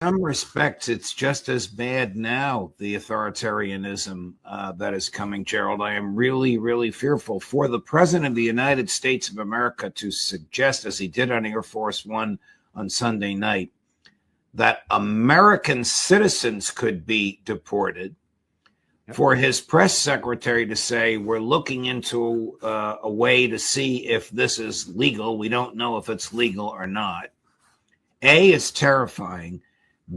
some respects, it's just as bad now, the authoritarianism that is coming, Gerald. I am really, really fearful for the President of the United States of America to suggest, as he did on Air Force One on Sunday night, that American citizens could be deported, for his press secretary to say, we're looking into a way to see if this is legal. We don't know if it's legal or not. A, is terrifying.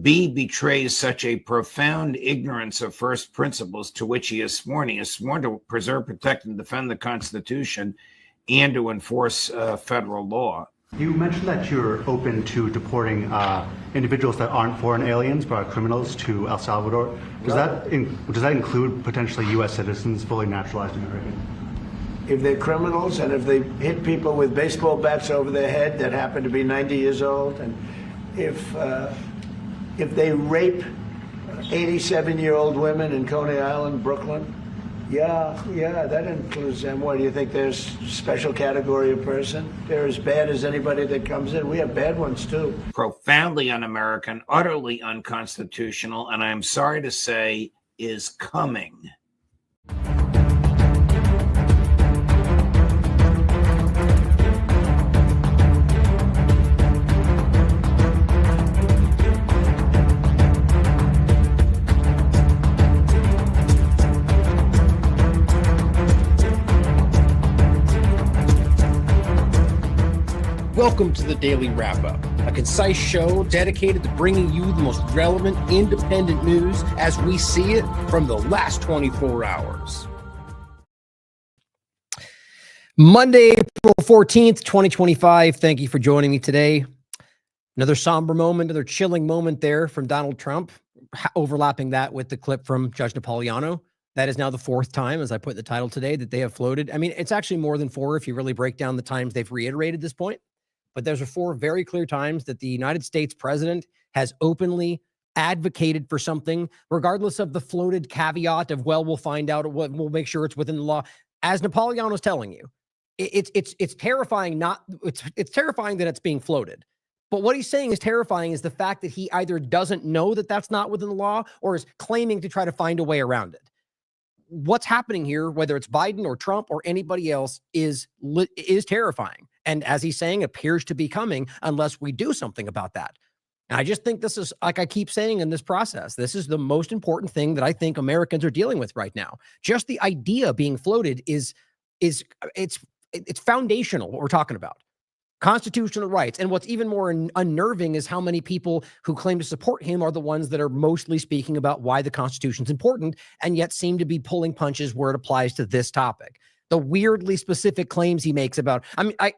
B, betrays such a profound ignorance of first principles to which he is sworn. He is sworn to preserve, protect, and defend the Constitution and to enforce federal law. You mentioned that you're open to deporting individuals that aren't foreign aliens but are criminals to El Salvador. Does that include potentially U.S. citizens, fully naturalized Americans? If they're criminals and if they hit people with baseball bats over their head that happen to be 90 years old, and if they rape 87-year-old women in Coney Island, Brooklyn, yeah, that includes them. What do you think? There's a special category of person? They're as bad as anybody that comes in. We have bad ones too. Profoundly un-American, utterly unconstitutional, and I'm sorry to say, is coming. Welcome to the Daily Wrap-Up, a concise show dedicated to bringing you the most relevant, independent news as we see it from the last 24 hours. Monday, April 14th, 2025. Thank you for joining me today. Another somber moment, another chilling moment there from Donald Trump, overlapping that with the clip from Judge Napolitano. That is now the fourth time, as I put in the title today, that they have floated. I mean, it's actually more than four if you really break down the times they've reiterated this point. But there's four very clear times that the United States president has openly advocated for something, regardless of the floated caveat of, well, we'll find out, we'll make sure it's within the law. As Napolitano is telling you, it's terrifying. It's terrifying that it's being floated. But what he's saying is terrifying is the fact that he either doesn't know that that's not within the law or is claiming to try to find a way around it. What's happening here, whether it's Biden or Trump or anybody else, is terrifying. And as he's saying, appears to be coming unless we do something about that. And I just think this is, like I keep saying in this process, this is the most important thing that I think Americans are dealing with right now. Just the idea being floated it's foundational, what we're talking about. Constitutional rights. And what's even more unnerving is how many people who claim to support him are the ones that are mostly speaking about why the Constitution's important and yet seem to be pulling punches where it applies to this topic. The weirdly specific claims he makes about,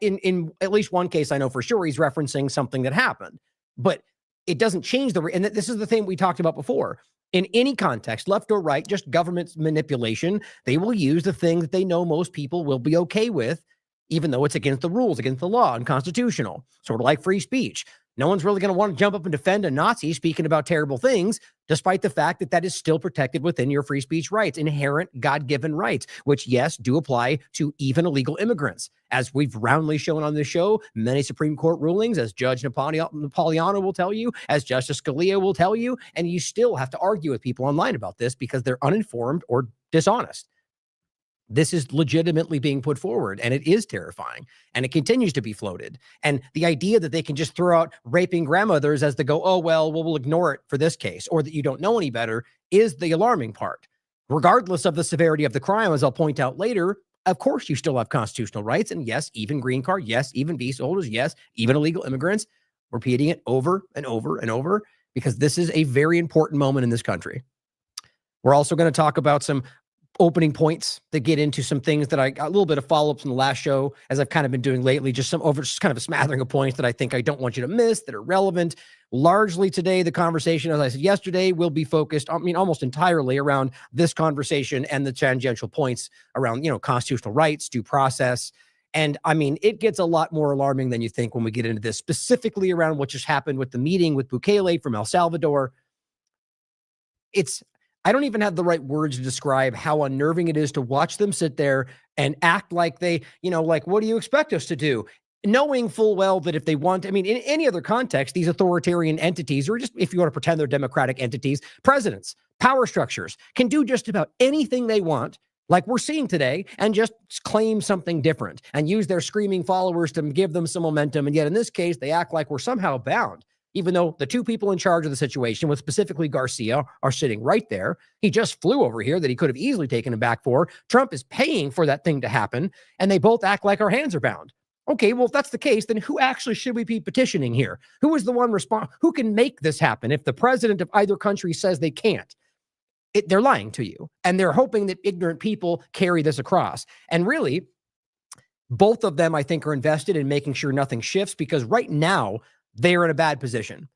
in at least one case I know for sure, he's referencing something that happened, but it doesn't change and this is the thing we talked about before. In any context, left or right, just government manipulation, they will use the thing that they know most people will be okay with, even though it's against the rules, against the law, unconstitutional, sort of like free speech. No one's really going to want to jump up and defend a Nazi speaking about terrible things, despite the fact that that is still protected within your free speech rights, inherent God-given rights, which, yes, do apply to even illegal immigrants. As we've roundly shown on this show, many Supreme Court rulings, as Judge Napolitano will tell you, as Justice Scalia will tell you, and you still have to argue with people online about this because they're uninformed or dishonest. This is legitimately being put forward, and it is terrifying, and it continues to be floated. And the idea that they can just throw out raping grandmothers as they go, oh, well, we'll ignore it for this case, or that you don't know any better, is the alarming part. Regardless of the severity of the crime, as I'll point out later, of course you still have constitutional rights, and yes, even green card, yes, even visa holders, yes, even illegal immigrants, repeating it over and over and over, because this is a very important moment in this country. We're also going to talk about some opening points that get into some things that I got a little bit of follow-ups in the last show, as I've kind of been doing lately, just kind of a smattering of points that I think I don't want you to miss that are relevant. Largely today, the conversation, as I said yesterday, will be focused, almost entirely around this conversation and the tangential points around, constitutional rights, due process. And it gets a lot more alarming than you think when we get into this, specifically around what just happened with the meeting with Bukele from El Salvador. I don't even have the right words to describe how unnerving it is to watch them sit there and act like they, like, what do you expect us to do? knowing full well that if they want, I mean, in any other context, these authoritarian entities, or just if you want to pretend they're democratic entities, presidents, power structures, can do just about anything they want, like we're seeing today, and just claim something different and use their screaming followers to give them some momentum. And yet in this case, they act like we're somehow bound, even though the two people in charge of the situation, with specifically Garcia, are sitting right there. He just flew over here that he could have easily taken him back for. Trump is paying for that thing to happen, and they both act like our hands are bound. Okay, well, if that's the case, then who actually should we be petitioning here? Who is the one who can make this happen? If the president of either country says they can't, they're lying to you, and they're hoping that ignorant people carry this across. And really, both of them, I think, are invested in making sure nothing shifts, because right now they're in a bad position.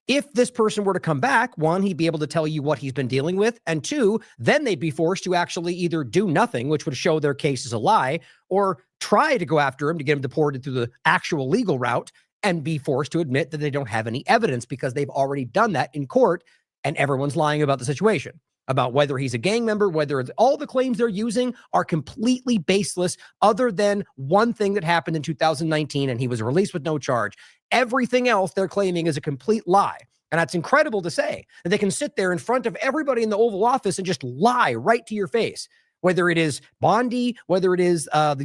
If this person were to come back, one, he'd be able to tell you what he's been dealing with. And two, then they'd be forced to actually either do nothing, which would show their case is a lie, or try to go after him to get him deported through the actual legal route and be forced to admit that they don't have any evidence, because they've already done that in court and everyone's lying about the situation, about whether he's a gang member, whether all the claims they're using are completely baseless, other than one thing that happened in 2019 and he was released with no charge. Everything else they're claiming is a complete lie. And that's incredible to say, that they can sit there in front of everybody in the Oval Office and just lie right to your face. Whether it is Bondi, whether it is I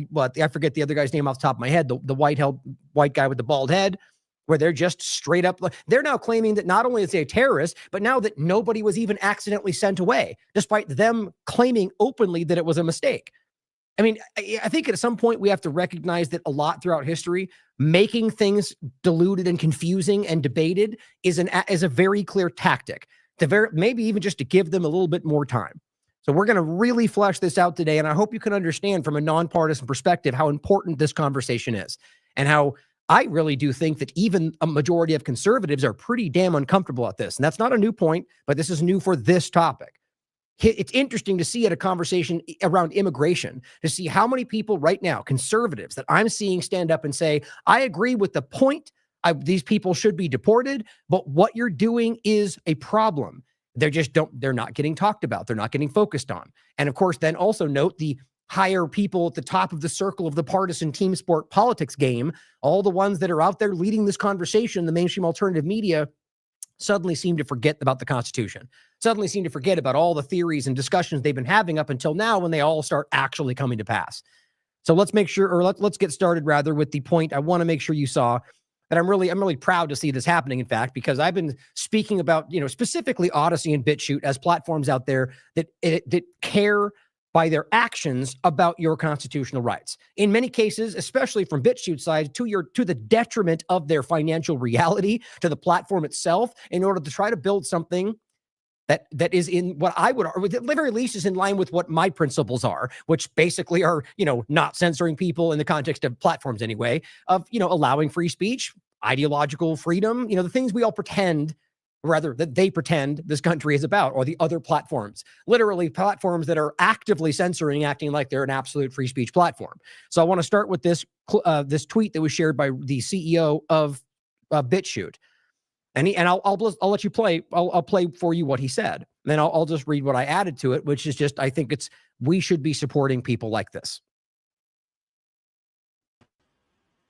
forget the other guy's name off the top of my head, the white guy with the bald head, where they're just straight up, they're now claiming that not only is he a terrorist, but now that nobody was even accidentally sent away, despite them claiming openly that it was a mistake. I mean, I think at some point we have to recognize that a lot throughout history, making things diluted and confusing and debated is a very clear tactic, maybe even just to give them a little bit more time. So we're going to really flesh this out today, and I hope you can understand from a nonpartisan perspective how important this conversation is, and how I really do think that even a majority of conservatives are pretty damn uncomfortable at this. And that's not a new point, but this is new for this topic. It's interesting to see at a conversation around immigration, to see how many people right now, conservatives that I'm seeing stand up and say, I agree with the point. These people should be deported, but what you're doing is a problem. They're not getting talked about. They're not getting focused on. And of course, then also note the higher people at the top of the circle of the partisan team sport politics game, all the ones that are out there leading this conversation, the mainstream alternative media, suddenly seem to forget about the Constitution, suddenly seem to forget about all the theories and discussions they've been having up until now, when they all start actually coming to pass. So let's make sure, or let's get started rather with the point I want to make sure you saw, that I'm really proud to see this happening, in fact, because I've been speaking about, specifically Odyssey and BitChute as platforms out there that care by their actions about your constitutional rights. In many cases, especially from BitChute side, to the detriment of their financial reality, to the platform itself, in order to try to build something that is in what I would, or at the very least, is in line with what my principles are, which basically are, not censoring people in the context of platforms anyway, of, allowing free speech, ideological freedom, the things we all pretend, rather that they pretend this country is about, or the other platforms, literally platforms that are actively censoring, acting like they're an absolute free speech platform. So I want to start with this tweet that was shared by the CEO of BitChute. And I'll let you play. I'll play for you what he said. Then I'll just read what I added to it, which is just, I think we should be supporting people like this.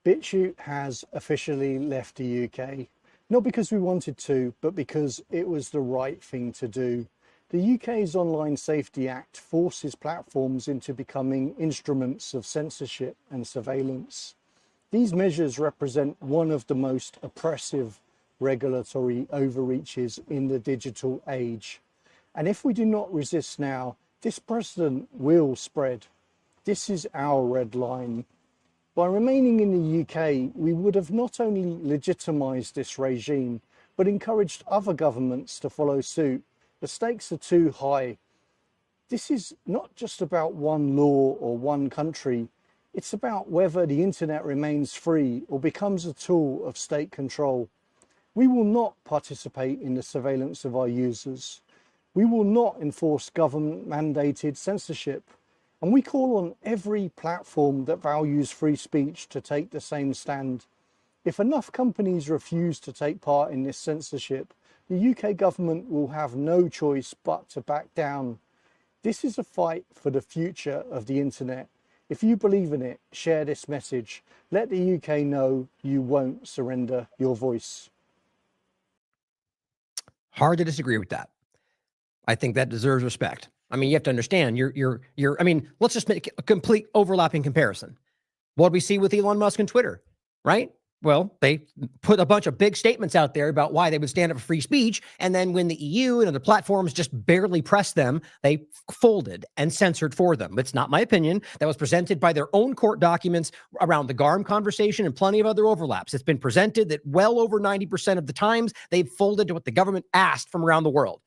BitChute has officially left the UK, not because we wanted to, but because it was the right thing to do. The UK's Online Safety Act forces platforms into becoming instruments of censorship and surveillance. These measures represent one of the most oppressive regulatory overreaches in the digital age. And if we do not resist now, this precedent will spread. This is our red line. By remaining in the UK, we would have not only legitimised this regime, but encouraged other governments to follow suit. The stakes are too high. This is not just about one law or one country. It's about whether the internet remains free or becomes a tool of state control. We will not participate in the surveillance of our users. We will not enforce government-mandated censorship. And we call on every platform that values free speech to take the same stand. If enough companies refuse to take part in this censorship, the UK government will have no choice but to back down. This is a fight for the future of the internet. If you believe in it, share this message. Let the UK know you won't surrender your voice. Hard to disagree with that. I think that deserves respect. I mean, you have to understand, I mean, let's just make a complete overlapping comparison. What do we see with Elon Musk and Twitter, right? Well, they put a bunch of big statements out there about why they would stand up for free speech. And then when the EU and other platforms just barely pressed them, they folded and censored for them. It's not my opinion. That was presented by their own court documents around the GARM conversation and plenty of other overlaps. It's been presented that well over 90% of the times they've folded to what the government asked from around the world.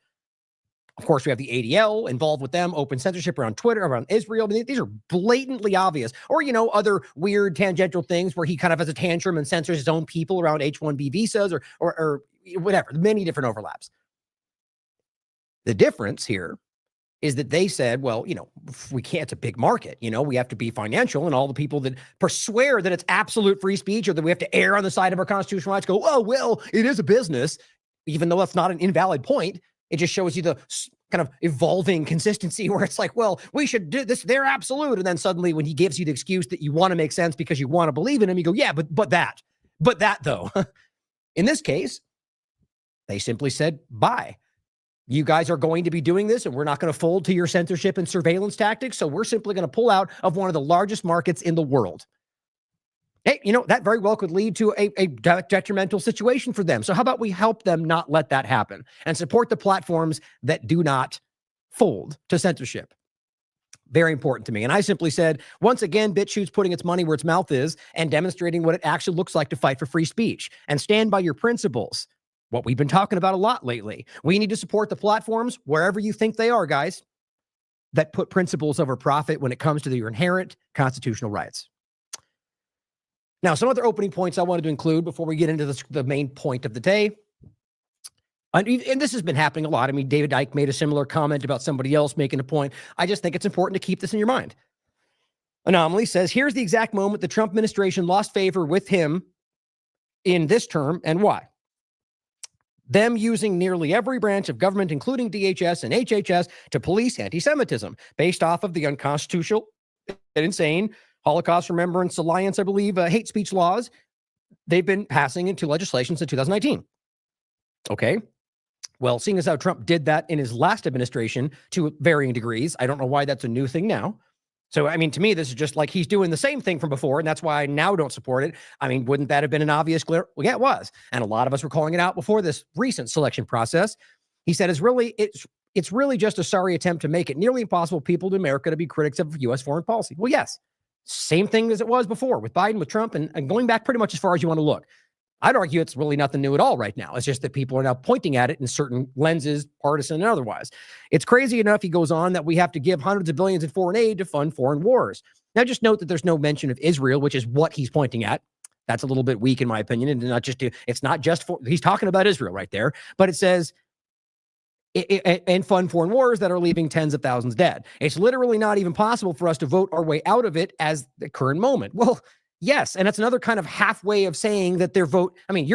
Of course, we have the ADL involved with them, open censorship around Twitter, around Israel. I mean, these are blatantly obvious. Or, other weird tangential things where he kind of has a tantrum and censors his own people around H-1B visas or whatever, many different overlaps. The difference here is that they said, well, we can't, it's a big market. We have to be financial, and all the people that swear that it's absolute free speech or that we have to err on the side of our constitutional rights go, oh, well, it is a business, even though that's not an invalid point. It just shows you the kind of evolving consistency where it's like, well, we should do this. They're absolute. And then suddenly when he gives you the excuse that you want to make sense because you want to believe in him, you go, yeah, but that though, in this case, they simply said, bye. You guys are going to be doing this and we're not going to fold to your censorship and surveillance tactics. So we're simply going to pull out of one of the largest markets in the world. Hey, that very well could lead to a detrimental situation for them. So how about we help them not let that happen and support the platforms that do not fold to censorship? Very important to me. And I simply said, once again, BitChute's putting its money where its mouth is and demonstrating what it actually looks like to fight for free speech and stand by your principles. What we've been talking about a lot lately. We need to support the platforms wherever you think they are, guys, that put principles over profit when it comes to your inherent constitutional rights. Now, some other opening points I wanted to include before we get into the main point of the day. And this has been happening a lot. I mean, David Icke made a similar comment about somebody else making a point. I just think it's important to keep this in your mind. Anomaly says, here's the exact moment the Trump administration lost favor with him in this term and why. Them using nearly every branch of government, including DHS and HHS, to police anti-Semitism based off of the unconstitutional and insane Holocaust Remembrance Alliance, I believe, hate speech laws they've been passing into legislation since 2019. Okay. Well, seeing as how Trump did that in his last administration to varying degrees, I don't know why that's a new thing now. So, I mean, to me, this is just like he's doing the same thing from before, and that's why I now don't support it. I mean, wouldn't that have been an obvious glare? Well, yeah, it was. And a lot of us were calling it out before this recent selection process. He said it's really just a sorry attempt to make it nearly impossible for people in America to be critics of U.S. foreign policy. Well, yes. Same thing as it was before with Biden, with Trump, and going back pretty much as far as you want to look. I'd argue it's really nothing new at all right now. It's just that people are now pointing at it in certain lenses, partisan and otherwise. It's crazy enough, he goes on, that we have to give hundreds of billions in foreign aid to fund foreign wars. Now, just note that there's no mention of Israel, which is what he's pointing at. That's a little bit weak in my opinion. And it's not just for, he's talking about Israel right there, but it says, and fund foreign wars that are leaving tens of thousands dead. It's literally not even possible for us to vote our way out of it as the current moment. Well, yes, and that's another kind of halfway of saying that your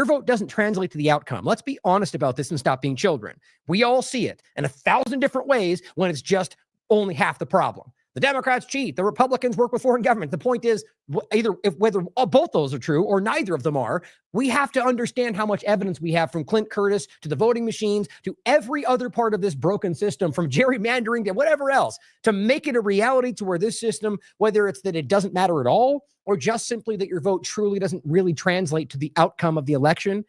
vote doesn't translate to the outcome. Let's be honest about this and stop being children. We all see it in 1,000 different ways when it's just only half the problem. The Democrats cheat. The Republicans work with foreign government. The point is, whether both those are true or neither of them are, we have to understand how much evidence we have from Clint Curtis to the voting machines to every other part of this broken system, from gerrymandering to whatever else, to make it a reality to where this system, whether it's that it doesn't matter at all or just simply that your vote truly doesn't really translate to the outcome of the election.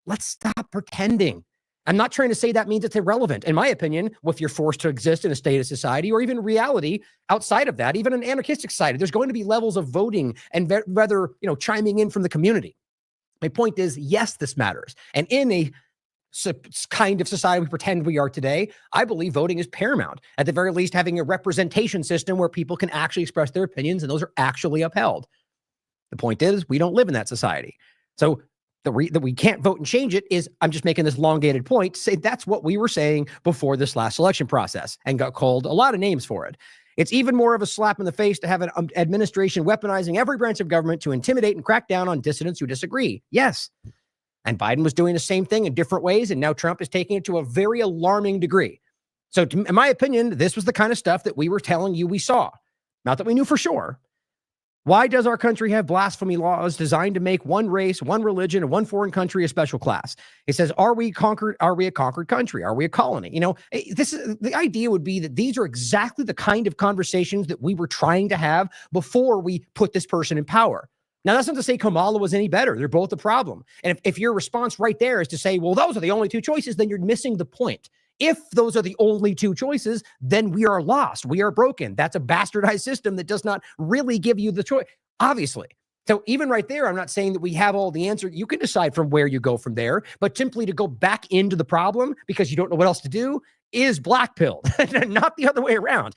Let's stop pretending. I'm not trying to say that means it's irrelevant. In my opinion, if you're forced to exist in a state of society or even reality outside of that, even an anarchistic society, there's going to be levels of voting and whether, chiming in from the community. My point is, yes, this matters. And in a kind of society we pretend we are today, I believe voting is paramount. At the very least, having a representation system where people can actually express their opinions and those are actually upheld. The point is, we don't live in that society. So that we can't vote and change it is, I'm just making this elongated point to say that's what we were saying before this last election process and got called a lot of names for it. It's even more of a slap in the face to have an administration weaponizing every branch of government to intimidate and crack down on dissidents who disagree. Yes. And Biden was doing the same thing in different ways, and now Trump is taking it to a very alarming degree. So in my opinion, this was the kind of stuff that we were telling you we saw. Not that we knew for sure, Why does our country have blasphemy laws designed to make one race, one religion, and one foreign country a special class? It says, are we conquered? Are we a conquered country? Are we a colony? You know, this is the idea would be that these are exactly the kind of conversations that we were trying to have before we put this person in power. Now, that's not to say Kamala was any better. They're both a problem. And if your response right there is to say, well, those are the only two choices, then you're missing the point. If those are the only two choices, then we are lost. We are broken. That's a bastardized system that does not really give you the choice, obviously. So even right there, I'm not saying that we have all the answer. You can decide from where you go from there, but simply to go back into the problem because you don't know what else to do is black-pilled, not the other way around.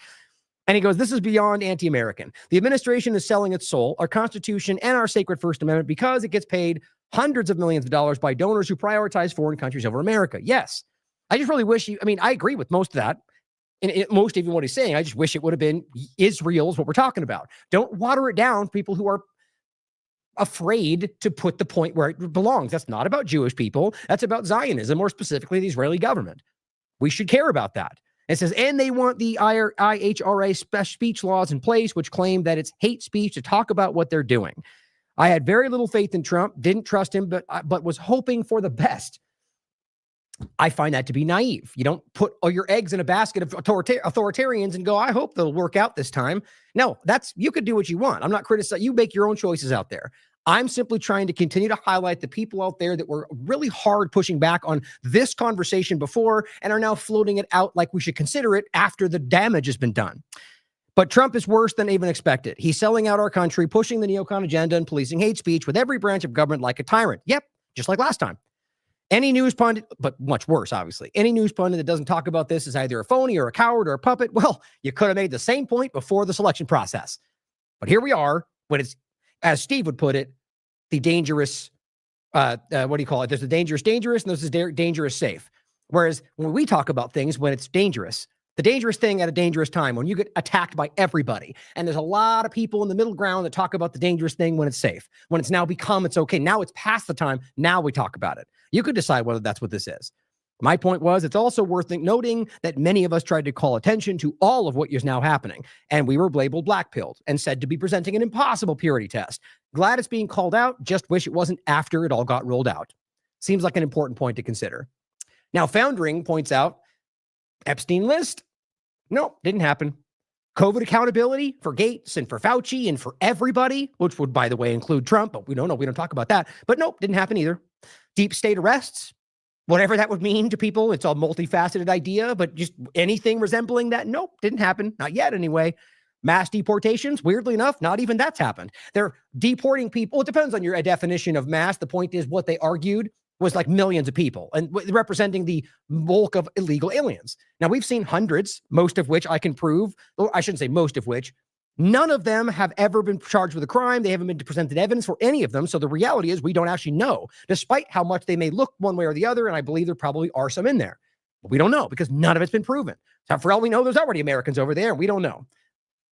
And he goes, this is beyond anti-American. The administration is selling its soul, our Constitution, and our sacred First Amendment because it gets paid hundreds of millions of dollars by donors who prioritize foreign countries over America. Yes. I just really wish I agree with most of that. And most even what he's saying, I just wish it would have been Israel is what we're talking about. Don't water it down, people who are afraid to put the point where it belongs. That's not about Jewish people. That's about Zionism, or specifically the Israeli government. We should care about that. It says, and they want the IHRA speech laws in place, which claim that it's hate speech to talk about what they're doing. I had very little faith in Trump, didn't trust him, but was hoping for the best. I find that to be naive. You don't put all your eggs in a basket of authoritarians and go, I hope they'll work out this time. No, you could do what you want. I'm not criticizing. You make your own choices out there. I'm simply trying to continue to highlight the people out there that were really hard pushing back on this conversation before and are now floating it out like we should consider it after the damage has been done. But Trump is worse than even expected. He's selling out our country, pushing the neocon agenda and policing hate speech with every branch of government like a tyrant. Yep, just like last time. Any news pundit, but much worse, obviously, any news pundit that doesn't talk about this is either a phony or a coward or a puppet. Well, you could have made the same point before the selection process. But here we are, when it's, as Steve would put it, the dangerous, what do you call it? There's the dangerous, and there's the dangerous safe. Whereas when we talk about things, when it's dangerous, the dangerous thing at a dangerous time, when you get attacked by everybody. And there's a lot of people in the middle ground that talk about the dangerous thing when it's safe, when it's now become, it's okay. Now it's past the time. Now we talk about it. You could decide whether that's what this is. My point was, it's also worth noting that many of us tried to call attention to all of what is now happening. And we were labeled black-pilled and said to be presenting an impossible purity test. Glad it's being called out. Just wish it wasn't after it all got rolled out. Seems like an important point to consider. Now, Foundering points out, Epstein list? No, didn't happen. COVID accountability for Gates and for Fauci and for everybody, which would, by the way, include Trump, but we don't know. We don't talk about that. But nope, didn't happen either. Deep state arrests, whatever that would mean to people. It's a multifaceted idea, but just anything resembling that, nope, didn't happen. Not yet, anyway. Mass deportations, weirdly enough, not even that's happened. They're deporting people. It depends on your definition of mass. The point is, what they argued was like millions of people and representing the bulk of illegal aliens. Now, we've seen hundreds, most of which I can prove, or I shouldn't say most of which, none of them have ever been charged with a crime. They haven't been presented evidence for any of them. So the reality is we don't actually know, despite how much they may look one way or the other. And I believe there probably are some in there, but we don't know because none of it's been proven. So for all we know, there's already Americans over there and we don't know.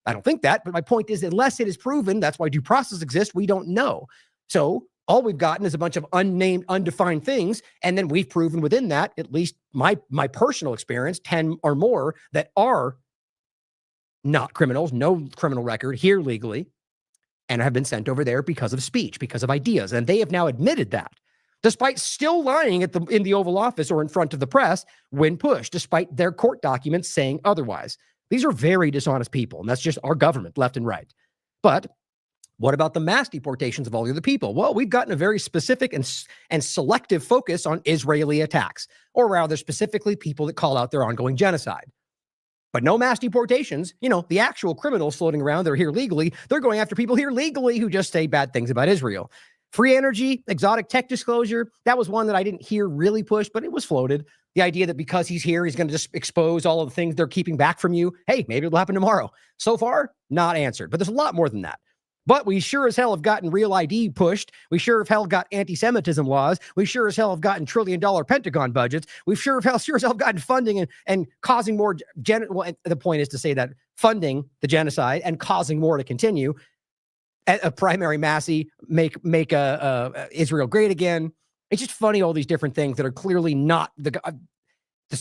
I don't think that, but my point is, unless it is proven, that's why due process exists. We don't know. So all we've gotten is a bunch of unnamed, undefined things. And then we've proven within that, at least my personal experience, 10 or more that are not criminals, no criminal record here legally, and have been sent over there because of speech, because of ideas. And they have now admitted that, despite still lying in the Oval Office or in front of the press when pushed, despite their court documents saying otherwise. These are very dishonest people, and that's just our government, left and right. But what about the mass deportations of all the other people? Well, we've gotten a very specific and selective focus on Israeli attacks, or rather specifically people that call out their ongoing genocide. But no mass deportations. You know, the actual criminals floating around that are here legally, they're going after people here legally who just say bad things about Israel. Free energy, exotic tech disclosure, that was one that I didn't hear really pushed, but it was floated. The idea that because he's here, he's going to just expose all of the things they're keeping back from you. Hey, maybe it'll happen tomorrow. So far, not answered. But there's a lot more than that. But we sure as hell have gotten real ID pushed. We sure as hell got anti-Semitism laws. We sure as hell have gotten trillion-dollar Pentagon budgets. We've sure as hell have gotten funding and causing more. Well, the point is to say that funding the genocide and causing more to continue. A primary Massey, make Israel great again. It's just funny, all these different things that are clearly not the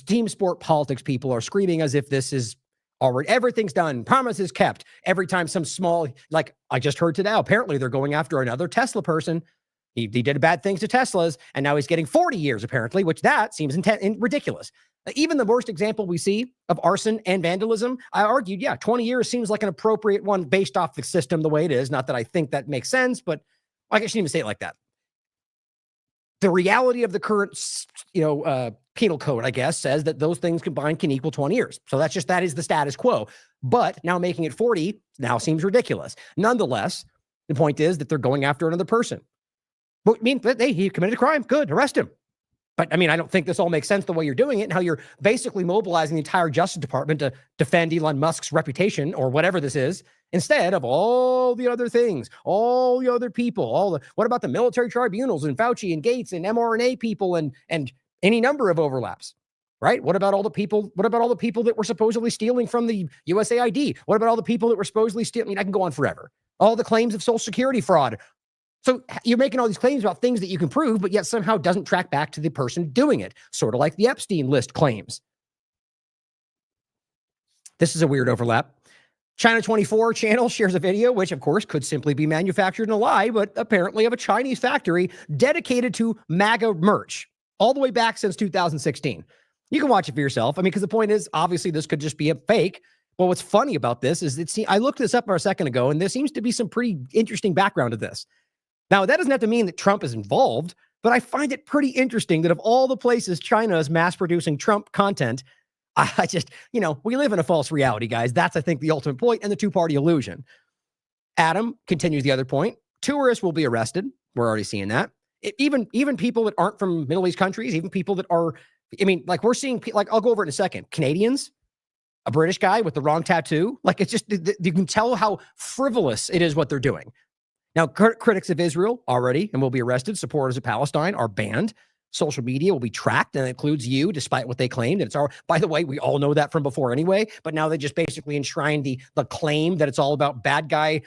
team sport politics people are screaming as if this is Already, everything's done. Promises kept. Every time some small, like I just heard today, apparently they're going after another Tesla person. He did bad things to Teslas, and now he's getting 40 years, apparently, which that seems ridiculous. Even the worst example we see of arson and vandalism, I argued, 20 years seems like an appropriate one based off the system the way it is. Not that I think that makes sense, but I shouldn't even say it like that. The reality of the current, penal code, I guess, says that those things combined can equal 20 years. So that is the status quo. But now making it 40 now seems ridiculous. Nonetheless, the point is that they're going after another person. But I mean, hey, he committed a crime. Good, arrest him. But I mean, I don't think this all makes sense the way you're doing it and how you're basically mobilizing the entire Justice Department to defend Elon Musk's reputation or whatever this is, instead of all the other things, all the other people, what about the military tribunals and Fauci and Gates and mRNA people and any number of overlaps, right? What about all the people that were supposedly stealing from the USAID? What about all the people that were supposedly stealing? I mean, I can go on forever. All the claims of Social Security fraud. So you're making all these claims about things that you can prove, but yet somehow doesn't track back to the person doing it, sort of like the Epstein list claims. This is a weird overlap. China 24 channel shares a video, which of course could simply be manufactured in a lie, but apparently of a Chinese factory dedicated to MAGA merch all the way back since 2016. You can watch it for yourself. I mean, because the point is, obviously, this could just be a fake. But what's funny about this is I looked this up a second ago, and there seems to be some pretty interesting background to this. Now, that doesn't have to mean that Trump is involved, but I find it pretty interesting that of all the places China is mass producing Trump content, I just, we live in a false reality, guys. That's, I think, the ultimate point and the two-party illusion. Adam continues the other point. Tourists will be arrested. We're already seeing that. Even people that aren't from Middle East countries, even people that are, we're seeing, I'll go over it in a second. Canadians, a British guy with the wrong tattoo. It's just, you can tell how frivolous it is what they're doing. Now, critics of Israel already and will be arrested. Supporters of Palestine are banned. Social media will be tracked, and it includes you, despite what they claimed. And by the way, we all know that from before anyway, but now they just basically enshrined the claim that it's all about bad guy,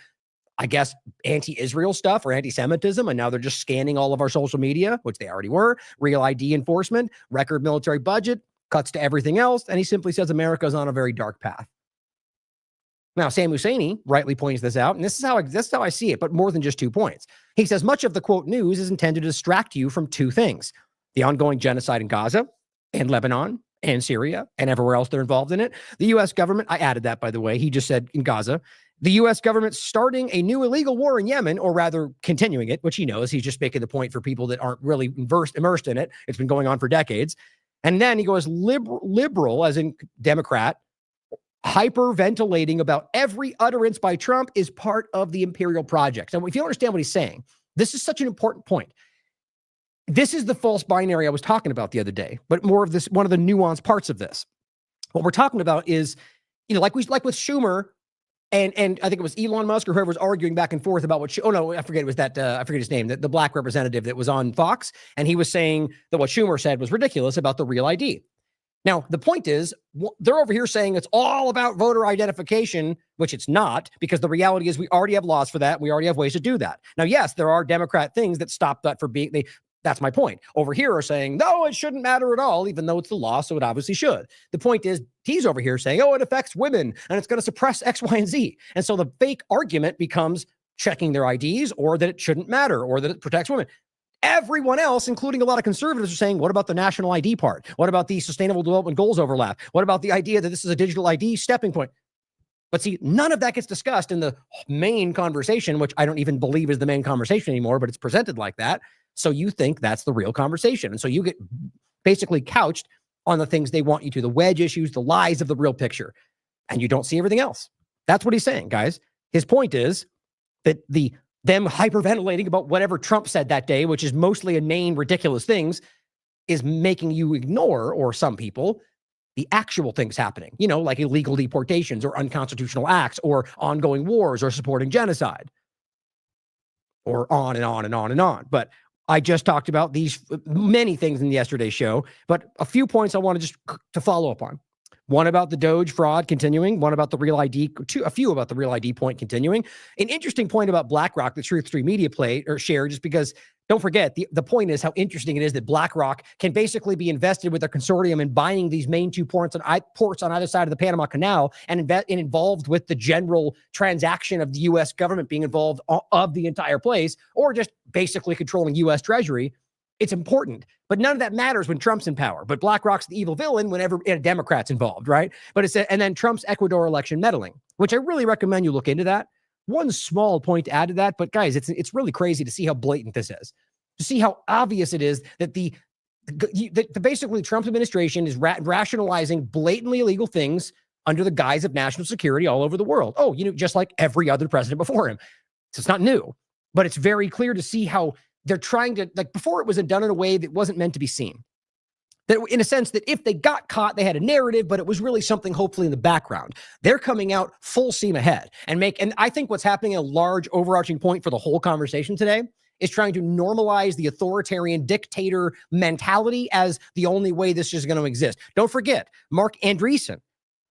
I guess, anti-Israel stuff or anti-Semitism. And now they're just scanning all of our social media, which they already were. Real ID enforcement, record military budget, cuts to everything else. And he simply says America is on a very dark path. Now, Sam Husseini rightly points this out, and this is how I see it, but more than just 2 points. He says much of the, quote, news is intended to distract you from two things: the ongoing genocide in Gaza and Lebanon and Syria and everywhere else they're involved in it. The U.S. government, I added that, by the way, he just said in Gaza, the U.S. government starting a new illegal war in Yemen, or rather continuing it, which he knows. He's just making the point for people that aren't really immersed in it. It's been going on for decades. And then he goes liberal, as in Democrat, hyperventilating about every utterance by Trump is part of the imperial project. Now, if you understand what he's saying, this is such an important point. This is the false binary I was talking about the other day, but more of this, one of the nuanced parts of this. What we're talking about is, like with Schumer and I think it was Elon Musk or whoever was arguing back and forth about I forget it was that, I forget his name, the black representative that was on Fox. And he was saying that what Schumer said was ridiculous about the real ID. Now, the point is, they're over here saying it's all about voter identification, which it's not, because the reality is we already have laws for that. We already have ways to do that. Now, yes, there are Democrat things that stop that for being, that's my point. Over here are saying, no, it shouldn't matter at all, even though it's the law, so it obviously should. The point is, he's over here saying, it affects women, and it's going to suppress X, Y, and Z. And so the fake argument becomes checking their IDs, or that it shouldn't matter, or that it protects women. Everyone else, including a lot of conservatives, are saying, what about the national ID part? What about the sustainable development goals overlap? What about the idea that this is a digital ID stepping point? But see, none of that gets discussed in the main conversation, which I don't even believe is the main conversation anymore, but it's presented like that. So you think that's the real conversation. And so you get basically couched on the things they want you to, the wedge issues, the lies of the real picture, and you don't see everything else. That's what he's saying, guys. His point is that them hyperventilating about whatever Trump said that day, which is mostly inane, ridiculous things, is making you ignore, or some people, the actual things happening, like illegal deportations or unconstitutional acts or ongoing wars or supporting genocide, or on and on and on and on. But I just talked about these many things in yesterday's show, but a few points I want to follow up on. one about the Doge fraud continuing, one about the Real ID, a few about the Real ID point continuing. An interesting point about BlackRock, the Truth 3 Media shared, just because don't forget, the point is how interesting it is that BlackRock can basically be invested with their consortium in buying these main two ports on either side of the Panama Canal and involved with the general transaction of the U.S. government being involved of the entire place, or just basically controlling U.S. Treasury. It's important, but none of that matters when Trump's in power. But BlackRock's the evil villain whenever a Democrat's involved, right? But and then Trump's Ecuador election meddling, which I really recommend you look into that. One small point to add to that, but guys, it's really crazy to see how blatant this is, to see how obvious it is that the basically Trump administration is rationalizing blatantly illegal things under the guise of national security all over the world. Oh, just like every other president before him. So it's not new, but it's very clear to see how they're trying to, like, before it was done in a way that wasn't meant to be seen. That in a sense that if they got caught, they had a narrative, but it was really something hopefully in the background. They're coming out full steam ahead and I think what's happening, a large overarching point for the whole conversation today, is trying to normalize the authoritarian dictator mentality as the only way this is going to exist. Don't forget, Mark Andreessen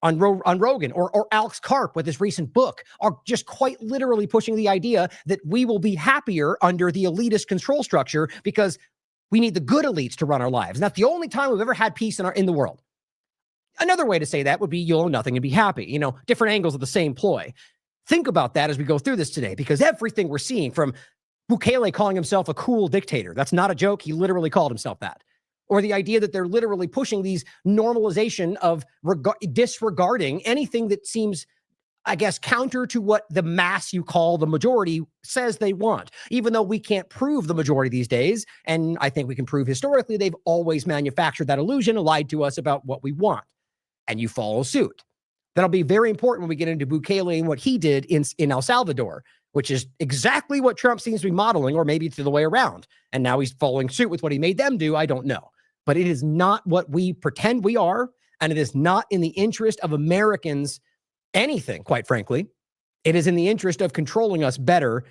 on Rogan or Alex Karp with his recent book are just quite literally pushing the idea that we will be happier under the elitist control structure because we need the good elites to run our lives. And that's the only time we've ever had peace in the world. Another way to say that would be you'll own nothing and be happy. Different angles of the same ploy. Think about that as we go through this today, because everything we're seeing, from Bukele calling himself a cool dictator, that's not a joke. He literally called himself that. Or the idea that they're literally pushing these normalization of disregarding anything that seems, I guess, counter to what the mass you call the majority says they want, even though we can't prove the majority these days. And I think we can prove historically they've always manufactured that illusion and lied to us about what we want. And you follow suit. That'll be very important when we get into Bukele and what he did in El Salvador, which is exactly what Trump seems to be modeling, or maybe it's the other way around. And now he's following suit with what he made them do. I don't know. But it is not what we pretend we are, and it is not in the interest of Americans anything, quite frankly. It is in the interest of controlling us better,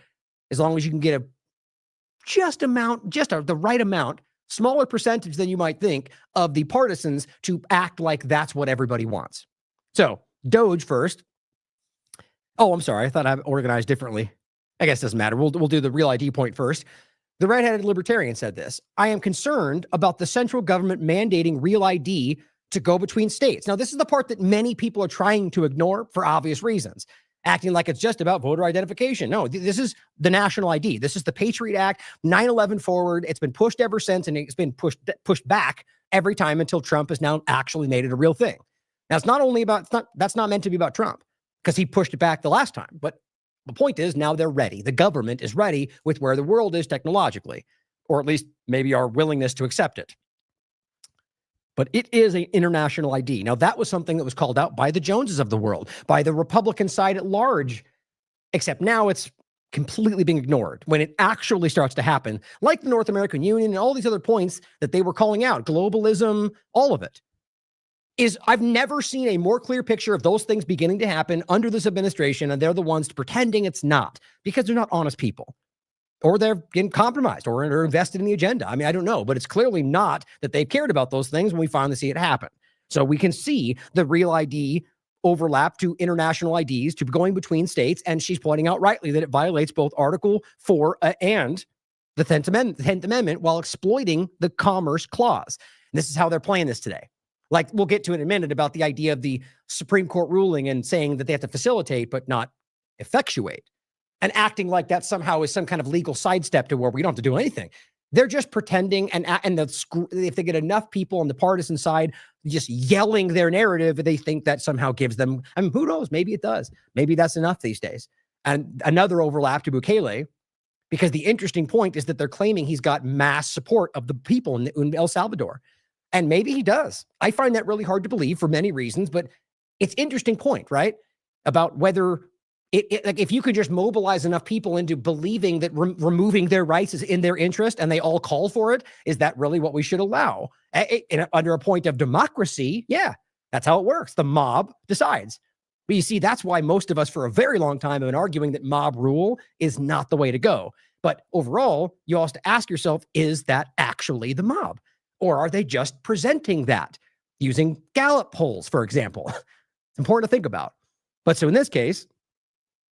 as long as you can get the right amount, smaller percentage than you might think, of the partisans to act like that's what everybody wants. So, Doge first. Oh, I'm sorry. I thought I organized differently. I guess it doesn't matter. We'll do the Real ID point first. The red-headed libertarian said this: I am concerned about the central government mandating Real ID to go between states. Now, this is the part that many people are trying to ignore for obvious reasons, acting like it's just about voter identification. No, this is the national ID. This is the Patriot Act, 9/11 forward. It's been pushed ever since, and it's been pushed back every time until Trump has now actually made it a real thing. Now, that's not meant to be about Trump, because he pushed it back the last time. But the point is, now they're ready. The government is ready with where the world is technologically, or at least maybe our willingness to accept it. But it is an international ID. Now, that was something that was called out by the Joneses of the world, by the Republican side at large, except now it's completely being ignored when it actually starts to happen, like the North American Union and all these other points that they were calling out, globalism, all of it. I've never seen a more clear picture of those things beginning to happen under this administration, and they're the ones pretending it's not, because they're not honest people, or they're getting compromised, or are invested in the agenda. I mean, I don't know, but it's clearly not that they've cared about those things when we finally see it happen. So we can see the Real ID overlap to international IDs, to going between states, and she's pointing out rightly that it violates both Article 4 and the 10th Amendment while exploiting the Commerce Clause. And this is how they're playing this today. Like, we'll get to it in a minute about the idea of the Supreme Court ruling and saying that they have to facilitate but not effectuate, and acting like that somehow is some kind of legal sidestep to where we don't have to do anything. They're just pretending, and if they get enough people on the partisan side just yelling their narrative, they think that somehow gives them, I mean, who knows? Maybe it does. Maybe that's enough these days. And another overlap to Bukele, because the interesting point is that they're claiming he's got mass support of the people in El Salvador. And maybe he does. I find that really hard to believe for many reasons, but it's an interesting point, right? About whether like, if you could just mobilize enough people into believing that removing their rights is in their interest and they all call for it, is that really what we should allow? Under a point of democracy, yeah, that's how it works. The mob decides. But you see, that's why most of us for a very long time have been arguing that mob rule is not the way to go. But overall, you also have to ask yourself, is that actually the mob? Or are they just presenting that? using Gallup polls, for example. It's important to think about. But so in this case,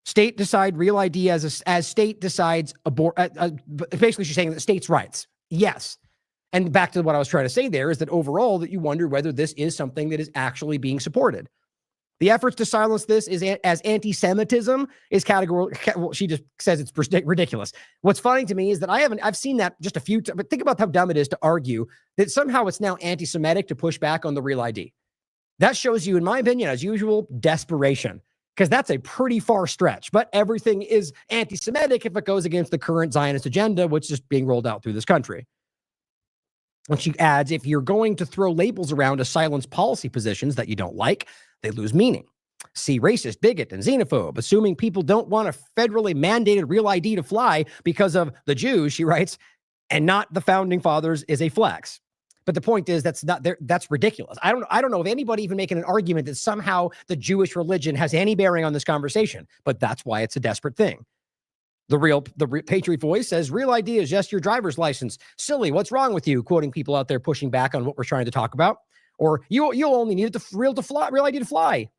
state decide real ID as state decides basically she's saying that states' rights. Yes. And back to what I was trying to say there is that overall that you wonder whether this is something that is actually being supported. The efforts to silence this as anti-Semitism is categorical. Well, she just says it's ridiculous. What's funny to me is that I've seen that just a few times, but think about how dumb it is to argue that somehow it's now anti-Semitic to push back on the real ID. That shows you, in my opinion, as usual, desperation, because that's a pretty far stretch. But everything is anti-Semitic if it goes against the current Zionist agenda, which is being rolled out through this country. And she adds, if you're going to throw labels around to silence policy positions that you don't like, they lose meaning. See racist, bigot, and xenophobe, assuming people don't want a federally mandated real ID to fly because of the Jews, she writes, and not the founding fathers is a flex. But the point is that's ridiculous. I don't know of anybody even making an argument that somehow the Jewish religion has any bearing on this conversation, but that's why it's a desperate thing. The Patriot Voice says, real ID is just your driver's license. Silly, what's wrong with you? Quoting people out there pushing back on what we're trying to talk about. Or you'll only need real ID to fly.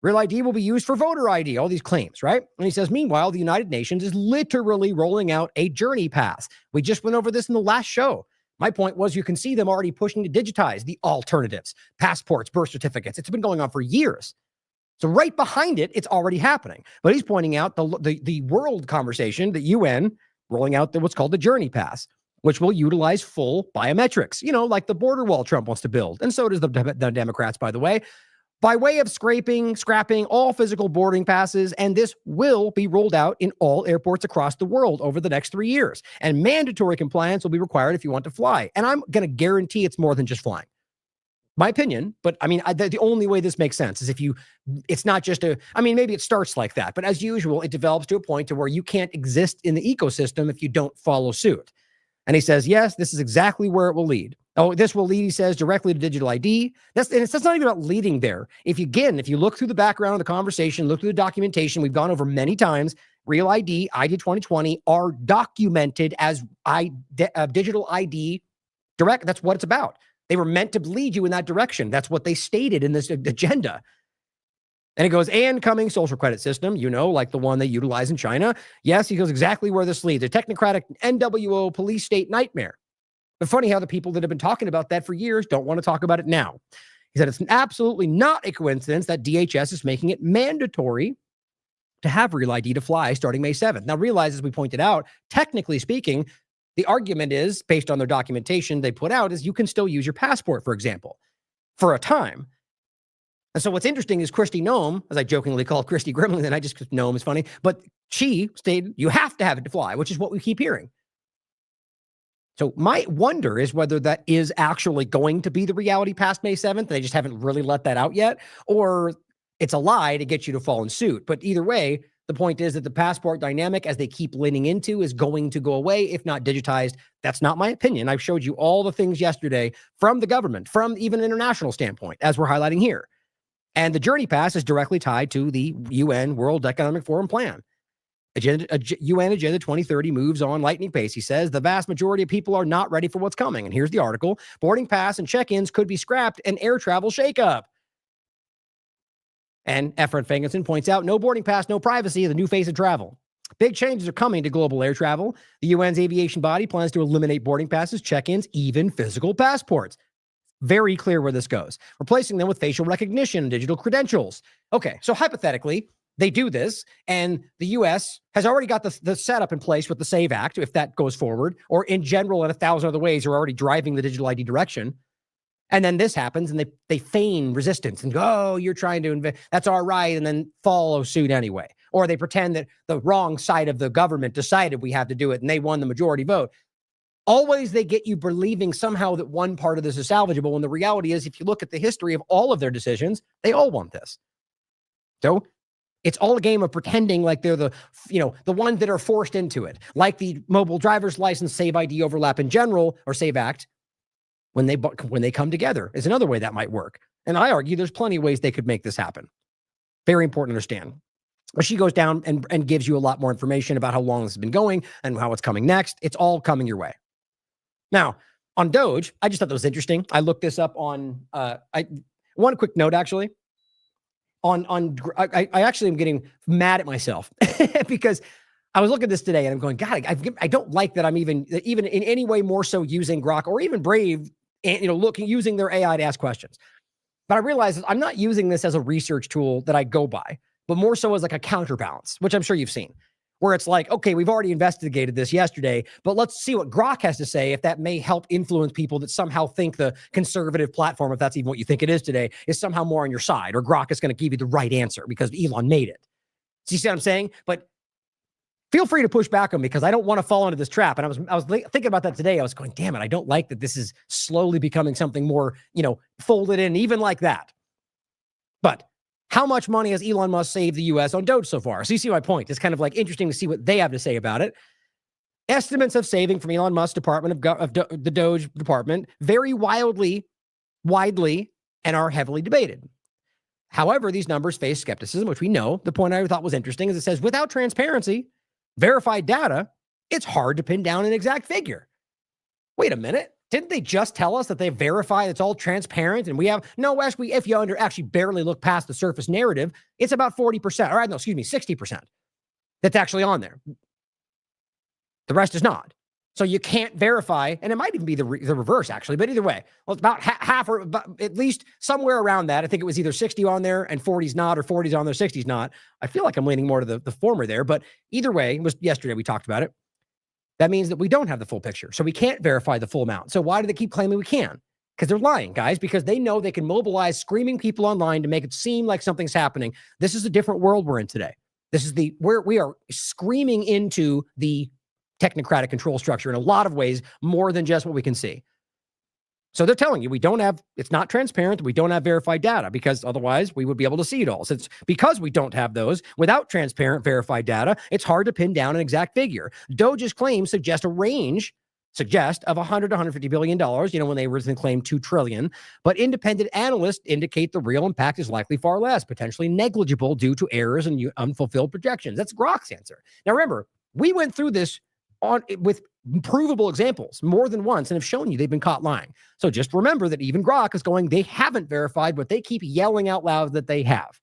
Real ID will be used for voter ID. All these claims, right? And he says, meanwhile, the United Nations is literally rolling out a journey pass. We just went over this in the last show. My point was you can see them already pushing to digitize the alternatives, passports, birth certificates. It's been going on for years. So right behind it, it's already happening. But he's pointing out the world conversation, the UN rolling out what's called the Journey Pass, which will utilize full biometrics, like the border wall Trump wants to build. And so does the Democrats, by the way, by way of scrapping all physical boarding passes. And this will be rolled out in all airports across the world over the next 3 years. And mandatory compliance will be required if you want to fly. And I'm going to guarantee it's more than just flying. My opinion, but I mean, the only way this makes sense is it's not just maybe it starts like that, but as usual, it develops to a point to where you can't exist in the ecosystem if you don't follow suit. And he says, yes, this is exactly where it will lead. Oh, this will lead, he says, directly to digital ID. That's not even about leading there. If you look through the background of the conversation, look through the documentation we've gone over many times, Real ID, ID 2020 are documented as digital ID direct. That's what it's about. They were meant to lead you in that direction. That's what they stated in this agenda. And it goes, and coming social credit system, like the one they utilize in China. Yes, he goes exactly where this leads. A technocratic NWO police state nightmare. But funny how the people that have been talking about that for years don't want to talk about it now. He said, it's absolutely not a coincidence that DHS is making it mandatory to have Real ID to fly starting May 7th. Now realize, as we pointed out, technically speaking, the argument is, based on their documentation they put out, is you can still use your passport, for example, for a time. And so what's interesting is Kristi Noem, as I jokingly call Kristi Grimley, then I just, Noem is funny, but she stated you have to have it to fly, which is what we keep hearing. So my wonder is whether that is actually going to be the reality past May 7th. They just haven't really let that out yet, or it's a lie to get you to fall in suit. But either way, the point is that the passport dynamic, as they keep leaning into, is going to go away, if not digitized. That's not my opinion. I've showed you all the things yesterday from the government, from even an international standpoint, as we're highlighting here. And the Journey Pass is directly tied to the UN World Economic Forum plan. UN Agenda 2030 moves on lightning pace. He says the vast majority of people are not ready for what's coming. And here's the article. Boarding pass and check-ins could be scrapped and air travel shakeup. And Efren Fangenson points out, no boarding pass, no privacy, the new face of travel. Big changes are coming to global air travel. The UN's aviation body plans to eliminate boarding passes, check-ins, even physical passports. Very clear where this goes. Replacing them with facial recognition and digital credentials. Okay, so hypothetically, they do this, and the U.S. has already got the setup in place with the SAVE Act, if that goes forward, or in general, in 1,000 other ways, are already driving the digital ID direction. And then this happens, and they feign resistance and go, oh, you're trying to that's all right, and then follow suit anyway. Or they pretend that the wrong side of the government decided we have to do it, and they won the majority vote. Always they get you believing somehow that one part of this is salvageable, when the reality is, if you look at the history of all of their decisions, they all want this. So it's all a game of pretending like they're the ones that are forced into it, like the mobile driver's license SAVE ID overlap in general, or SAVE Act. When they come together is another way that might work. And I argue there's plenty of ways they could make this happen. Very important to understand. But she goes down and gives you a lot more information about how long this has been going and how it's coming next. It's all coming your way. Now, on Doge, I just thought that was interesting. I looked this up on, one quick note actually. I actually am getting mad at myself because I was looking at this today and I'm going, God, I don't like that I'm even in any way more so using Grok or even Brave, and using their AI to ask questions. But I realized I'm not using this as a research tool that I go by, but more so as like a counterbalance, which I'm sure you've seen, where it's like, okay, we've already investigated this yesterday, but let's see what Grok has to say if that may help influence people that somehow think the conservative platform, if that's even what you think it is today, is somehow more on your side, or Grok is going to give you the right answer because Elon made it. So you see what I'm saying? But feel free to push back on me because I don't want to fall into this trap. And I was thinking about that today. I was going, damn it, I don't like that this is slowly becoming something more, folded in, even like that. But how much money has Elon Musk saved the U.S. on Doge so far? So you see my point. It's kind of like interesting to see what they have to say about it. Estimates of saving from Elon Musk's department of the Doge department vary widely, and are heavily debated. However, these numbers face skepticism, which we know. The point I thought was interesting is it says, without transparency, verified data, it's hard to pin down an exact figure. Wait a minute. Didn't they just tell us that they verified it's all transparent and we have no, actually, if you actually barely look past the surface narrative, it's about 40%, or no, excuse me, 60% that's actually on there. The rest is not. So you can't verify, and it might even be the reverse actually, but either way, well, it's about half or about, at least somewhere around that. I think it was either 60 on there and 40's not, or 40's on there, 60's not. I feel like I'm leaning more to the former there, but either way, it was yesterday we talked about it. That means that we don't have the full picture. So we can't verify the full amount. So why do they keep claiming we can? Because they're lying, guys, because they know they can mobilize screaming people online to make it seem like something's happening. This is a different world we're in today. This is where we are screaming into the technocratic control structure in a lot of ways, more than just what we can see. So they're telling you it's not transparent. We don't have verified data because otherwise we would be able to see it all. So it's because we don't have those without transparent verified data, it's hard to pin down an exact figure. Doge's claims suggest a range of $100 to $150 billion, when they originally claimed $2 trillion, but independent analysts indicate the real impact is likely far less, potentially negligible due to errors and unfulfilled projections. That's Grok's answer. Now remember, we went through this with provable examples more than once and have shown you they've been caught lying. So just remember that even Grok is going, they haven't verified what they keep yelling out loud that they have.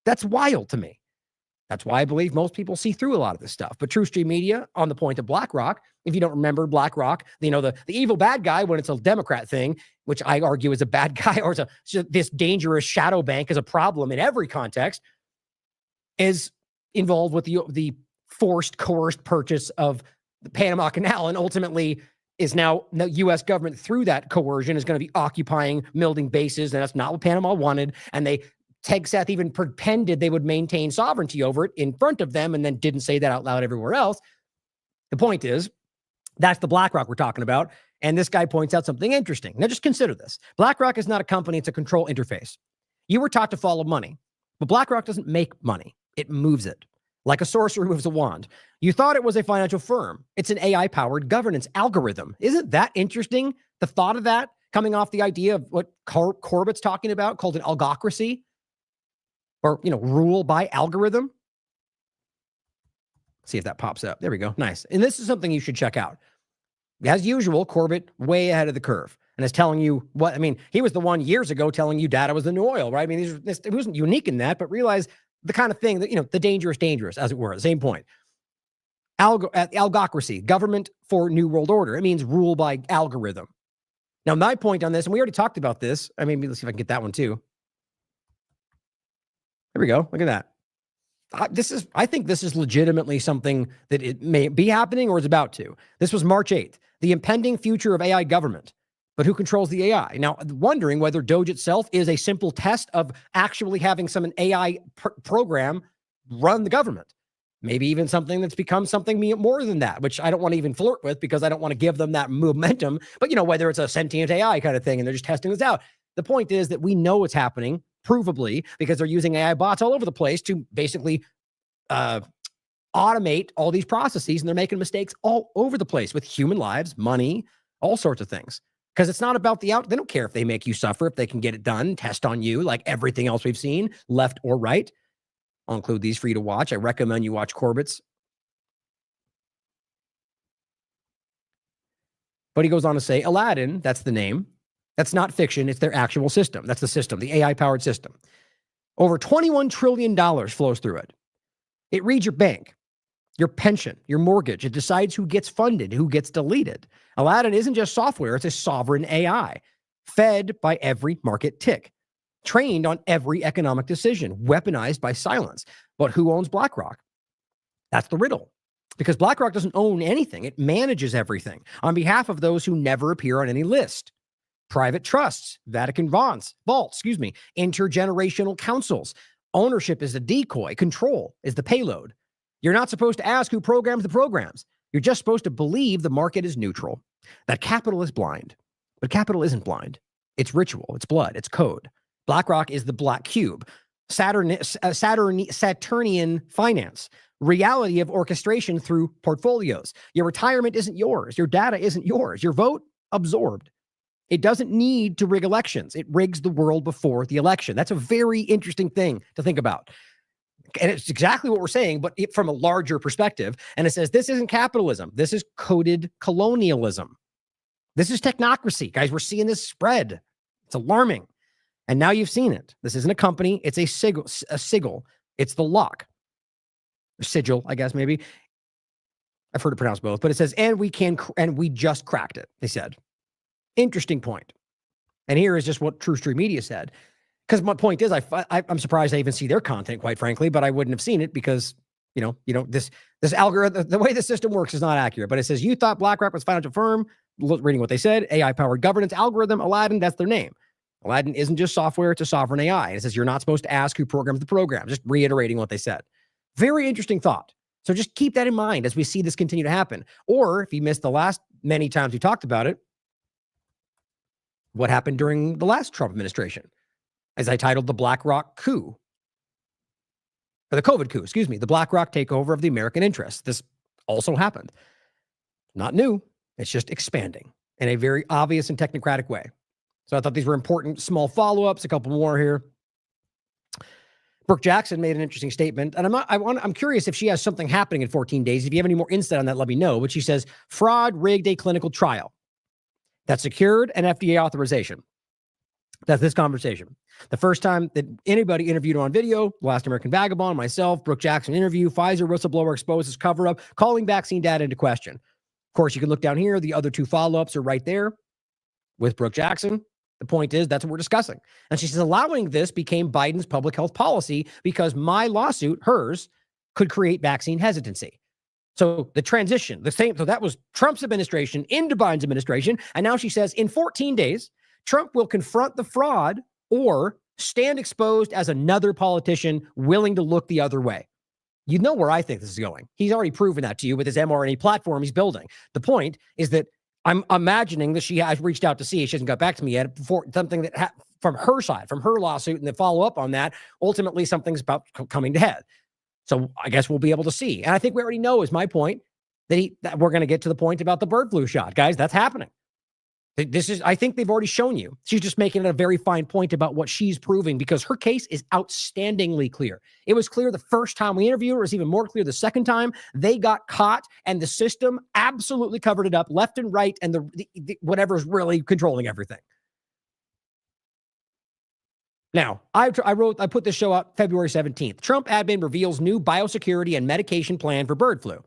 That's wild to me. That's why I believe most people see through a lot of this stuff. But TrueStream Media, on the point of BlackRock, if you don't remember BlackRock, the evil bad guy when it's a Democrat thing, which I argue is a bad guy, or this dangerous shadow bank is a problem in every context, is involved with the forced, coerced purchase of the Panama Canal, and ultimately is now the U.S. government through that coercion is going to be occupying, building bases, and that's not what Panama wanted. And TegSeth even pretended they would maintain sovereignty over it in front of them and then didn't say that out loud everywhere else. The point is, that's the BlackRock we're talking about. And this guy points out something interesting. Now just consider this. BlackRock is not a company, it's a control interface. You were taught to follow money, but BlackRock doesn't make money. It moves it. Like a sorcerer moves a wand. You thought it was a financial firm. It's an AI-powered governance algorithm. Isn't that interesting? The thought of that coming off the idea of what Corbett's talking about, called an algocracy, or, rule by algorithm. See if that pops up. There we go. Nice. And this is something you should check out. As usual, Corbett way ahead of the curve and is telling you he was the one years ago telling you data was the new oil, right? It wasn't unique in that, but realize the kind of thing that, the dangerous, as it were, same point. Algocracy, government for New World Order. It means rule by algorithm. Now, my point on this, and we already talked about this. Let's see if I can get that one too. There we go. Look at that. I think this is legitimately something that it may be happening or is about to. This was March 8th, the impending future of AI government. But who controls the AI? Now, wondering whether Doge itself is a simple test of actually having some AI program run the government. Maybe even something that's become something more than that, which I don't want to even flirt with because I don't want to give them that momentum. But, whether it's a sentient AI kind of thing and they're just testing this out. The point is that we know it's happening, provably, because they're using AI bots all over the place to basically automate all these processes, and they're making mistakes all over the place with human lives, money, all sorts of things. Because it's not about they don't care if they make you suffer, if they can get it done, test on you, like everything else we've seen, left or right. I'll include these for you to watch. I recommend you watch Corbett's. But he goes on to say, Aladdin, that's the name. That's not fiction. It's their actual system. That's the system, the AI-powered system. Over $21 trillion flows through it. It reads your bank, your pension, your mortgage. It decides who gets funded, who gets deleted. Aladdin isn't just software. It's a sovereign AI, fed by every market tick, trained on every economic decision, weaponized by silence. But who owns BlackRock? That's the riddle. Because BlackRock doesn't own anything. It manages everything on behalf of those who never appear on any list. Private trusts, Vatican vaults, intergenerational councils. Ownership is the decoy. Control is the payload. You're not supposed to ask who programs the programs. You're just supposed to believe the market is neutral, that capital is blind. But capital isn't blind. It's ritual. It's blood. It's code. BlackRock is the black cube. Saturnian finance. Reality of orchestration through portfolios. Your retirement isn't yours. Your data isn't yours. Your vote, absorbed. It doesn't need to rig elections. It rigs the world before the election. That's a very interesting thing to think about. And it's exactly what we're saying, but from a larger perspective. And it says, this isn't capitalism. This is coded colonialism. This is technocracy. Guys, we're seeing this spread. It's alarming. And now you've seen it. This isn't a company. It's a sigil. It's the lock. Sigil, I guess, maybe. I've heard it pronounced both, but it says, and we just cracked it, they said. Interesting point. And here is just what True Street Media said. Because my point is, I'm surprised I even see their content, quite frankly, but I wouldn't have seen it because, this algorithm, the way the system works is not accurate. But it says, you thought BlackRock was a financial firm, reading what they said, AI-powered governance algorithm, Aladdin, that's their name. Aladdin isn't just software, it's a sovereign AI. And it says, you're not supposed to ask who programs the program, just reiterating what they said. Very interesting thought. So just keep that in mind as we see this continue to happen. Or if you missed the last many times we talked about it, what happened during the last Trump administration? As I titled the BlackRock coup, or the COVID coup, the BlackRock takeover of the American interest. This also happened. Not new. It's just expanding in a very obvious and technocratic way. So I thought these were important small follow-ups, a couple more here. Brooke Jackson made an interesting statement, and I'm curious if she has something happening in 14 days. If you have any more insight on that, let me know. But she says, fraud rigged a clinical trial that secured an FDA authorization. That's this conversation. The first time that anybody interviewed on video, Last American Vagabond, myself, Brooke Jackson interview, Pfizer whistleblower exposes cover-up, calling vaccine data into question. Of course, you can look down here. The other two follow-ups are right there with Brooke Jackson. The point is, that's what we're discussing. And she says, allowing this became Biden's public health policy because my lawsuit, hers, could create vaccine hesitancy. So the transition, so that was Trump's administration into Biden's administration. And now she says, in 14 days, Trump will confront the fraud or stand exposed as another politician willing to look the other way. You know where I think this is going. He's already proven that to you with his mRNA platform he's building. The point is that I'm imagining that she has reached out to see. She hasn't got back to me yet for something that from her side, from her lawsuit, and the follow up on that. Ultimately, something's about coming to head. So I guess we'll be able to see. And I think we already know is my point that we're going to get to the point about the bird flu shot, guys. That's happening. I think they've already shown you. She's just making a very fine point about what she's proving because her case is outstandingly clear. It was clear the first time we interviewed her. It was even more clear the second time. They got caught and the system absolutely covered it up left and right and the whatever's really controlling everything. Now, I put this show out February 17th. Trump admin reveals new biosecurity and medication plan for bird flu.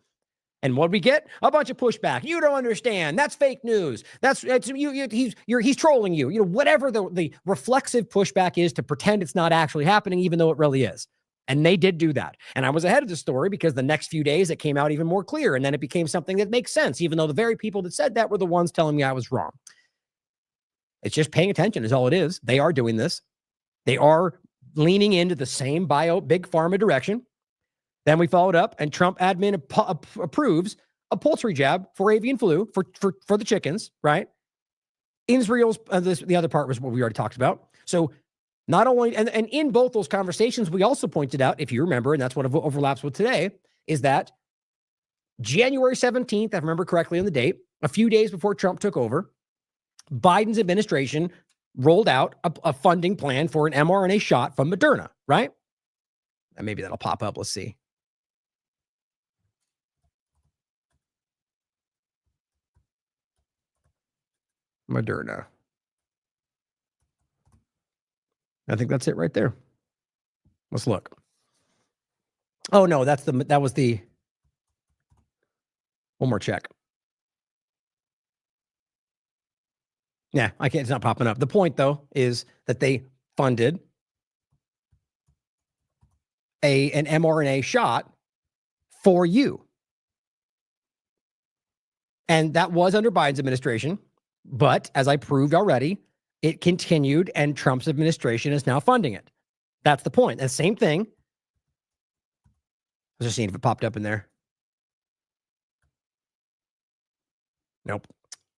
And what we get? A bunch of pushback. You don't understand. That's fake news. He's trolling you. Whatever the reflexive pushback is to pretend it's not actually happening, even though it really is. And they did do that. And I was ahead of the story because the next few days it came out even more clear. And then it became something that makes sense, even though the very people that said that were the ones telling me I was wrong. It's just paying attention is all it is. They are doing this. They are leaning into the same big pharma direction. Then we followed up, and Trump admin approves a poultry jab for avian flu for the chickens, right? Israel's, the other part was what we already talked about. So not only, and in both those conversations, we also pointed out, if you remember, and that's what overlaps with today, is that January 17th, if I remember correctly on the date, a few days before Trump took over, Biden's administration rolled out a funding plan for an mRNA shot from Moderna, right? And maybe that'll pop up. Let's see. Moderna. I think that's it right there. Let's look. Oh no, that was the one more check. Yeah, I can't. It's not popping up. The point though is that they funded an mRNA shot for you, and that was under Biden's administration. But as I proved already, it continued, and Trump's administration is now funding it. That's the point. And same thing. I was just seeing if it popped up in there. Nope.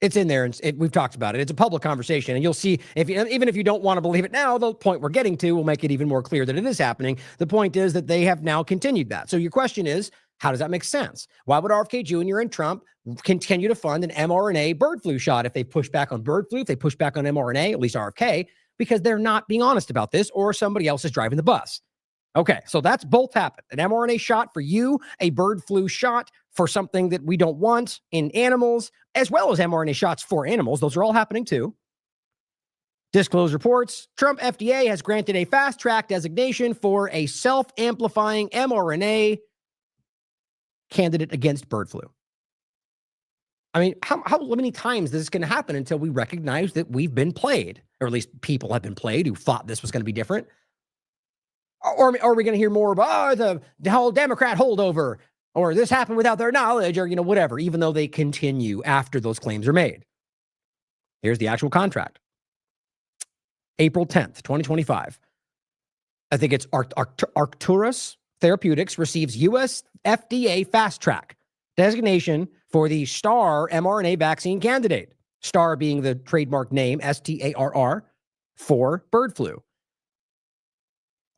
It's in there, and we've talked about it. It's a public conversation, and you'll see, even if you don't want to believe it now, the point we're getting to will make it even more clear that it is happening. The point is that they have now continued that. So your question is, how does that make sense? Why would RFK Jr. and Trump continue to fund an mRNA bird flu shot if they push back on bird flu, if they push back on mRNA, at least RFK, because they're not being honest about this, or somebody else is driving the bus. Okay, so that's both happened. An mRNA shot for you, a bird flu shot for something that we don't want in animals, as well as mRNA shots for animals. Those are all happening too. Disclosed reports, Trump FDA has granted a fast track designation for a self-amplifying mRNA candidate against bird flu. I mean, how many times is this going to happen until we recognize that we've been played, or at least people have been played who thought this was going to be different? Or are we going to hear more about the whole Democrat holdover, or this happened without their knowledge, or whatever, even though they continue after those claims are made? Here's the actual contract. April 10th, 2025. I think it's Arcturus Therapeutics receives U.S. FDA fast track designation for the STAR mRNA vaccine candidate. STAR being the trademark name, STARR, for bird flu.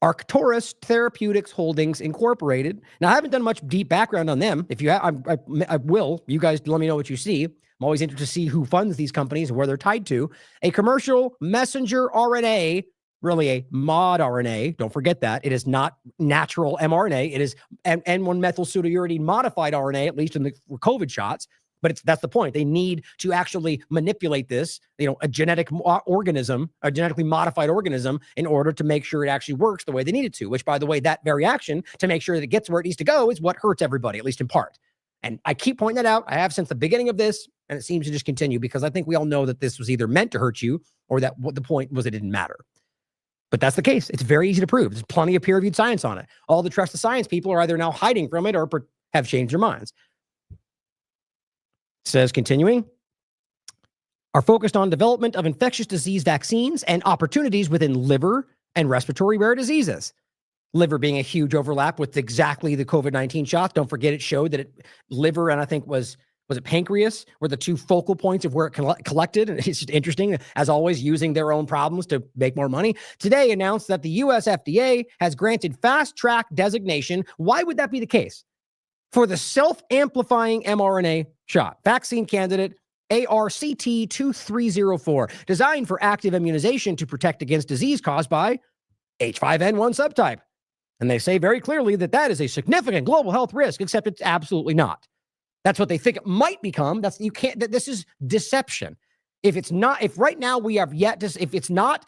Arcturus Therapeutics Holdings Incorporated. Now, I haven't done much deep background on them. If you have, I will. You guys let me know what you see. I'm always interested to see who funds these companies and where they're tied to. A commercial messenger RNA, really a mod RNA. Don't forget that. It is not natural mRNA. It is N1-methyl pseudouridine modified RNA, at least in the COVID shots. But that's the point. They need to actually manipulate this, a genetic organism, a genetically modified organism, in order to make sure it actually works the way they need it to, which, by the way, that very action to make sure that it gets where it needs to go is what hurts everybody, at least in part. And I keep pointing that out. I have since the beginning of this, and it seems to just continue because I think we all know that this was either meant to hurt you or that what the point was it didn't matter. But that's the case. It's very easy to prove. There's plenty of peer-reviewed science on it. All the trusted science people are either now hiding from it or have changed their minds. Says, continuing, are focused on development of infectious disease vaccines and opportunities within liver and respiratory rare diseases. Liver being a huge overlap with exactly the COVID-19 shots. Don't forget, it showed that liver and I think was it pancreas were the two focal points of where it collected. And it's just interesting, as always, using their own problems to make more money. Today announced that the US FDA has granted fast track designation. Why would that be the case? For the self-amplifying mRNA shot. Vaccine candidate ARCT-2304, designed for active immunization to protect against disease caused by H5N1 subtype. And they say very clearly that that is a significant global health risk, except it's absolutely not. That's what they think it might become. This is deception. If right now we have yet to, if it's not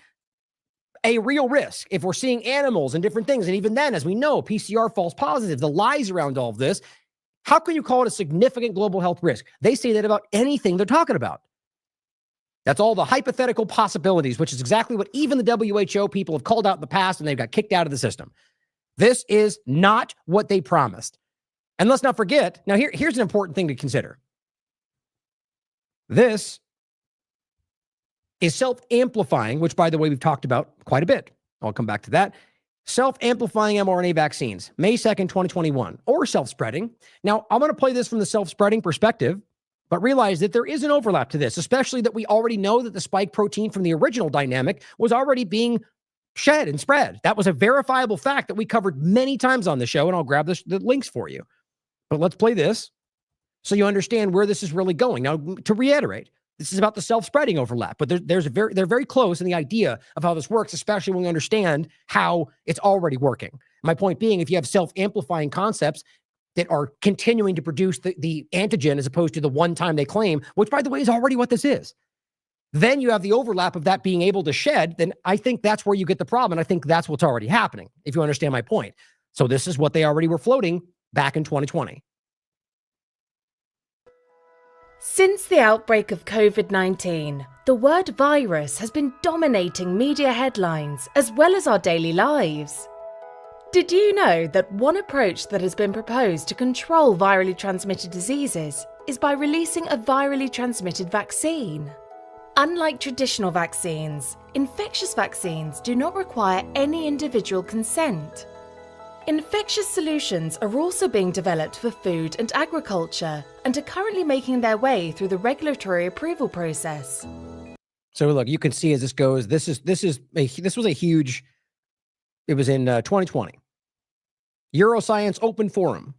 a real risk, if we're seeing animals and different things, and even then, as we know, PCR false positive, the lies around all of this, how can you call it a significant global health risk? They say that about anything they're talking about. That's all the hypothetical possibilities, which is exactly what even the WHO people have called out in the past, and they've got kicked out of the system. This is not what they promised. And let's not forget, now here's an important thing to consider. This is self-amplifying, which, by the way, we've talked about quite a bit. I'll come back to that. Self-amplifying mRNA vaccines, May 2nd, 2021, or self-spreading. Now, I'm going to play this from the self-spreading perspective, but realize that there is an overlap to this, especially that we already know that the spike protein from the original dynamic was already being shed and spread. That was a verifiable fact that we covered many times on the show, and I'll grab the links for you. But let's play this so you understand where this is really going. Now, to reiterate, this is about the self-spreading overlap, but they're very close in the idea of how this works, especially when we understand how it's already working. My point being, if you have self-amplifying concepts that are continuing to produce the antigen as opposed to the one time they claim, which, by the way, is already what this is. then you have the overlap of that being able to shed, then I think that's where you get the problem. And I think that's what's already happening, if you understand my point. So this is what they already were floating back in 2020. Since the outbreak of COVID-19, the word virus has been dominating media headlines as well as our daily lives. Did you know that one approach that has been proposed to control virally transmitted diseases is by releasing a virally transmitted vaccine? Unlike traditional vaccines, infectious vaccines do not require any individual consent. Infectious solutions are also being developed for food and agriculture and are currently making their way through the regulatory approval process. So look, you can see as this goes, this was a huge, it was in 2020. Euroscience Open Forum.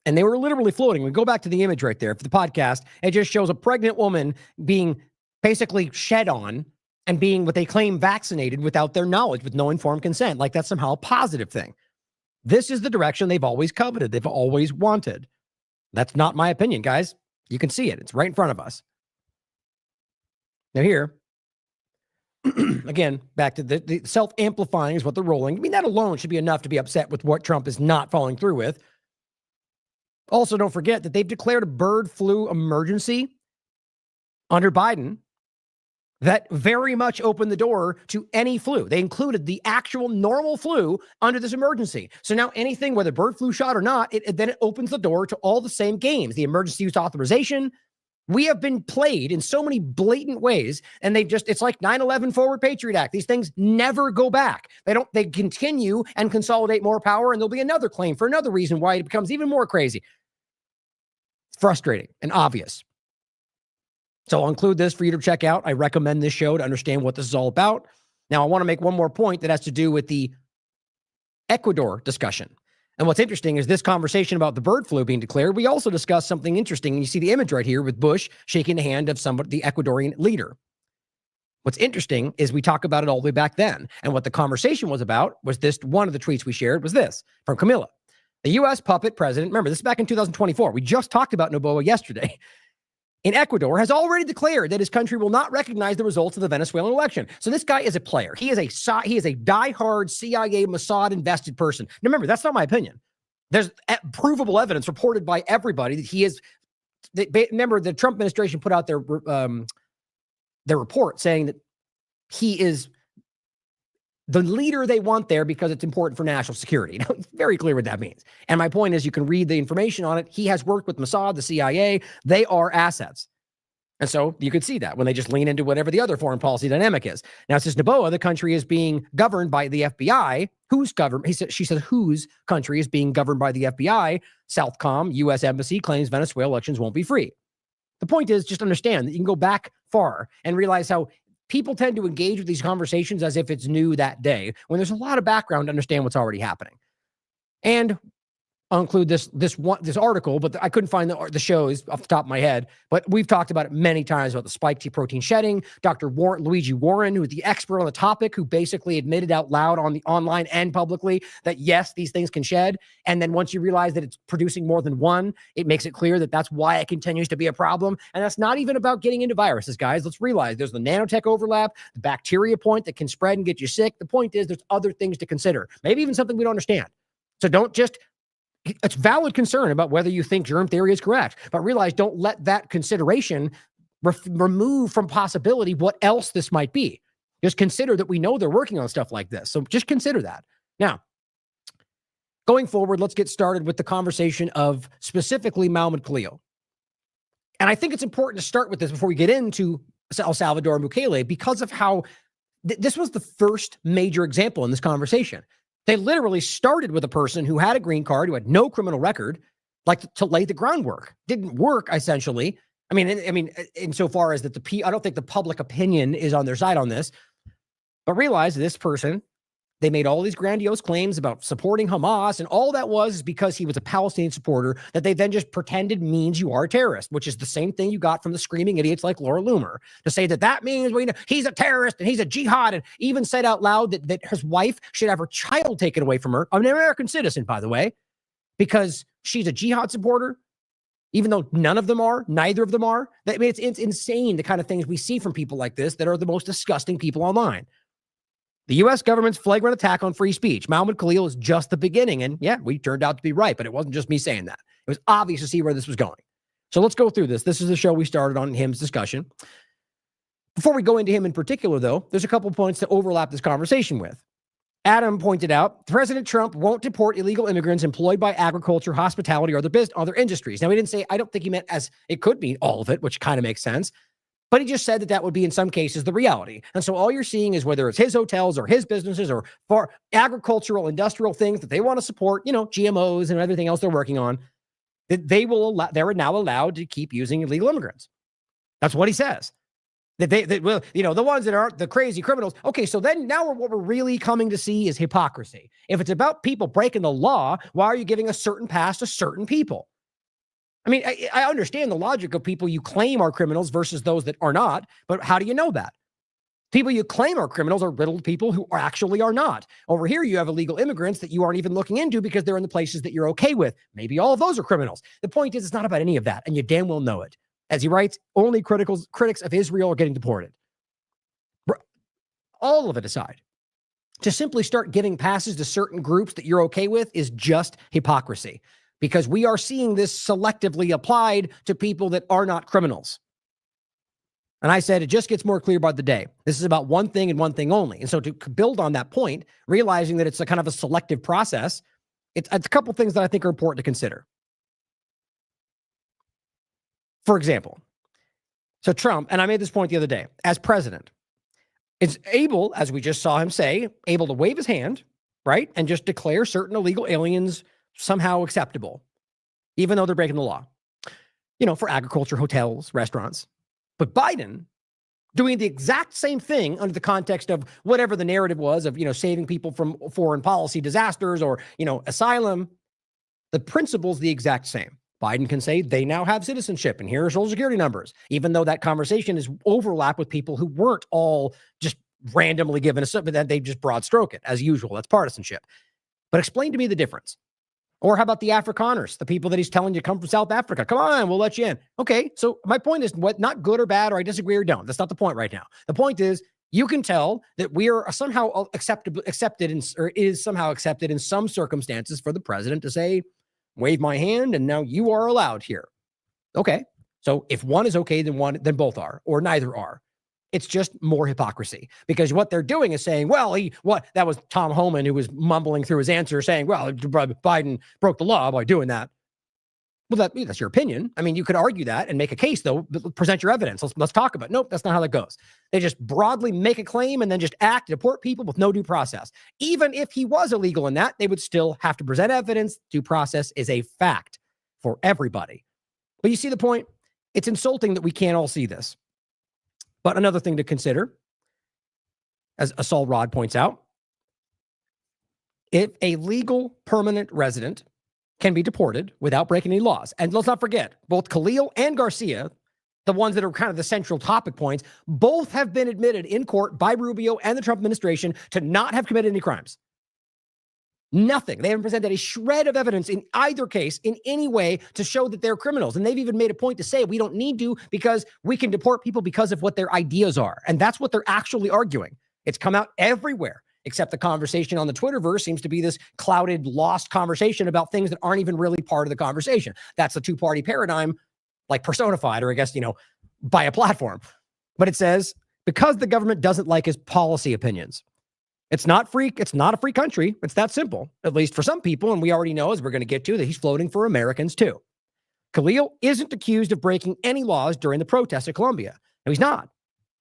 And they were literally floating. We go back to the image right there for the podcast. It just shows a pregnant woman being basically shed on and being what they claim vaccinated without their knowledge, with no informed consent. Like that's somehow a positive thing. This is the direction they've always coveted. They've always wanted. That's not my opinion, guys. You can see it. It's right in front of us. Now here, again, back to the self-amplifying is what they're rolling. I mean, that alone should be enough to be upset with what Trump is not following through with. Also, don't forget that they've declared a bird flu emergency under Biden that very much opened the door to any flu. They included the actual normal flu under this emergency. So now anything, whether bird flu shot or not, then it opens the door to all the same games. The emergency use authorization. We have been played in so many blatant ways, and it's like 9/11 Forward Patriot Act. These things never go back. They continue and consolidate more power, and there'll be another claim for another reason why it becomes even more crazy. It's frustrating and obvious. So I'll include this for you to check out. I recommend this show to understand what this is all about. Now, I want to make one more point that has to do with the Ecuador discussion. And what's interesting is this conversation about the bird flu being declared. We also discussed something interesting. And you see the image right here with Bush shaking the hand of the Ecuadorian leader. What's interesting is we talk about it all the way back then. And what the conversation was about was this. One of the tweets we shared was this from Camilla. The U.S. puppet president, remember, this is back in 2024. We just talked about Noboa yesterday. In Ecuador, has already declared that his country will not recognize the results of the Venezuelan election. So this guy is a player. He is a diehard CIA Mossad invested person. Now remember, that's not my opinion. There's provable evidence reported by everybody that he is. Remember, the Trump administration put out their report saying that he is the leader they want there because it's important for national security. Now, it's very clear what that means. And my point is, you can read the information on it. He has worked with Mossad, the CIA. They are assets. And so you could see that when they just lean into whatever the other foreign policy dynamic is. Now, since Noboa, the country is being governed by the FBI, she says whose country is being governed by the FBI, Southcom, U.S. Embassy claims Venezuela elections won't be free. The point is, just understand that you can go back far and realize how people tend to engage with these conversations as if it's new that day, when there's a lot of background to understand what's already happening. And I'll include this article, but I couldn't find the shows off the top of my head. But we've talked about it many times about the spike T protein shedding. Dr. Luigi Warren, who is the expert on the topic, who basically admitted out loud on the online and publicly that yes, these things can shed. And then once you realize that it's producing more than one, it makes it clear that that's why it continues to be a problem. And that's not even about getting into viruses, guys. Let's realize there's the nanotech overlap, the bacteria point that can spread and get you sick. The point is there's other things to consider, maybe even something we don't understand. So don't just. It's valid concern about whether you think germ theory is correct, but realize don't let that consideration remove from possibility what else this might be. Just consider that we know they're working on stuff like this. So just consider that. Now, going forward, let's get started with the conversation of specifically Cleo. And I think it's important to start with this before we get into El Salvador and Bukele because of how this was the first major example in this conversation. They literally started with a person who had a green card, who had no criminal record, like to lay the groundwork. Didn't work, essentially. I mean, insofar as that I don't think the public opinion is on their side on this, but realize this person, they made all these grandiose claims about supporting Hamas, and all that was because he was a Palestinian supporter that they then just pretended means you are a terrorist, which is the same thing you got from the screaming idiots like Laura Loomer, to say that means he's a terrorist and he's a jihad, and even said out loud that his wife should have her child taken away from her, an American citizen, by the way, because she's a jihad supporter. even though none of them are, neither of them are. I mean, it's insane the kind of things we see from people like this that are the most disgusting people online. The U.S. government's flagrant attack on free speech. Mohammed Khalil is just the beginning. And yeah, we turned out to be right, but it wasn't just me saying that. It was obvious to see where this was going. So let's go through this. This is the show we started on him's discussion. Before we go into him in particular, though, there's a couple points to overlap this conversation with. Adam pointed out, President Trump won't deport illegal immigrants employed by agriculture, hospitality, or other industries. Now, he didn't say, I don't think he meant as it could mean all of it, which kind of makes sense. But he just said that would be in some cases the reality. And so all you're seeing is whether it's his hotels or his businesses or for agricultural, industrial things that they want to support, GMOs and everything else they're working on, that they're now allowed to keep using illegal immigrants. That's what he says. That they will, the ones that are the crazy criminals. Okay, so then now what we're really coming to see is hypocrisy. If it's about people breaking the law, why are you giving a certain pass to certain people? I mean, I understand the logic of people you claim are criminals versus those that are not, but how do you know that? People you claim are criminals are riddled people who actually are not. Over here, you have illegal immigrants that you aren't even looking into because they're in the places that you're okay with. Maybe all of those are criminals. The point is, it's not about any of that, and you damn well know it. As he writes, only critics of Israel are getting deported. All of it aside, to simply start giving passes to certain groups that you're okay with is just hypocrisy, because we are seeing this selectively applied to people that are not criminals. And I said it just gets more clear by the day. This is about one thing and one thing only. And so to build on that point, realizing that it's a kind of a selective process, it's a couple things that I think are important to consider. For example, so Trump, and I made this point the other day, as president, is able, as we just saw him say, able to wave his hand, right, and just declare certain illegal aliens somehow acceptable, even though they're breaking the law, for agriculture, hotels, restaurants. But Biden doing the exact same thing under the context of whatever the narrative was of, saving people from foreign policy disasters or, asylum, the principle's the exact same. Biden can say they now have citizenship and here are social security numbers, even though that conversation is overlap with people who weren't all just randomly given but then they just broad stroke it as usual. That's partisanship. But explain to me the difference. Or how about the Afrikaners, the people that he's telling you come from South Africa? Come on, we'll let you in. Okay, so my point is not good or bad, or I disagree or don't. That's not the point right now. The point is you can tell that we are somehow accepted in some circumstances for the president to say, wave my hand, and now you are allowed here. Okay, so if one is okay, then both are, or neither are. It's just more hypocrisy, because what they're doing is saying, that was Tom Homan who was mumbling through his answer saying, well, Biden broke the law by doing that. Well, that's your opinion. I mean, you could argue that and make a case, though. Present your evidence. Let's talk about it. Nope, that's not how that goes. They just broadly make a claim and then just deport people with no due process. Even if he was illegal in that, they would still have to present evidence. Due process is a fact for everybody. But you see the point? It's insulting that we can't all see this. But another thing to consider, as Asal Rod points out, if a legal permanent resident can be deported without breaking any laws. And let's not forget, both Khalil and Garcia, the ones that are kind of the central topic points, both have been admitted in court by Rubio and the Trump administration to not have committed any crimes. Nothing. They haven't presented a shred of evidence in either case in any way to show that they're criminals. And they've even made a point to say we don't need to because we can deport people because of what their ideas are. And that's what they're actually arguing. It's come out everywhere. Except the conversation on the Twitterverse seems to be this clouded, lost conversation about things that aren't even really part of the conversation. That's the two-party paradigm, like personified, or I guess, by a platform. But it says, because the government doesn't like his policy opinions. It's not free. It's not a free country. It's that simple, at least for some people. And we already know, as we're going to get to, that he's floating for Americans too. Khalil isn't accused of breaking any laws during the protests at Columbia. No, he's not.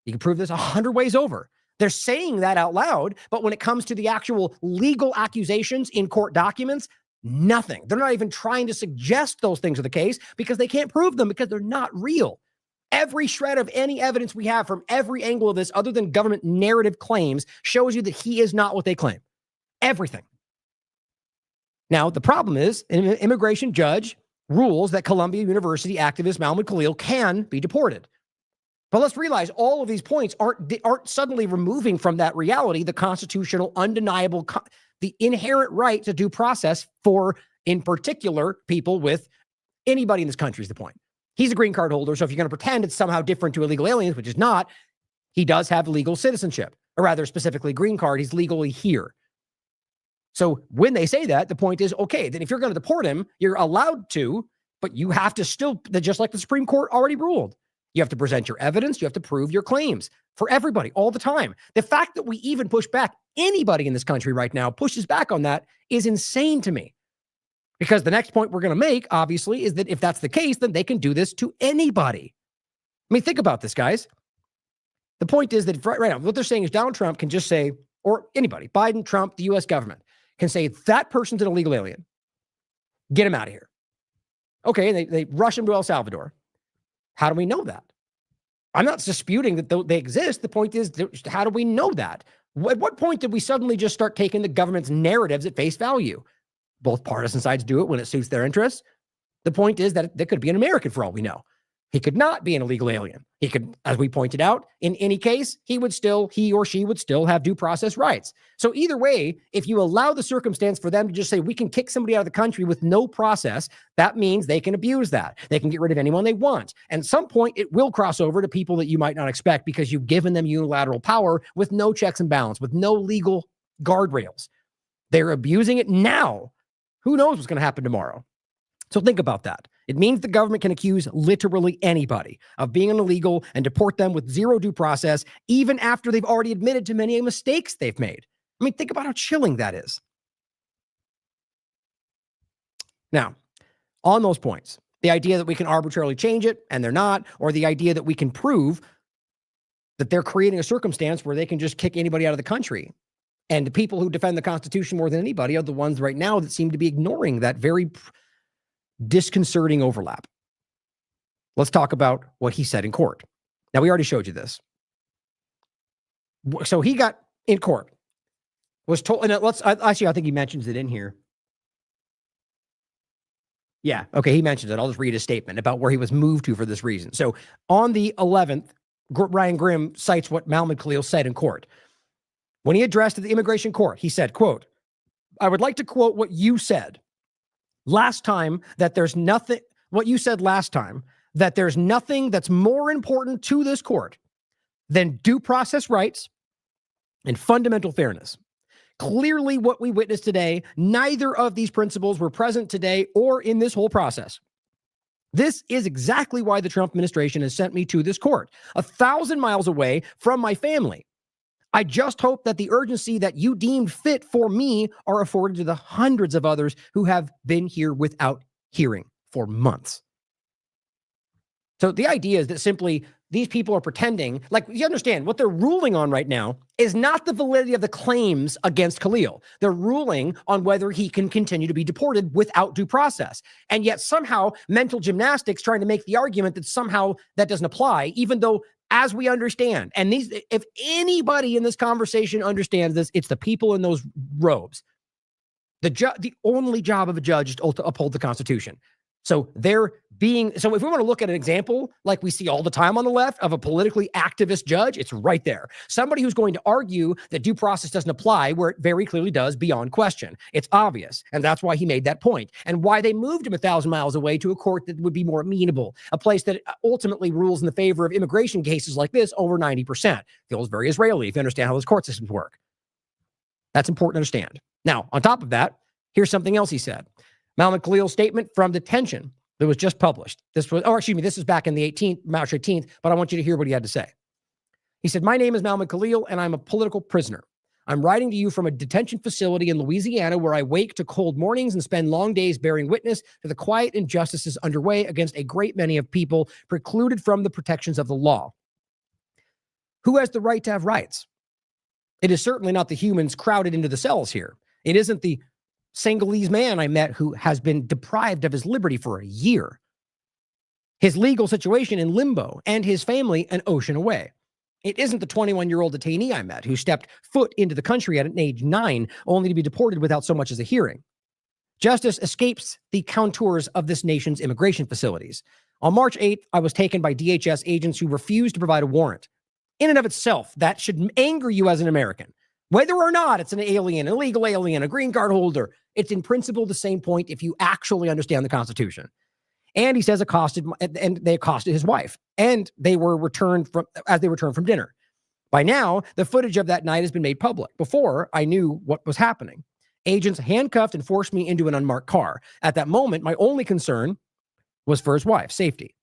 You can prove this 100 ways over. They're saying that out loud, but when it comes to the actual legal accusations in court documents, nothing. They're not even trying to suggest those things are the case because they can't prove them because they're not real. Every shred of any evidence we have from every angle of this, other than government narrative claims, shows you that he is not what they claim. Everything. Now, the problem is an immigration judge rules that Columbia University activist Mohammed Khalil can be deported. But let's realize all of these points aren't suddenly removing from that reality the constitutional, undeniable, the inherent right to due process for, in particular, people with Anybody in this country is the point. He's a green card holder, so if you're going to pretend it's somehow different to illegal aliens, which is not, he does have legal citizenship, or rather specifically green card. He's legally here. So when they say that, the point is, okay, then if you're going to deport him, you're allowed to, but you have to still, just like the Supreme Court already ruled, you have to present your evidence, you have to prove your claims for everybody all the time. The fact that we even push back, anybody in this country right now pushes back on that, is insane to me. Because the next point we're going to make, obviously, is that if that's the case, then they can do this to anybody. I mean, think about this, guys. The point is that right now, what they're saying is Donald Trump can just say, or anybody, Biden, Trump, the U.S. government, can say that person's an illegal alien. Get him out of here. Okay, they rush him to El Salvador. How do we know that? I'm not disputing that they exist. The point is, how do we know that? At what point did we suddenly just start taking the government's narratives at face value? Both partisan sides do it when it suits their interests. The point is that there could be an American for all we know. He could not be an illegal alien. He could, as we pointed out, in any case, he or she would still have due process rights. So either way, if you allow the circumstance for them to just say, we can kick somebody out of the country with no process, that means they can abuse that. They can get rid of anyone they want. And at some point, it will cross over to people that you might not expect because you've given them unilateral power with no checks and balance, with no legal guardrails. They're abusing it now. Who knows what's going to happen tomorrow? So think about that. It means the government can accuse literally anybody of being an illegal and deport them with zero due process, even after they've already admitted to many mistakes they've made. I mean, think about how chilling that is. Now, on those points, the idea that we can arbitrarily change it and they're not, or the idea that we can prove that they're creating a circumstance where they can just kick anybody out of the country. And the people who defend the Constitution more than anybody are the ones right now that seem to be ignoring that very disconcerting overlap. Let's talk about what he said in court. Now, we already showed you this. So he got in court, was told, and I think he mentions it in here. Yeah, okay, he mentions it. I'll just read his statement about where he was moved to for this reason. So on the 11th, Ryan Grimm cites what Malman Khalil said in court. When he addressed the immigration court, he said, quote, I would like to quote what you said last time, that there's nothing, what you said last time, that there's nothing that's more important to this court than due process rights and fundamental fairness. Clearly, what we witnessed today, neither of these principles were present today or in this whole process. This is exactly why the Trump administration has sent me to this court, 1,000 miles away from my family. I just hope that the urgency that you deemed fit for me are afforded to the hundreds of others who have been here without hearing for months. So the idea is that simply these people are pretending, like, you understand what they're ruling on right now is not the validity of the claims against Khalil. They're ruling on whether he can continue to be deported without due process. And yet somehow mental gymnastics trying to make the argument that somehow that doesn't apply, even though, as we understand, and if anybody in this conversation understands this, it's the people in those robes. The only job of a judge is to uphold the Constitution. So if we want to look at an example like we see all the time on the left of a politically activist judge, it's right there. Somebody who's going to argue that due process doesn't apply where it very clearly does beyond question. It's obvious. And that's why he made that point and why they moved him 1,000 miles away to a court that would be more amenable, a place that ultimately rules in the favor of immigration cases like this over 90%. Feels very Israeli if you understand how those court systems work. That's important to understand. Now, on top of that, here's something else he said. Malman Khalil's statement from detention that was just published. This is back in the March 18th, but I want you to hear what he had to say. He said, my name is Malman Khalil, and I'm a political prisoner. I'm writing to you from a detention facility in Louisiana where I wake to cold mornings and spend long days bearing witness to the quiet injustices underway against a great many of people precluded from the protections of the law. Who has the right to have rights? It is certainly not the humans crowded into the cells here. It isn't the Senegalese man I met who has been deprived of his liberty for a year. His legal situation in limbo and his family an ocean away. It isn't the 21-year-old detainee I met who stepped foot into the country at age 9 only to be deported without so much as a hearing. Justice escapes the contours of this nation's immigration facilities. On March 8th, I was taken by DHS agents who refused to provide a warrant. In and of itself, that should anger you as an American. Whether or not it's an alien, an illegal alien, a green card holder, it's in principle the same point if you actually understand the Constitution. And he says and they accosted his wife. And they were returned from dinner. By now, the footage of that night has been made public. Before, I knew what was happening. Agents handcuffed and forced me into an unmarked car. At that moment, my only concern was for his wife's safety.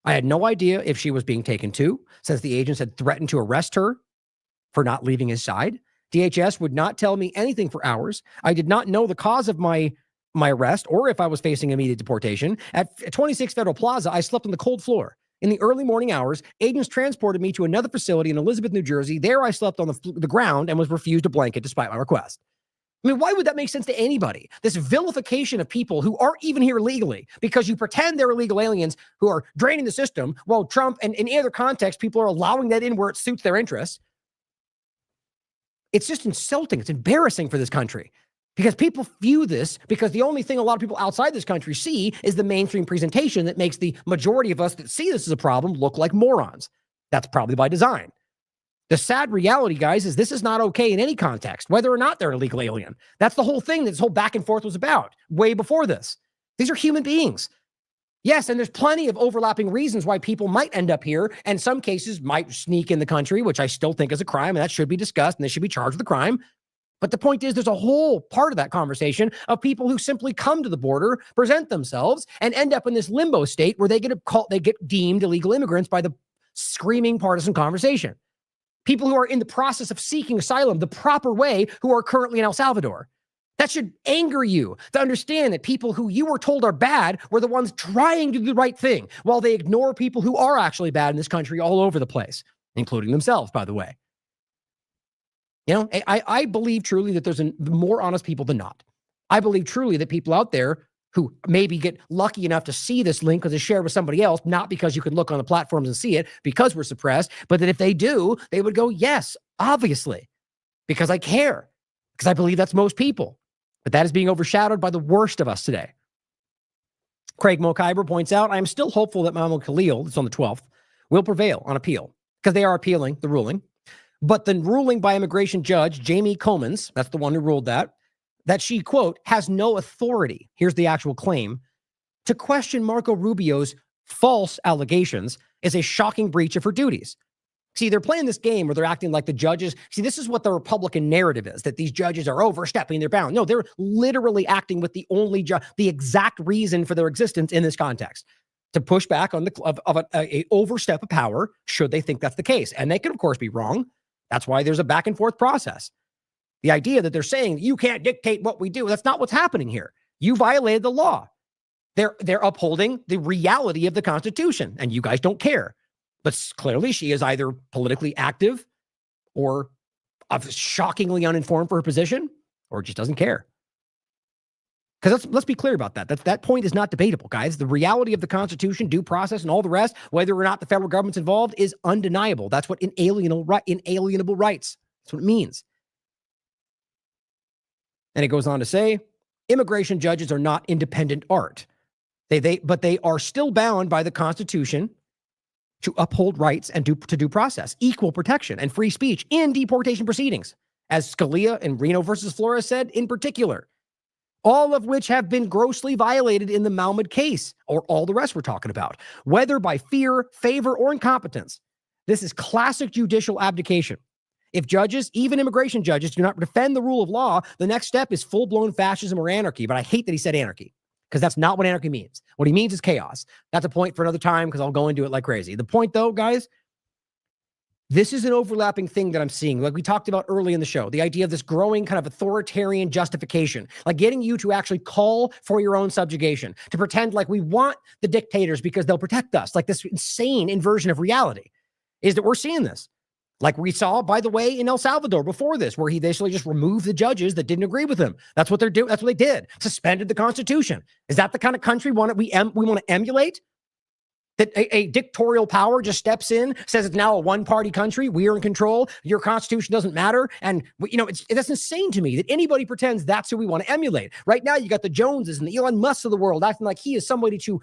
I had no idea if she was being taken too, since the agents had threatened to arrest her for not leaving his side. DHS would not tell me anything for hours. I did not know the cause of my arrest or if I was facing immediate deportation. At 26 Federal Plaza, I slept on the cold floor. In the early morning hours, agents transported me to another facility in Elizabeth, New Jersey. There I slept on the ground and was refused a blanket despite my request. I mean, why would that make sense to anybody? This vilification of people who aren't even here legally because you pretend they're illegal aliens who are draining the system while Trump and in any other context, people are allowing that in where it suits their interests. It's just insulting. It's embarrassing for this country because people view this because the only thing a lot of people outside this country see is the mainstream presentation that makes the majority of us that see this as a problem look like morons. That's probably by design. The sad reality, guys, is this is not okay in any context, whether or not they're an illegal alien. That's the whole thing that this whole back and forth was about way before this. These are human beings. Yes, and there's plenty of overlapping reasons why people might end up here, and some cases might sneak in the country, which I still think is a crime, and that should be discussed, and they should be charged with a crime. But the point is, there's a whole part of that conversation of people who simply come to the border, present themselves, and end up in this limbo state where they get deemed illegal immigrants by the screaming partisan conversation. People who are in the process of seeking asylum the proper way who are currently in El Salvador. That should anger you to understand that people who you were told are bad were the ones trying to do the right thing while they ignore people who are actually bad in this country all over the place, including themselves, by the way. You know, I believe truly that there's more honest people than not. I believe truly that people out there who maybe get lucky enough to see this link because it's shared with somebody else, not because you can look on the platforms and see it because we're suppressed, but that if they do, they would go, yes, obviously, because I care, because I believe that's most people. But that is being overshadowed by the worst of us today. Craig Mokiber points out, I am still hopeful that Mahmoud Khalil, that's on the 12th, will prevail on appeal because they are appealing the ruling. But the ruling by immigration judge Jamie Comins, that's the one who ruled that she, quote, has no authority, here's the actual claim, to question Marco Rubio's false allegations is a shocking breach of her duties. See, they're playing this game where they're acting like the judges. See, this is what the Republican narrative is, that these judges are overstepping their bounds. No, they're literally acting with the exact reason for their existence in this context, to push back on a overstep of power should they think that's the case. And they could, of course, be wrong. That's why there's a back and forth process. The idea that they're saying you can't dictate what we do, that's not what's happening here. You violated the law. They're upholding the reality of the Constitution, and you guys don't care. But clearly she is either politically active or shockingly uninformed for her position, or just doesn't care. Because let's be clear about that. That point is not debatable, guys. The reality of the Constitution, due process, and all the rest, whether or not the federal government's involved, is undeniable. That's what inalienable rights. That's what it means. And it goes on to say, immigration judges are not independent art. But they are still bound by the Constitution to uphold rights and to due process, equal protection, and free speech in deportation proceedings, as Scalia and Reno versus Flores said in particular, all of which have been grossly violated in the Mahmoud case, or all the rest we're talking about, whether by fear, favor, or incompetence. This is classic judicial abdication. If judges, even immigration judges, do not defend the rule of law, the next step is full-blown fascism or anarchy. But I hate that he said anarchy, because that's not what anarchy means. What he means is chaos. That's a point for another time, because I'll go into it like crazy. The point, though, guys, this is an overlapping thing that I'm seeing, like we talked about early in the show, the idea of this growing kind of authoritarian justification, like getting you to actually call for your own subjugation, to pretend like we want the dictators because they'll protect us, like this insane inversion of reality, is that we're seeing this. Like we saw, by the way, in El Salvador before this, where he basically just removed the judges that didn't agree with him. That's what they're doing. That's what they did. Suspended the Constitution. Is that the kind of country we want to emulate? That a dictatorial power just steps in, says it's now a one-party country. We are in control. Your Constitution doesn't matter. And, that's insane to me that anybody pretends that's who we want to emulate. Right now, you got the Joneses and the Elon Musks of the world acting like he is somebody to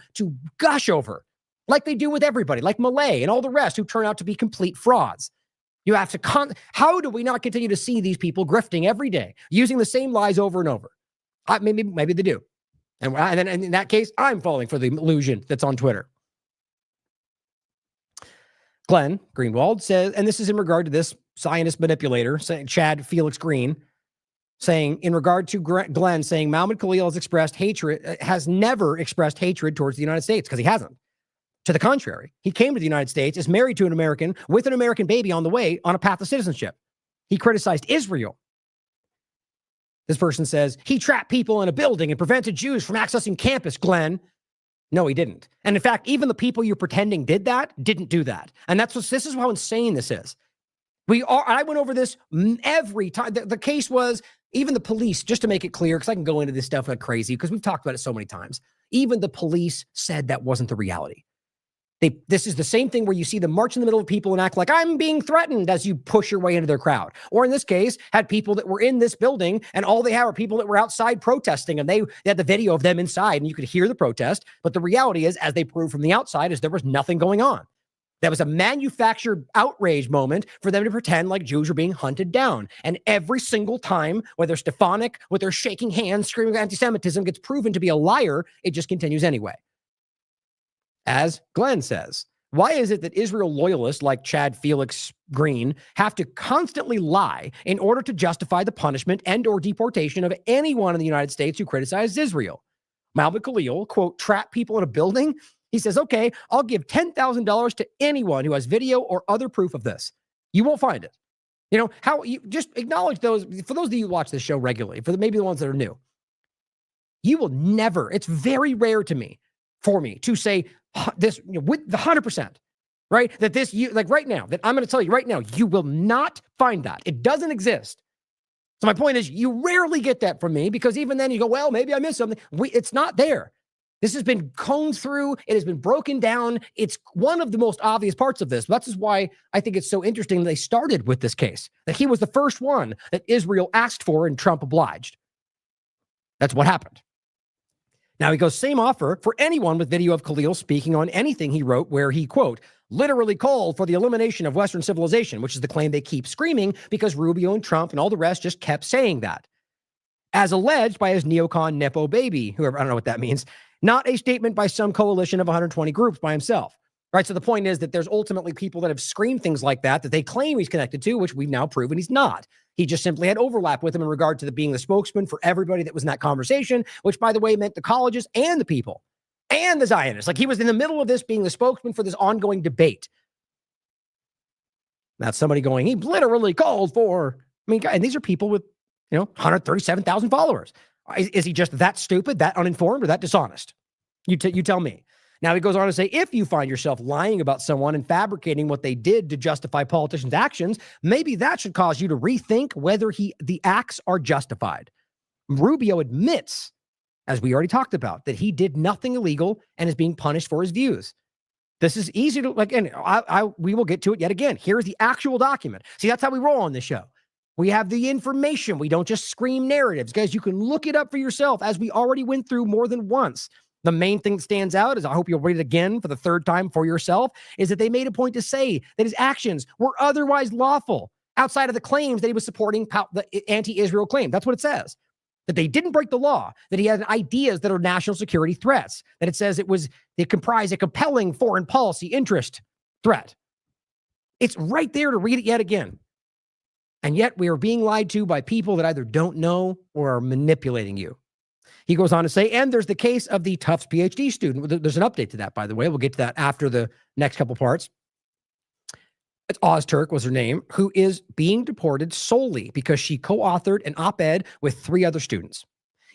gush over, like they do with everybody, like Malay and all the rest who turn out to be complete frauds. You have to, how do we not continue to see these people grifting every day, using the same lies over and over? Maybe they do. And then in that case, I'm falling for the illusion that's on Twitter. Glenn Greenwald says, and this is in regard to this Zionist manipulator, saying Chad Felix Green, saying in regard to Glenn saying Mohammed Khalil has never expressed hatred towards the United States, because he hasn't. To the contrary, he came to the United States, is married to an American with an American baby on the way on a path to citizenship. He criticized Israel. This person says he trapped people in a building and prevented Jews from accessing campus, Glenn. No, he didn't. And in fact, even the people you're pretending did that didn't do that. And this is how insane this is. I went over this every time. The case was, even the police, just to make it clear, because I can go into this stuff like crazy, because we've talked about it so many times. Even the police said that wasn't the reality. This is the same thing where you see them march in the middle of people and act like I'm being threatened as you push your way into their crowd. Or in this case, had people that were in this building and all they had were people that were outside protesting, and they had the video of them inside and you could hear the protest. But the reality is, as they proved from the outside, is there was nothing going on. That was a manufactured outrage moment for them to pretend like Jews were being hunted down. And every single time, whether Stefanik, with their shaking hands, screaming anti-Semitism, gets proven to be a liar, it just continues anyway. As Glenn says, why is it that Israel loyalists like Chad Felix Green have to constantly lie in order to justify the punishment and or deportation of anyone in the United States who criticizes Israel? Mohammed Khalil, quote, trap people in a building? He says, okay, I'll give $10,000 to anyone who has video or other proof of this. You won't find it. You know, how you just acknowledge those, for those of you who watch this show regularly, maybe the ones that are new, you will never, it's very rare for me to say this with the 100%, right? That this, right now, that I'm going to tell you right now, you will not find that. It doesn't exist. So my point is, you rarely get that from me, because even then you go, well, maybe I missed something. It's not there. This has been combed through. It has been broken down. It's one of the most obvious parts of this. That's why I think it's so interesting they started with this case, that he was the first one that Israel asked for and Trump obliged. That's what happened. Now he goes, same offer for anyone with video of Khalil speaking on anything he wrote where he, quote, literally called for the elimination of Western civilization, which is the claim they keep screaming because Rubio and Trump and all the rest just kept saying that. As alleged by his neocon Nepo baby, whoever, I don't know what that means, not a statement by some coalition of 120 groups by himself. Right. So the point is that there's ultimately people that have screamed things like that they claim he's connected to, which we've now proven he's not. He just simply had overlap with him in regard to being the spokesman for everybody that was in that conversation, which, by the way, meant the colleges and the people and the Zionists. Like, he was in the middle of this being the spokesman for this ongoing debate. That's somebody going, he literally called for, and these are people with, 137,000 followers. Is he just that stupid, that uninformed, or that dishonest? You tell me. Now he goes on to say, if you find yourself lying about someone and fabricating what they did to justify politicians' actions, maybe that should cause you to rethink whether the acts are justified. Rubio admits, as we already talked about, that he did nothing illegal and is being punished for his views. This is easy to, and we will get to it yet again. Here's the actual document. See, that's how we roll on this show. We have the information. We don't just scream narratives. Guys, you can look it up for yourself, as we already went through more than once. The main thing that stands out is, I hope you'll read it again for the third time for yourself, is that they made a point to say that his actions were otherwise lawful outside of the claims that he was supporting the anti-Israel claim. That's what it says. That they didn't break the law, that he had ideas that are national security threats, that it says they comprise a compelling foreign policy interest threat. It's right there to read it yet again. And yet we are being lied to by people that either don't know or are manipulating you. He goes on to say, and there's the case of the Tufts PhD student. There's an update to that, by the way. We'll get to that after the next couple parts. It's Ozturk was her name, who is being deported solely because she co-authored an op-ed with 3 other students.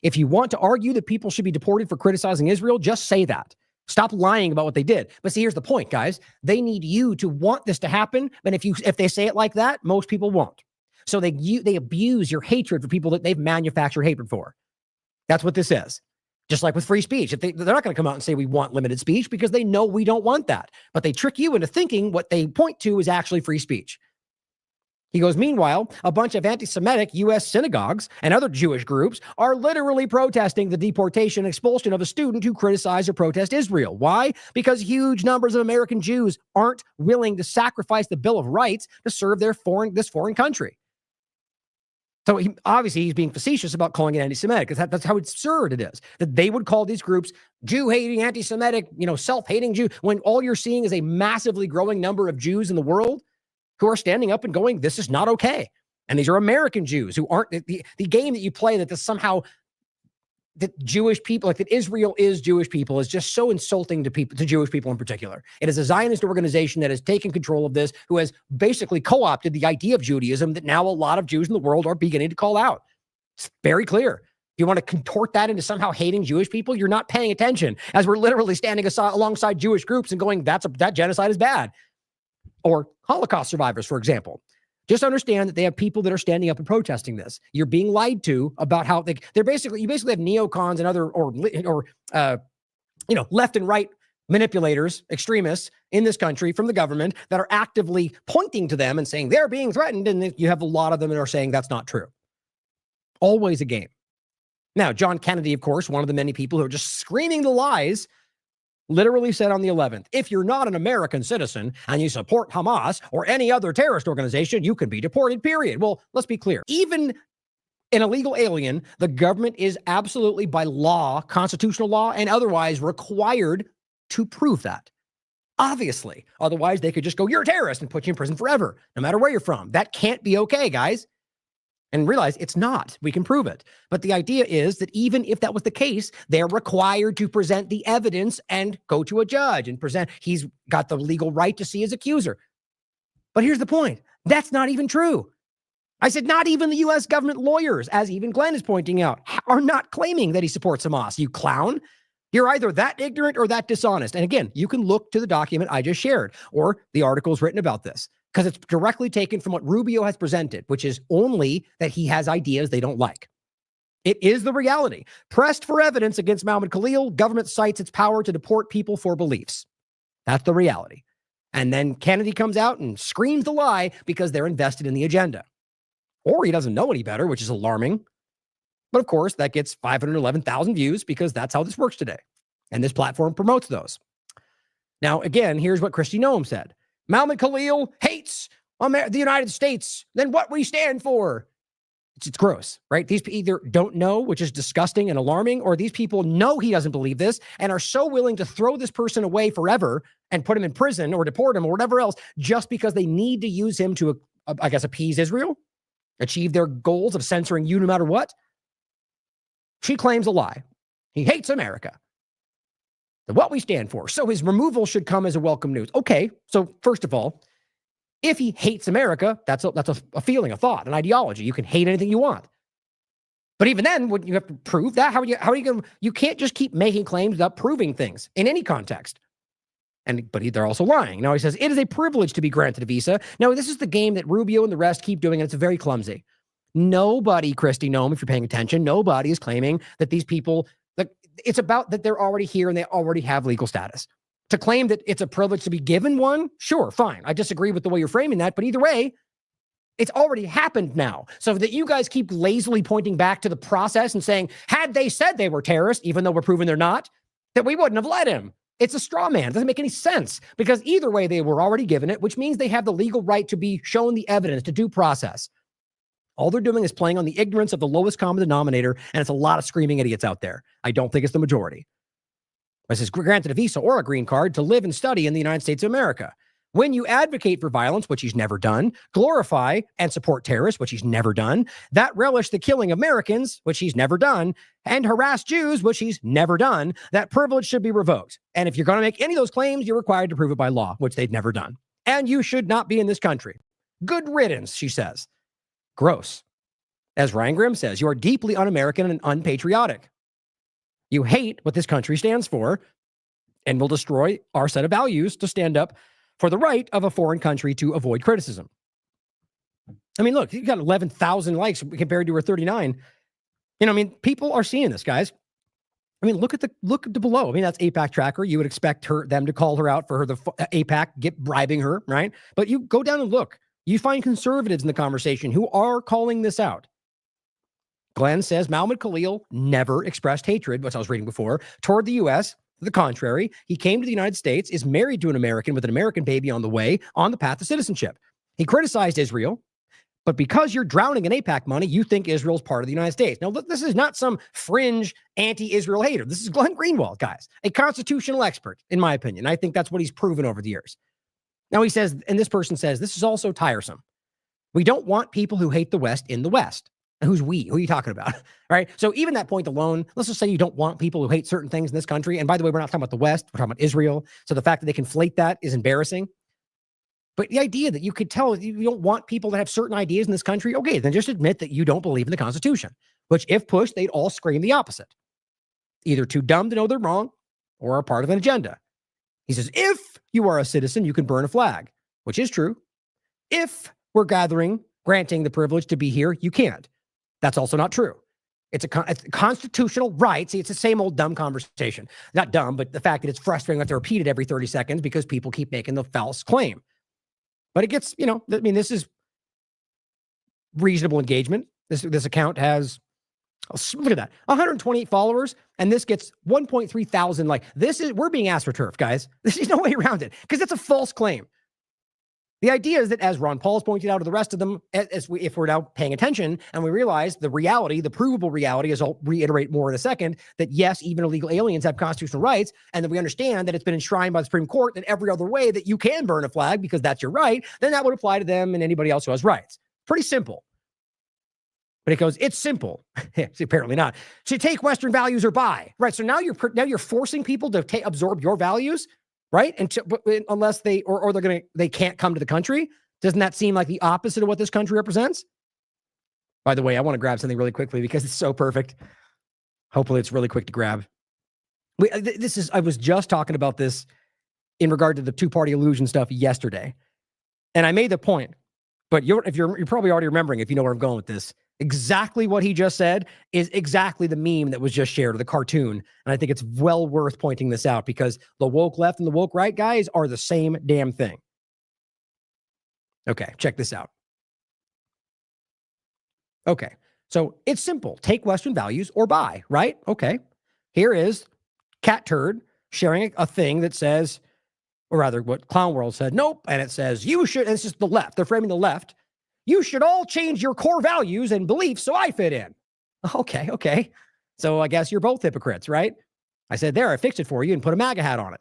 If you want to argue that people should be deported for criticizing Israel, just say that. Stop lying about what they did. But see, here's the point, guys. They need you to want this to happen. And if they say it like that, most people won't. So they abuse your hatred for people that they've manufactured hatred for. That's what this is. Just like with free speech. They're not going to come out and say we want limited speech, because they know we don't want that. But they trick you into thinking what they point to is actually free speech. He goes, meanwhile, a bunch of anti-Semitic U.S. synagogues and other Jewish groups are literally protesting the deportation and expulsion of a student who criticized or protest Israel. Why? Because huge numbers of American Jews aren't willing to sacrifice the Bill of Rights to serve this foreign country. So obviously he's being facetious about calling it anti-Semitic, because that's how absurd it is that they would call these groups Jew-hating, anti-Semitic, self-hating Jew, when all you're seeing is a massively growing number of Jews in the world who are standing up and going, this is not okay. And these are American Jews who aren't the game that you play, that this somehow that Jewish people, like that Israel is Jewish people, is just so insulting to people, to Jewish people in particular. It is a Zionist organization that has taken control of this, who has basically co-opted the idea of Judaism that now a lot of Jews in the world are beginning to call out. It's very clear. If you want to contort that into somehow hating Jewish people, you're not paying attention, as we're literally standing alongside Jewish groups and going, that genocide is bad. Or Holocaust survivors, for example. Just understand that they have people that are standing up and protesting this. You're being lied to about how you basically have neocons and other left and right manipulators, extremists in this country from the government that are actively pointing to them and saying they're being threatened, and you have a lot of them that are saying that's not true. Always a game. Now, John Kennedy, of course, one of the many people who are just screaming the lies, literally said on the 11th, if you're not an American citizen and you support Hamas or any other terrorist organization, you can be deported, period. Well, let's be clear. Even an illegal alien, the government is absolutely by law, constitutional law and otherwise, required to prove that. Obviously. Otherwise, they could just go, you're a terrorist, and put you in prison forever, no matter where you're from. That can't be okay, guys. And realize it's not. We can prove it. But the idea is that even if that was the case, they're required to present the evidence and go to a judge and present. He's got the legal right to see his accuser. But here's the point. That's not even true. I said not even the U.S. government lawyers, as even Glenn is pointing out, are not claiming that he supports Hamas. You clown. You're either that ignorant or that dishonest. And again, you can look to the document I just shared or the articles written about this, because it's directly taken from what Rubio has presented, which is only that he has ideas they don't like. It is the reality. Pressed for evidence against Mohammed Khalil, government cites its power to deport people for beliefs. That's the reality. And then Kennedy comes out and screams the lie because they're invested in the agenda. Or he doesn't know any better, which is alarming. But of course, that gets 511,000 views because that's how this works today. And this platform promotes those. Now, again, here's what Kristi Noem said. Mohammed Khalil hates the United States, then what we stand for. It's gross, right? These people either don't know, which is disgusting and alarming, or these people know he doesn't believe this and are so willing to throw this person away forever and put him in prison or deport him or whatever else, just because they need to use him to, appease Israel, achieve their goals of censoring you no matter what. She claims a lie. He hates America. What we stand for. So his removal should come as a welcome news. Okay, so first of all, if he hates America, that's a feeling, a thought, an ideology. You can hate anything you want. But even then, wouldn't you have to prove that? How are you going to, you can't just keep making claims without proving things in any context. But they're also lying. Now he says, it is a privilege to be granted a visa. Now, this is the game that Rubio and the rest keep doing, and it's very clumsy. Nobody, Kristi Noem, if you're paying attention, nobody is claiming that these people, it's about that they're already here and they already have legal status. To claim that it's a privilege to be given one, sure, fine. I disagree with the way you're framing that, but either way, it's already happened now. So that you guys keep lazily pointing back to the process and saying, had they said they were terrorists, even though we're proving they're not, that we wouldn't have let him. It's a straw man. It doesn't make any sense because either way, they were already given it, which means they have the legal right to be shown the evidence, to due process. All they're doing is playing on the ignorance of the lowest common denominator, and it's a lot of screaming idiots out there. I don't think it's the majority. This is granted a visa or a green card to live and study in the United States of America. When you advocate for violence, which he's never done, glorify and support terrorists, which he's never done, that relish the killing of Americans, which he's never done, and harass Jews, which he's never done, that privilege should be revoked. And if you're going to make any of those claims, you're required to prove it by law, which they've never done. And you should not be in this country. Good riddance, she says. Gross. As Ryan Grimm says, you are deeply un-American and unpatriotic. You hate what this country stands for and will destroy our set of values to stand up for the right of a foreign country to avoid criticism. I mean, look, you got 11,000 likes compared to her 39. People are seeing this, guys. I mean, look at the below. I mean, that's AIPAC tracker. You would expect them to call her out for her, the AIPAC bribing her, right? But you go down and look. You find conservatives in the conversation who are calling this out. Glenn says Mohammed Khalil never expressed hatred, which I was reading before, toward the U.S. To the contrary, he came to the United States, is married to an American with an American baby on the way, on the path to citizenship. He criticized Israel, But because you're drowning in AIPAC money, you think Israel's part of the United States. Now, look, this is not some fringe anti-Israel hater. This is Glenn Greenwald, guys, a constitutional expert, in my opinion. I think that's what he's proven over the years. Now he says, and this person says, this is also tiresome. We don't want people who hate the West in the West. And who's we? Who are you talking about? All right. So even that point alone, let's just say you don't want people who hate certain things in this country. And by the way, we're not talking about the West. We're talking about Israel. So the fact that they conflate that is embarrassing. But the idea that you could tell you don't want people that have certain ideas in this country, okay, then just admit that you don't believe in the Constitution, which if pushed, they'd all scream the opposite. Either too dumb to know they're wrong or are part of an agenda. He says, if you are a citizen, you can burn a flag, which is true. If we're granting the privilege to be here, you can't. That's also not true. It's a constitutional right. See, it's the same old dumb conversation. Not dumb, but the fact that it's frustrating that to repeat it every 30 seconds because people keep making the false claim. But it gets, this is reasonable engagement. This account has, look at that, 128 followers, and this gets 1.3 thousand. We're being astroturfed, guys. There's no way around it because it's a false claim. The idea is that, as Ron Paul's pointed out to the rest of them, if we're now paying attention and we realize the reality, the provable reality, as I'll reiterate more in a second, that yes, even illegal aliens have constitutional rights, and that we understand that it's been enshrined by the Supreme Court in every other way that you can burn a flag because that's your right, then that would apply to them and anybody else who has rights. Pretty simple. But it goes, it's simple. Apparently not. So take Western values or buy, right? So now you're forcing people to absorb your values, right? And unless they can't come to the country. Doesn't that seem like the opposite of what this country represents? By the way, I want to grab something really quickly because it's so perfect. Hopefully it's really quick to grab. I was just talking about this in regard to the two-party illusion stuff yesterday. And I made the point, but you're probably already remembering if you know where I'm going with this. Exactly what he just said is exactly the meme that was just shared, or the cartoon. And I think it's well worth pointing this out because the woke left and the woke right guys are the same damn thing. Okay, check this out. Okay, so it's simple. Take Western values or buy, right? Okay, here is Cat Turd sharing a thing that says, or rather what Clown World said, nope. And it says, you should, and it's just the left. They're framing the left. You should all change your core values and beliefs so I fit in. Okay. So I guess you're both hypocrites, right? I said, there, I fixed it for you and put a MAGA hat on it,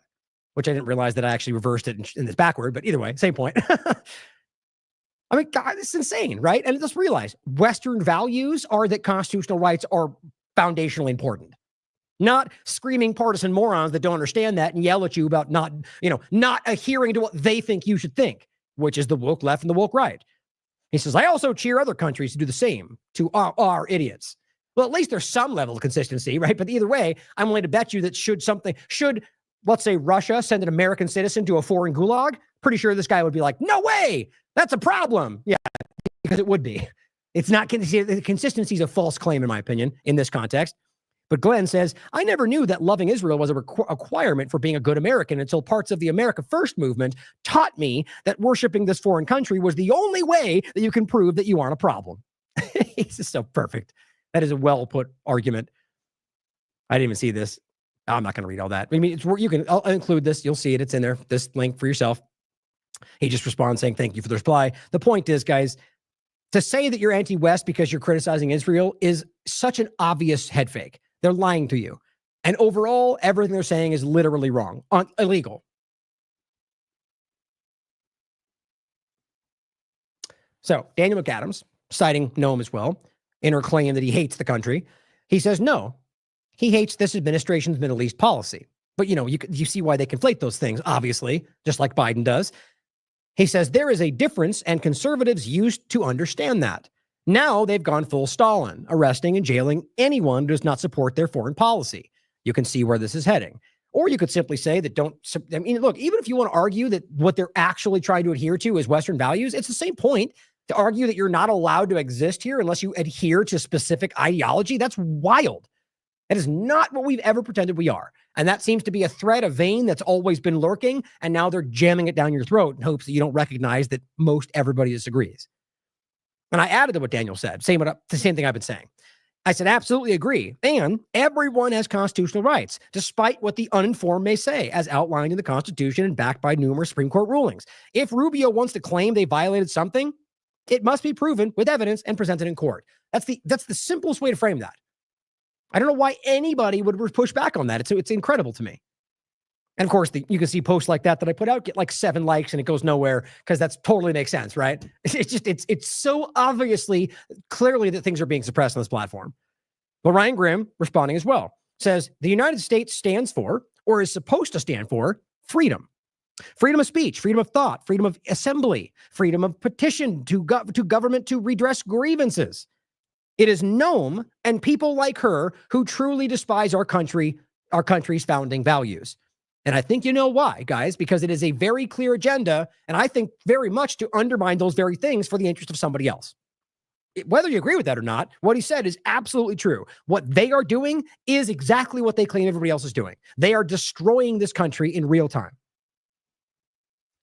which I didn't realize that I actually reversed it in this backward, but either way, same point. I mean, God, it's insane, right? And just realize Western values are that constitutional rights are foundationally important. Not screaming partisan morons that don't understand that and yell at you about not adhering to what they think you should think, which is the woke left and the woke right. He says, I also cheer other countries to do the same to our idiots. Well, at least there's some level of consistency, right? But either way, I'm willing to bet you that should, let's say, Russia send an American citizen to a foreign gulag, pretty sure this guy would be like, no way, that's a problem. Yeah, because it would be. It's not, the consistency is a false claim, in my opinion, in this context. But Glenn says, I never knew that loving Israel was a requirement for being a good American until parts of the America First movement taught me that worshiping this foreign country was the only way that you can prove that you aren't a problem. This is so perfect. That is a well-put argument. I didn't even see this. I'm not going to read all that. I mean, I'll include this. You'll see it. It's in there. This link for yourself. He just responds saying, thank you for the reply. The point is, guys, to say that you're anti-West because you're criticizing Israel is such an obvious head fake. They're lying to you. And overall, everything they're saying is literally wrong, illegal. So Daniel McAdams, citing Noam as well, in her claim that he hates the country, he says, no, he hates this administration's Middle East policy. But, you see why they conflate those things, obviously, just like Biden does. He says there is a difference, and conservatives used to understand that. Now they've gone full Stalin, arresting and jailing anyone who does not support their foreign policy. You can see where this is heading. Or you could simply say that look, even if you want to argue that what they're actually trying to adhere to is Western values, it's the same point to argue that you're not allowed to exist here unless you adhere to specific ideology. That's wild. That is not what we've ever pretended we are. And that seems to be a thread, a vein that's always been lurking. And now they're jamming it down your throat in hopes that you don't recognize that most everybody disagrees. And I added to what Daniel said, the same thing I've been saying. I said, absolutely agree. And everyone has constitutional rights, despite what the uninformed may say, as outlined in the Constitution and backed by numerous Supreme Court rulings. If Rubio wants to claim they violated something, It must be proven with evidence and presented in court. That's the simplest way to frame that. I don't know why anybody would push back on that. It's incredible to me. And of course, you can see posts like that I put out get like 7 likes and it goes nowhere because that's totally makes sense, right? It's so obviously, clearly that things are being suppressed on this platform. But Ryan Grimm, responding as well, says the United States stands for, or is supposed to stand for, freedom. Freedom of speech, freedom of thought, freedom of assembly, freedom of petition to government to redress grievances. It is Noam and people like her who truly despise our country's founding values. And I think you know why, guys, because it is a very clear agenda, and I think very much to undermine those very things for the interest of somebody else. Whether you agree with that or not, what he said is absolutely true. What they are doing is exactly what they claim everybody else is doing. They are destroying this country in real time.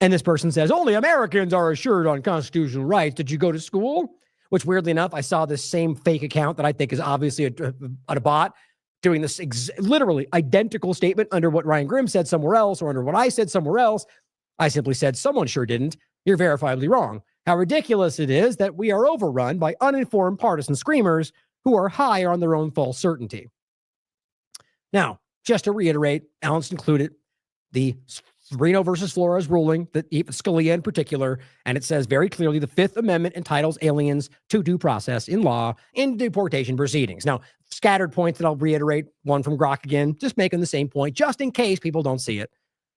And this person says, only Americans are assured on constitutional rights. Did you go to school? Which, weirdly enough, I saw this same fake account that I think is obviously a bot doing this literally identical statement under what Ryan Grimm said somewhere else or under what I said somewhere else. I simply said, someone sure didn't. You're verifiably wrong. How ridiculous it is that we are overrun by uninformed partisan screamers who are high on their own false certainty. Now, just to reiterate, Alan's included the Reno versus Flores ruling, that Scalia in particular, and it says very clearly the Fifth Amendment entitles aliens to due process in law in deportation proceedings. Now, scattered points that I'll reiterate, one from Grok again, just making the same point, just in case people don't see it.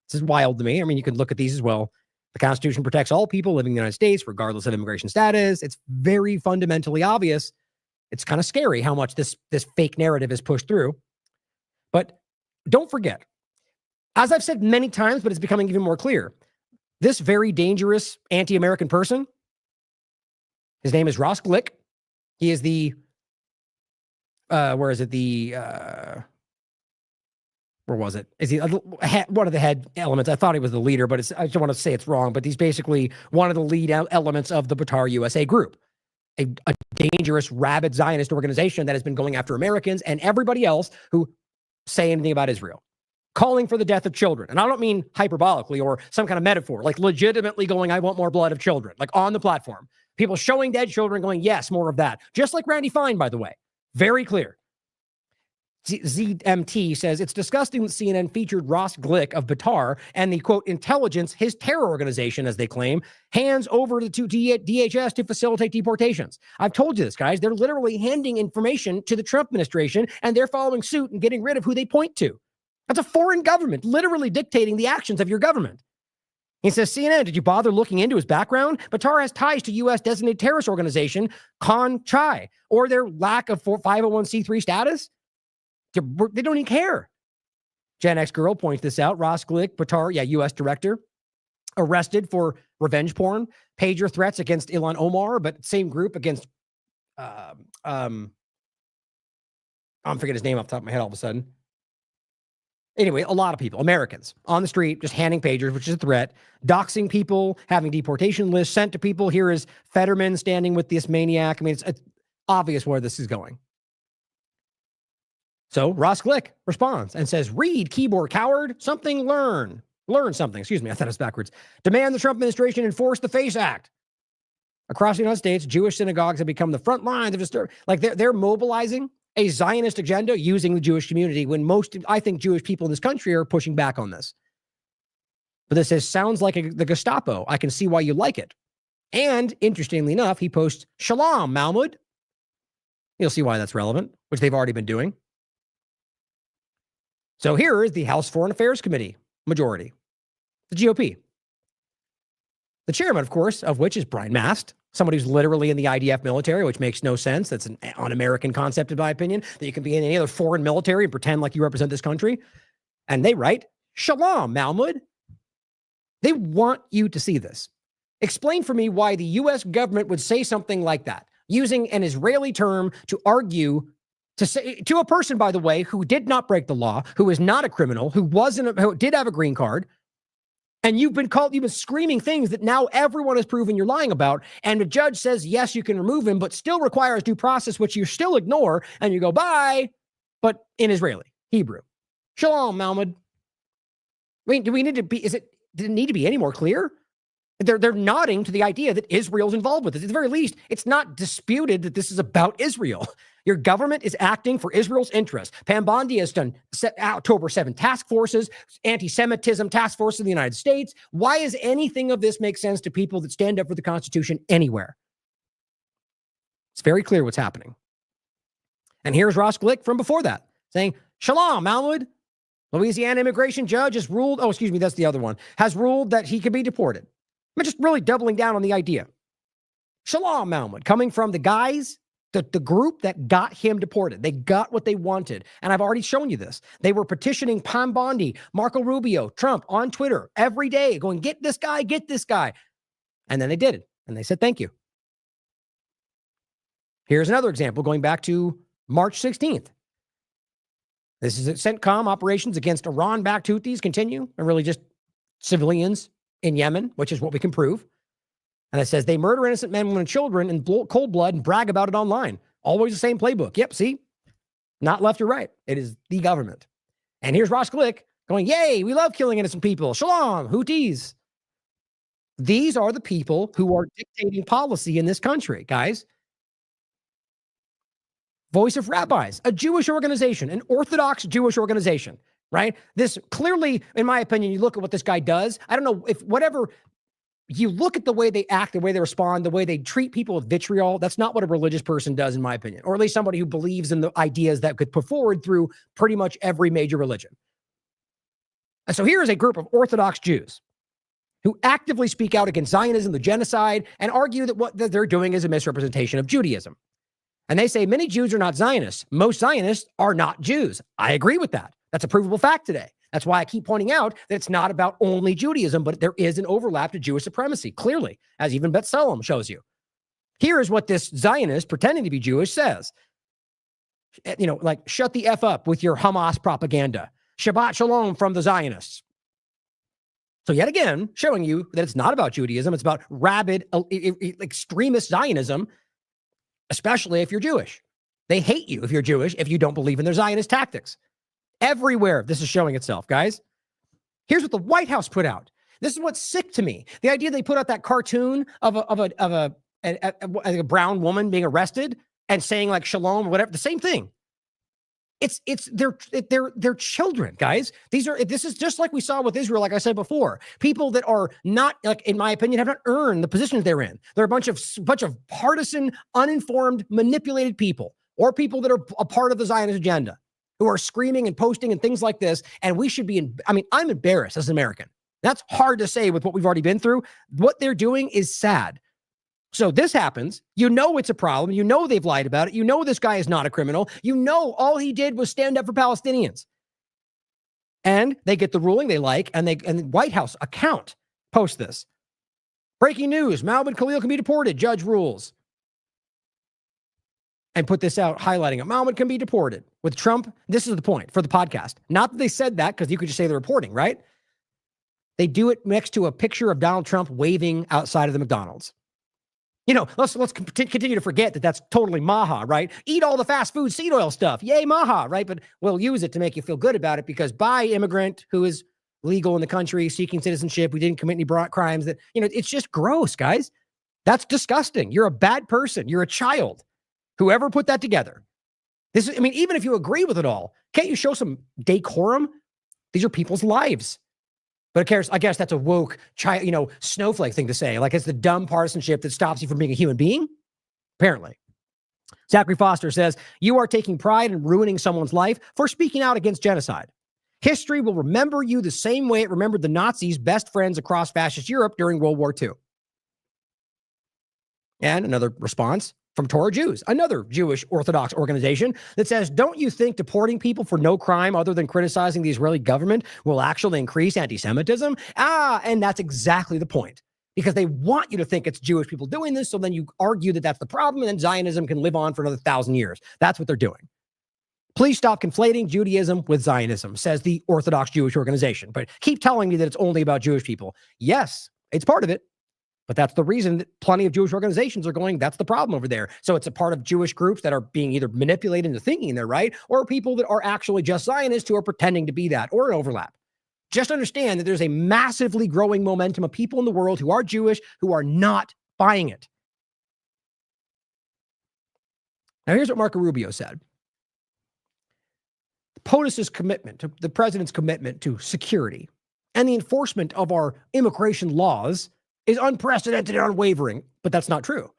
This is wild to me. I mean, you can look at these as well. The Constitution protects all people living in the United States, regardless of immigration status. It's very fundamentally obvious. It's kind of scary how much this fake narrative is pushed through. But don't forget, as I've said many times, but it's becoming even more clear, this very dangerous anti-American person, his name is Ross Glick. He is the, where is it? Where was it? Is he one of the head elements? I thought he was the leader, but I don't want to say it's wrong, but he's basically one of the lead elements of the Batar USA group, a dangerous, rabid Zionist organization that has been going after Americans and everybody else who say anything about Israel, calling for the death of children. And I don't mean hyperbolically or some kind of metaphor, like legitimately going, I want more blood of children, like on the platform. People showing dead children going, yes, more of that. Just like Randy Fine, by the way. Very clear. ZMT says, it's disgusting that CNN featured Ross Glick of Batar and the, quote, intelligence, his terror organization, as they claim, hands over to DHS to facilitate deportations. I've told you this, guys. They're literally handing information to the Trump administration, and they're following suit and getting rid of who they point to. That's a foreign government literally dictating the actions of your government. He says, CNN, did you bother looking into his background? Batar has ties to U.S. designated terrorist organization, Con-Chai, or their lack of 501c3 status. They don't even care. Gen X Girl points this out. Ross Glick, Batar, U.S. director, arrested for revenge porn, pager threats against Ilhan Omar, but same group against, I'm forgetting his name off the top of my head all of a sudden. Anyway, a lot of people, Americans, on the street, just handing pagers, which is a threat, doxing people, having deportation lists sent to people. Here is Fetterman standing with this maniac. I mean, it's obvious where this is going. So Ross Glick responds and says, read, keyboard coward, something learn something. Excuse me, I thought it was backwards. Demand the Trump administration enforce the FACE Act. Across the United States, Jewish synagogues have become the front lines of disturbing. Like they're mobilizing a Zionist agenda using the Jewish community when most, I think, Jewish people in this country are pushing back on this. But this sounds like the Gestapo. I can see why you like it. And interestingly enough, he posts, Shalom, Mahmoud. You'll see why that's relevant, which they've already been doing. So here is the House Foreign Affairs Committee majority, the GOP. The chairman, of course, of which is Brian Mast, somebody who's literally in the IDF military, which makes no sense. That's an un-American concept, in my opinion, that you can be in any other foreign military and pretend like you represent this country. And they write, Shalom, Mahmoud. They want you to see this. Explain for me why the U.S. government would say something like that, using an Israeli term to argue to say to a person, by the way, who did not break the law, who is not a criminal, who did have a green card. And you've been screaming things that now everyone has proven you're lying about. And the judge says, yes, you can remove him, but still requires due process, which you still ignore. And you go, bye, but in Israeli, Hebrew. Shalom, Mahmoud. I mean, did it need to be any more clear? They're nodding to the idea that Israel's involved with this. At the very least, it's not disputed that this is about Israel. Your government is acting for Israel's interest. Pam Bondi has done October 7 task forces, anti-Semitism task force in the United States. Why does anything of this make sense to people that stand up for the Constitution anywhere? It's very clear what's happening. And here's Ross Glick from before that saying, Shalom, Mahmoud. Louisiana immigration judge has ruled, that's the other one, has ruled that he can be deported. I'm just really doubling down on the idea. Shalom, Mahmoud, coming from the guys, the group that got him deported. They got what they wanted. And I've already shown you this. They were petitioning Pam Bondi, Marco Rubio, Trump on Twitter every day going, get this guy, get this guy. And then they did it. And they said, thank you. Here's another example going back to March 16th. This is CENTCOM operations against Iran-backed Houthis continue, and really just civilians in Yemen, which is what we can prove. And it says they murder innocent men, women, and children in cold blood and brag about it online. Always the same playbook. Yep, see? Not left or right. It is the government. And here's Ross Glick going, yay, we love killing innocent people. Shalom, Houthis. These are the people who are dictating policy in this country, guys. Voice of Rabbis, a Jewish organization, an Orthodox Jewish organization, right? This clearly, in my opinion, you look at what this guy does. I don't know if whatever, you look at the way they act, the way they respond, the way they treat people with vitriol. That's not what a religious person does, in my opinion, or at least somebody who believes in the ideas that could put forward through pretty much every major religion. And so here is a group of Orthodox Jews who actively speak out against Zionism, the genocide, and argue that what they're doing is a misrepresentation of Judaism. And they say many Jews are not Zionists. Most Zionists are not Jews. I agree with that. That's a provable fact today. That's why I keep pointing out that it's not about only Judaism, but there is an overlap to Jewish supremacy, clearly, as even B'Tselem shows you. Here is what this Zionist pretending to be Jewish says. You know, like, shut the F up with your Hamas propaganda. Shabbat shalom from the Zionists. So yet again, showing you that it's not about Judaism. It's about rabid, extremist Zionism, especially if you're Jewish. They hate you if you're Jewish, if you don't believe in their Zionist tactics. Everywhere this is showing itself, guys. Here's what the White House put out. This is what's sick to me. The idea they put out that cartoon of a brown woman being arrested and saying like shalom or whatever, the same thing. They're children, guys. This is just like we saw with Israel, like I said before. People that are not, like, in my opinion, have not earned the positions they're in. They're a bunch of partisan, uninformed, manipulated people, or people that are a part of the Zionist agenda, who are screaming and posting and things like this. And we should be I'm embarrassed as an American. That's hard to say with what we've already been through. What they're doing is sad. So this happens. You know it's a problem. You know they've lied about it. You know this guy is not a criminal. You know all he did was stand up for Palestinians. And they get the ruling they like, and the White House account posts this. Breaking news, Mohammed Khalil can be deported. Judge rules. And put this out, highlighting it. Mohammed can be deported. With Trump, this is the point for the podcast. Not that they said that, because you could just say they're reporting, right? They do it next to a picture of Donald Trump waving outside of the McDonald's. You know, let's continue to forget that that's totally maha, right? Eat all the fast food seed oil stuff. Yay, maha, right? But we'll use it to make you feel good about it, because by immigrant who is legal in the country, seeking citizenship, we didn't commit any crimes, that, you know, it's just gross, guys. That's disgusting. You're a bad person. You're a child. Whoever put that together. This is, even if you agree with it all, can't you show some decorum? These are people's lives. But I guess that's a woke, snowflake thing to say. Like, it's the dumb partisanship that stops you from being a human being? Apparently. Zachary Foster says, you are taking pride in ruining someone's life for speaking out against genocide. History will remember you the same way it remembered the Nazis' best friends across fascist Europe during World War II. And another response from Torah Jews, another Jewish Orthodox organization that says, don't you think deporting people for no crime other than criticizing the Israeli government will actually increase anti-Semitism? And that's exactly the point, because they want you to think it's Jewish people doing this, so then you argue that that's the problem, and then Zionism can live on for another 1,000 years. That's what they're doing. Please stop conflating Judaism with Zionism, says the Orthodox Jewish organization, but keep telling me that it's only about Jewish people. Yes, it's part of it. But that's the reason that plenty of Jewish organizations are going, that's the problem over there. So it's a part of Jewish groups that are being either manipulated into thinking they're right, or people that are actually just Zionists who are pretending to be that, or an overlap. Just understand that there's a massively growing momentum of people in the world who are Jewish who are not buying it. Now, here's what Marco Rubio said. POTUS's commitment, to the president's commitment to security and the enforcement of our immigration laws is unprecedented and unwavering, but that's not true.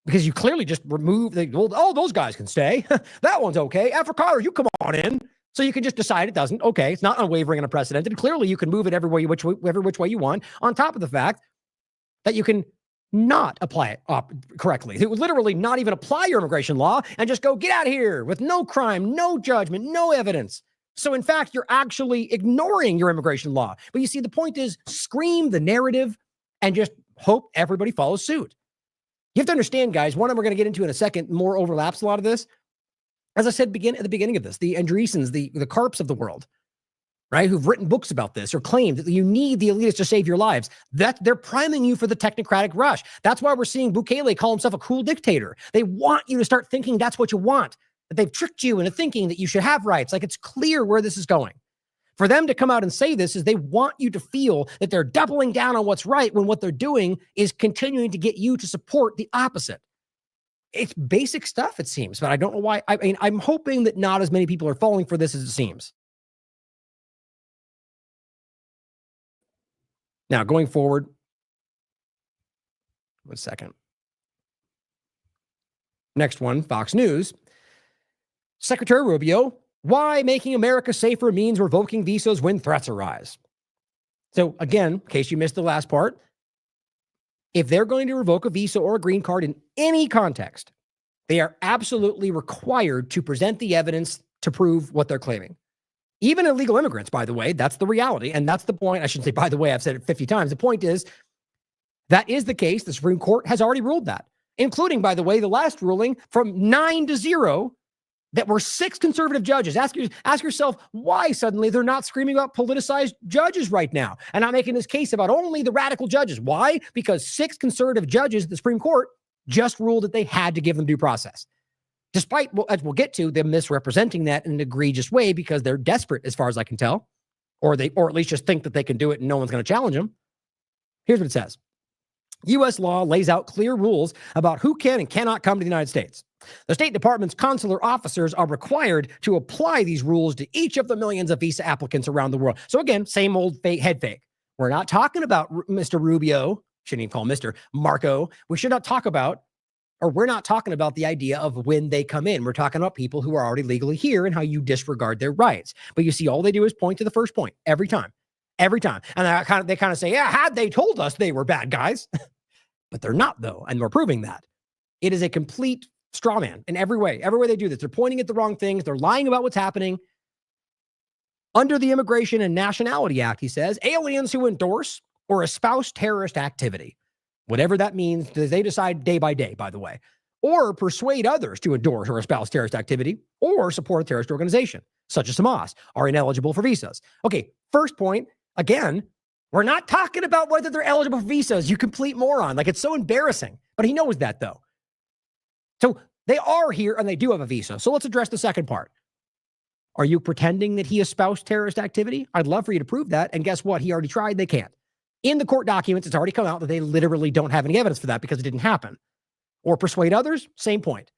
Because you clearly just remove those guys can stay. That one's okay. Afrikaners, you come on in. So you can just decide it doesn't. Okay, it's not unwavering and unprecedented. Clearly, you can move it every which way you want, on top of the fact that you can not apply it correctly. It would literally not even apply your immigration law and just go, get out of here with no crime, no judgment, no evidence. So in fact, you're actually ignoring your immigration law. But you see, the point is scream the narrative and just hope everybody follows suit. You have to understand, guys, one we're going to get into in a second, more overlaps a lot of this. As I said at the beginning of this, the Andreessens, the Karps of the world, right, who've written books about this or claimed that you need the elitists to save your lives, that they're priming you for the technocratic rush. That's why we're seeing Bukele call himself a cool dictator. They want you to start thinking that's what you want, that they've tricked you into thinking that you should have rights. Like, it's clear where this is going. For them to come out and say this is they want you to feel that they're doubling down on what's right when what they're doing is continuing to get you to support the opposite. It's basic stuff, it seems, but I don't know why. I mean, I'm hoping that not as many people are falling for this as it seems. Now, going forward, 1 second. Next one, Fox News. Secretary Rubio, why making America safer means revoking visas when threats arise. So again, in case you missed the last part, if they're going to revoke a visa or a green card in any context, they are absolutely required to present the evidence to prove what they're claiming. Even illegal immigrants, by the way, that's the reality. And that's the point. I shouldn't say, by the way, I've said it 50 times. The point is, that is the case. The Supreme Court has already ruled that, including, by the way, the last ruling from 9-0 that were 6 conservative judges. Ask yourself why suddenly they're not screaming about politicized judges right now and not making this case about only the radical judges. Why? Because 6 conservative judges at the Supreme Court just ruled that they had to give them due process. Despite, as we'll get to, them misrepresenting that in an egregious way because they're desperate, as far as I can tell, or at least just think that they can do it and no one's going to challenge them. Here's what it says. U.S. law lays out clear rules about who can and cannot come to the United States. The State Department's consular officers are required to apply these rules to each of the millions of visa applicants around the world. So again, same old head fake. We're not talking about Mr. Rubio. Shouldn't even call him Mr. Marco. We're not talking about the idea of when they come in. We're talking about people who are already legally here and how you disregard their rights. But you see, all they do is point to the first point every time. And they kind of say, yeah, had they told us they were bad guys, but they're not though. And we're proving that. It is a complete straw man in every way. Every way they do this, they're pointing at the wrong things. They're lying about what's happening. Under the Immigration and Nationality Act, he says, aliens who endorse or espouse terrorist activity, whatever that means, they decide day by day, by the way, or persuade others to endorse or espouse terrorist activity or support a terrorist organization, such as Hamas, are ineligible for visas. Okay, first point, again, we're not talking about whether they're eligible for visas, you complete moron. Like, it's so embarrassing. But he knows that, though. So they are here and they do have a visa. So let's address the second part. Are you pretending that he espoused terrorist activity? I'd love for you to prove that. And guess what? He already tried. They can't. In the court documents, it's already come out that they literally don't have any evidence for that because it didn't happen. Or persuade others, same point.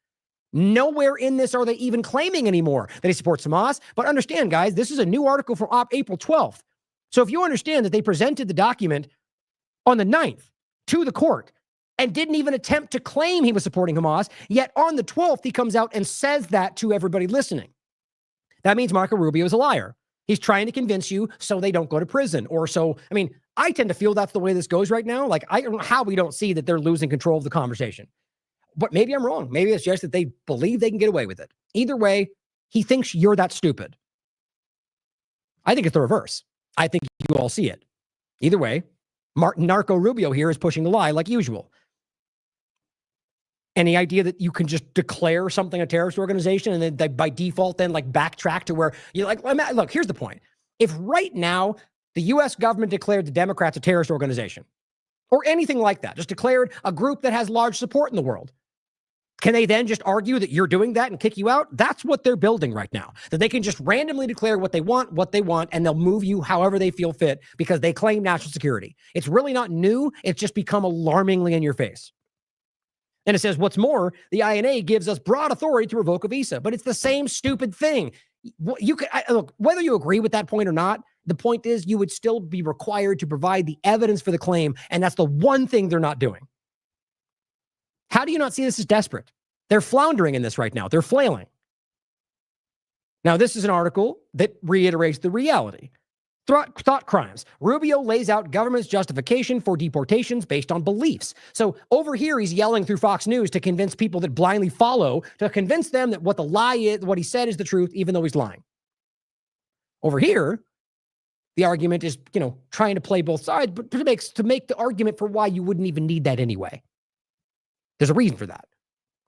Nowhere in this are they even claiming anymore that he supports Hamas. But understand, guys, this is a new article from April 12th. So if you understand that they presented the document on the 9th to the court and didn't even attempt to claim he was supporting Hamas, yet on the 12th, he comes out and says that to everybody listening. That means Marco Rubio is a liar. He's trying to convince you so they don't go to prison or so. I mean, I tend to feel that's the way this goes right now. Like, I don't know how we don't see that they're losing control of the conversation. But maybe I'm wrong. Maybe it's just that they believe they can get away with it. Either way, he thinks you're that stupid. I think it's the reverse. I think you all see it. Either way, Narco Rubio here is pushing the lie like usual. And the idea that you can just declare something a terrorist organization and then they, by default, then like backtrack to where you're like, look, here's the point. If right now the U.S. government declared the Democrats a terrorist organization or anything like that, just declared a group that has large support in the world, Can they then just argue that you're doing that and kick you out? That's what they're building right now, that they can just randomly declare what they want, and they'll move you however they feel fit because they claim national security. It's really not new. It's just become alarmingly in your face. And it says, what's more, the INA gives us broad authority to revoke a visa, but it's the same stupid thing. Look, whether you agree with that point or not, the point is you would still be required to provide the evidence for the claim, and that's the one thing they're not doing. How do you not see this as desperate? They're floundering in this right now. They're flailing. Now, this is an article that reiterates the reality. Thought crimes. Rubio lays out government's justification for deportations based on beliefs. So over here, he's yelling through Fox News to convince people that blindly follow, to convince them that what the lie is, what he said is the truth, even though he's lying. Over here, the argument is, trying to play both sides, but to make the argument for why you wouldn't even need that anyway. There's a reason for that.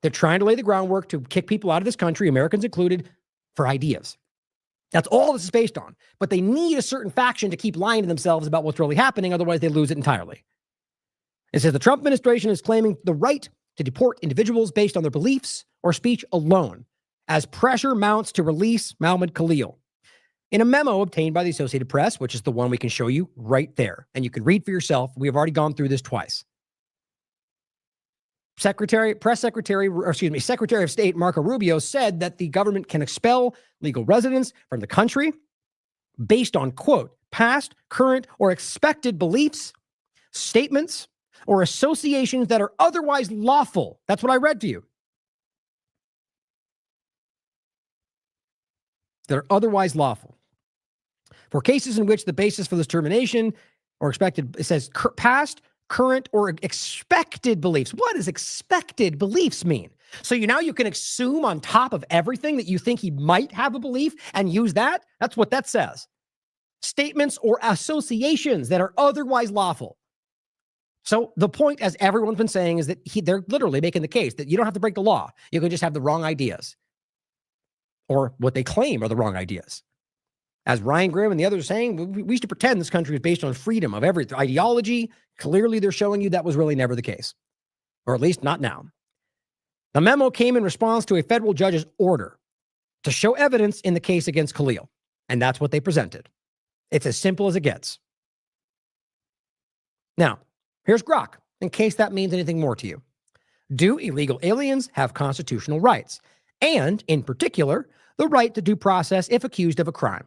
They're trying to lay the groundwork to kick people out of this country, Americans included, for ideas. That's all this is based on. But they need a certain faction to keep lying to themselves about what's really happening. Otherwise, they lose it entirely. It says the Trump administration is claiming the right to deport individuals based on their beliefs or speech alone as pressure mounts to release Mohammed Khalil. In a memo obtained by the Associated Press, which is the one we can show you right there, and you can read for yourself. We have already gone through this twice. Secretary of State Marco Rubio said that the government can expel legal residents from the country based on, quote, past, current, or expected beliefs, statements, or associations that are otherwise lawful. That's what I read to you. That are otherwise lawful. For cases in which the basis for this termination or expected, it says past, current, or expected beliefs. What does expected beliefs mean? So now you can assume on top of everything that you think he might have a belief and use that? That's what that says. Statements or associations that are otherwise lawful. So the point, as everyone's been saying, is that they're literally making the case that you don't have to break the law. You can just have the wrong ideas. Or what they claim are the wrong ideas. As Ryan Grimm and the others are saying, we used to pretend this country is based on freedom of every ideology. Clearly, they're showing you that was really never the case, or at least not now. The memo came in response to a federal judge's order to show evidence in the case against Khalil, and that's what they presented. It's as simple as it gets. Now, here's Grok, in case that means anything more to you. Do illegal aliens have constitutional rights? And, in particular, the right to due process if accused of a crime?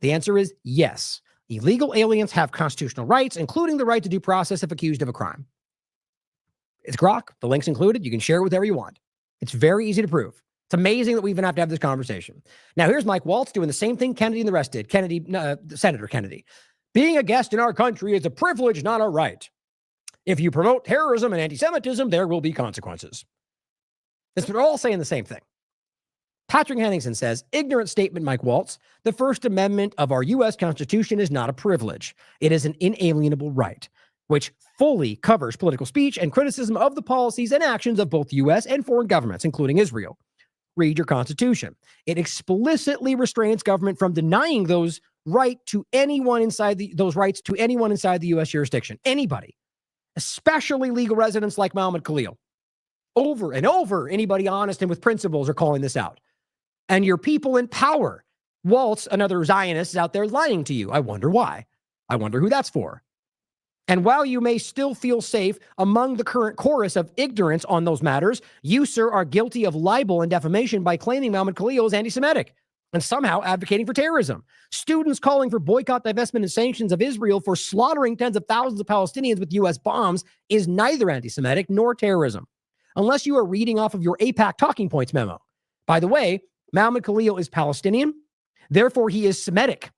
The answer is yes. Illegal aliens have constitutional rights, including the right to due process if accused of a crime. It's Grok. The link's included. You can share it with whoever you want. It's very easy to prove. It's amazing that we even have to have this conversation. Now, here's Mike Waltz doing the same thing Kennedy and the rest did. Senator Kennedy. Being a guest in our country is a privilege, not a right. If you promote terrorism and anti-Semitism, there will be consequences. They're all saying the same thing. Patrick Henningsen says, ignorant statement, Mike Waltz. The First Amendment of our U.S. Constitution is not a privilege. It is an inalienable right, which fully covers political speech and criticism of the policies and actions of both U.S. and foreign governments, including Israel. Read your Constitution. It explicitly restrains government from denying those rights to anyone inside the U.S. jurisdiction. Anybody, especially legal residents like Mohammed Khalil. Over and over, anybody honest and with principles are calling this out. And your people in power, Waltz, another Zionist, is out there lying to you. I wonder why. I wonder who that's for. And while you may still feel safe among the current chorus of ignorance on those matters, you, sir, are guilty of libel and defamation by claiming Mohammed Khalil is anti-Semitic and somehow advocating for terrorism. Students calling for boycott, divestment, and sanctions of Israel for slaughtering tens of thousands of Palestinians with U.S. bombs is neither anti-Semitic nor terrorism, unless you are reading off of your AIPAC talking points memo. By the way, Mohammed Khalil is Palestinian, therefore he is Semitic.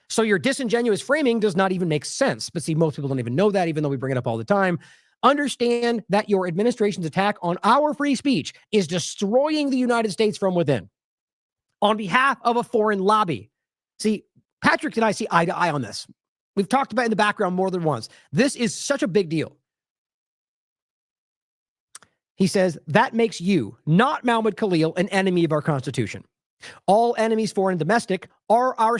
So your disingenuous framing does not even make sense. But see, most people don't even know that, even though we bring it up all the time. Understand that your administration's attack on our free speech is destroying the United States from within on behalf of a foreign lobby. See, Patrick and I see eye to eye on this. We've talked about it in the background more than once. This is such a big deal. He says, that makes you, not Mohammed Khalil, an enemy of our Constitution. All enemies, foreign and domestic, are our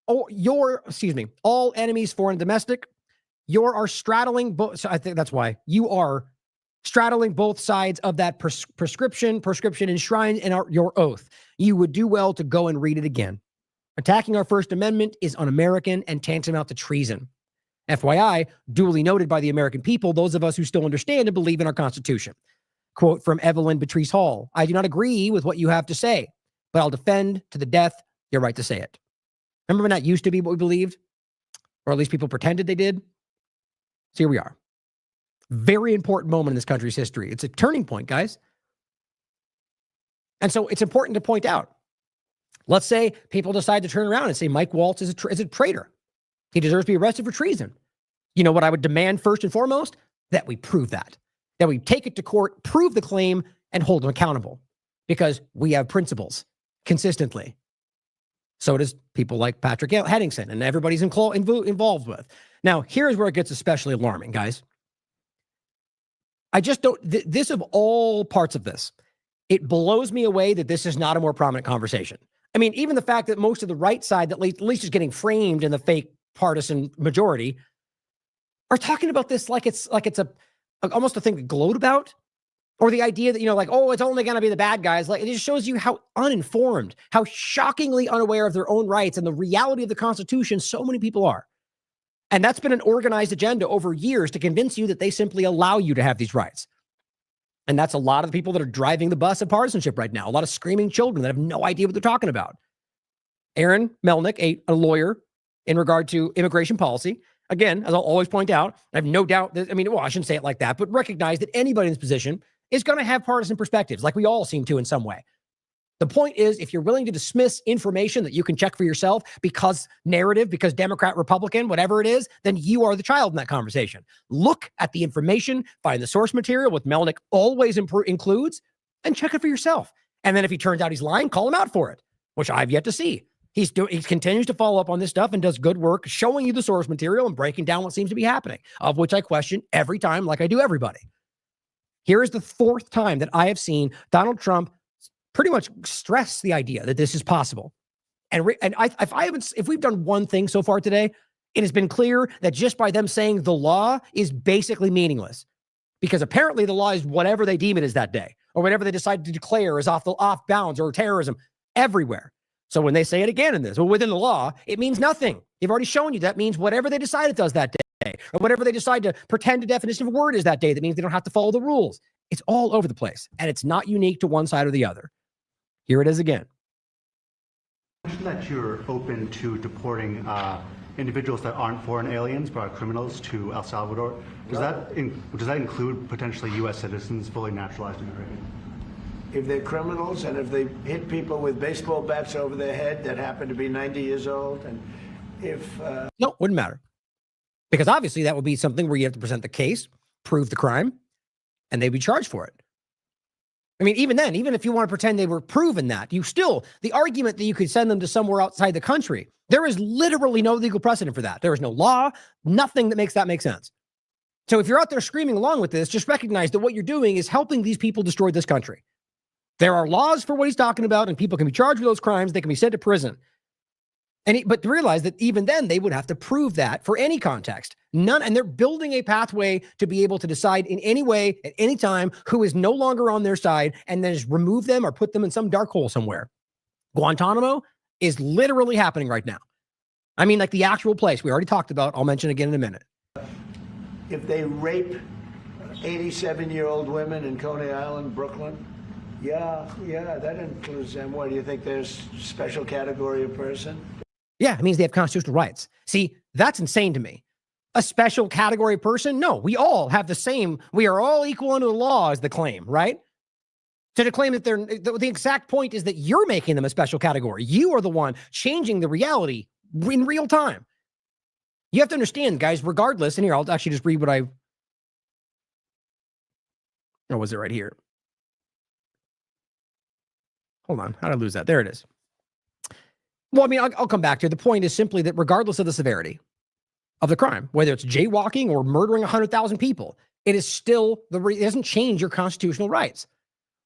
all enemies, foreign and domestic, you're our straddling, so I think that's why you are straddling both sides of that prescription enshrined in your oath. You would do well to go and read it again. Attacking our First Amendment is un-American and tantamount to treason. FYI, duly noted by the American people, those of us who still understand and believe in our Constitution. Quote from Evelyn Beatrice Hall, I do not agree with what you have to say, but I'll defend to the death your right to say it. Remember when that used to be what we believed? Or at least people pretended they did? So here we are. Very important moment in this country's history. It's a turning point, guys. And so it's important to point out. Let's say people decide to turn around and say Mike Waltz is a traitor. He deserves to be arrested for treason. You know what I would demand first and foremost? That we prove that we take it to court, prove the claim, and hold him accountable. Because we have principles consistently. So does people like Patrick Henningsen and everybody's involved with. Now, here's where it gets especially alarming, guys. I just don't, this of all parts of this, it blows me away that this is not a more prominent conversation. I mean, even the fact that most of the right side, that at least is getting framed in the fake partisan majority, are talking about this like it's almost a thing to gloat about, or the idea that, like, oh, it's only going to be the bad guys. Like, it just shows you how uninformed, how shockingly unaware of their own rights and the reality of the Constitution so many people are. And that's been an organized agenda over years to convince you that they simply allow you to have these rights. And that's a lot of the people that are driving the bus of partisanship right now. A lot of screaming children that have no idea what they're talking about. Aaron Melnick, a lawyer in regard to immigration policy. Again, as I'll always point out, I have no doubt that, I shouldn't say it like that, but recognize that anybody in this position is going to have partisan perspectives, like we all seem to in some way. The point is, if you're willing to dismiss information that you can check for yourself because narrative, because Democrat, Republican, whatever it is, then you are the child in that conversation. Look at the information, find the source material, what Melnick always includes, and check it for yourself. And then if he turns out he's lying, call him out for it, which I've yet to see. He continues to follow up on this stuff and does good work showing you the source material and breaking down what seems to be happening, of which I question every time, like I do everybody. Here is the fourth time that I have seen Donald Trump pretty much stress the idea that this is possible. And if we've done one thing so far today, it has been clear that just by them saying the law is basically meaningless, because apparently the law is whatever they deem it is that day, or whatever they decide to declare is off bounds or terrorism everywhere. So when they say it again in this, well, within the law, it means nothing. They've already shown you that means whatever they decide it does that day, or whatever they decide to pretend the definition of a word is that day. That means they don't have to follow the rules. It's all over the place, and it's not unique to one side or the other. Here it is again. You mentioned that you're open to deporting individuals that aren't foreign aliens but are criminals to El Salvador. Does that include potentially U.S. citizens, fully naturalized Americans? If they're criminals and if they hit people with baseball bats over their head that happen to be 90 years old, and if... No, wouldn't matter. Because obviously that would be something where you have to present the case, prove the crime, and they'd be charged for it. I mean, even then, even if you want to pretend they were proven that, the argument that you could send them to somewhere outside the country, there is literally no legal precedent for that. There is no law, nothing that makes that make sense. So if you're out there screaming along with this, just recognize that what you're doing is helping these people destroy this country. There are laws for what he's talking about, and people can be charged with those crimes. They can be sent to prison. But to realize that even then, they would have to prove that for any context. And they're building a pathway to be able to decide in any way, at any time, who is no longer on their side, and then just remove them or put them in some dark hole somewhere. Guantanamo is literally happening right now. I mean, like the actual place we already talked about. I'll mention again in a minute. If they rape 87-year-old women in Coney Island, Brooklyn, yeah, that includes them. What, do you think there's a special category of person? Yeah, it means they have constitutional rights. See, that's insane to me. A special category person? No, we all have the same. We are all equal under the law is the claim, right? So to claim that the exact point is that you're making them a special category. You are the one changing the reality in real time. You have to understand, guys, regardless, and here, I'll actually just read what or was it right here? Hold on, how did I lose that? There it is. Well, I mean, I'll come back to it. The point is simply that regardless of the severity of the crime, whether it's jaywalking or murdering 100,000 people, it is still, it doesn't change your constitutional rights.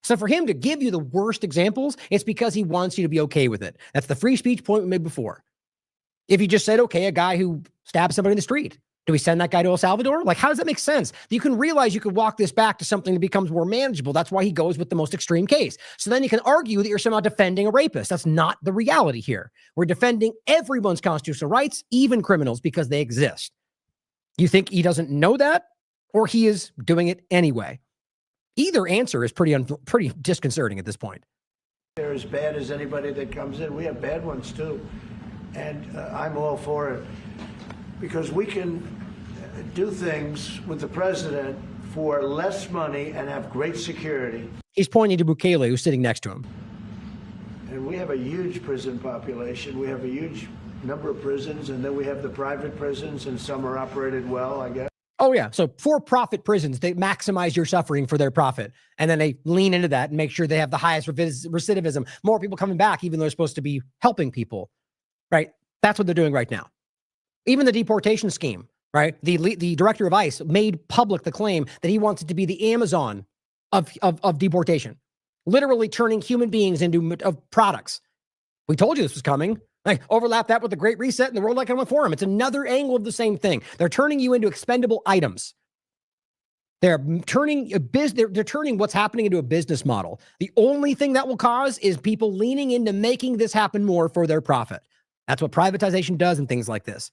So for him to give you the worst examples, it's because he wants you to be okay with it. That's the free speech point we made before. If you just said, okay, a guy who stabbed somebody in the street, Do we send that guy to El Salvador? Like, how does that make sense? You can realize you could walk this back to something that becomes more manageable. That's why he goes with the most extreme case. So then you can argue that you're somehow defending a rapist. That's not the reality here. We're defending everyone's constitutional rights, even criminals, because they exist. You think he doesn't know that, or he is doing it anyway? Either answer is pretty disconcerting at this point. They're as bad as anybody that comes in. We have bad ones too. And I'm all for it. Because we can do things with the president for less money and have great security. He's pointing to Bukele, who's sitting next to him. And we have a huge prison population. We have a huge number of prisons, and then we have the private prisons, and some are operated well, I guess. Oh, yeah. So for-profit prisons, they maximize your suffering for their profit. And then they lean into that and make sure they have the highest recidivism, more people coming back, even though they're supposed to be helping people, right? That's what they're doing right now. Even the deportation scheme, right? The director of ICE made public the claim that he wants it to be the Amazon of deportation, literally turning human beings into products. We told you this was coming. Like, overlap that with the Great Reset and the World Economic Forum. It's another angle of the same thing. They're turning you into expendable items. They're turning they're turning what's happening into a business model. The only thing that will cause is people leaning into making this happen more for their profit. That's what privatization does and things like this.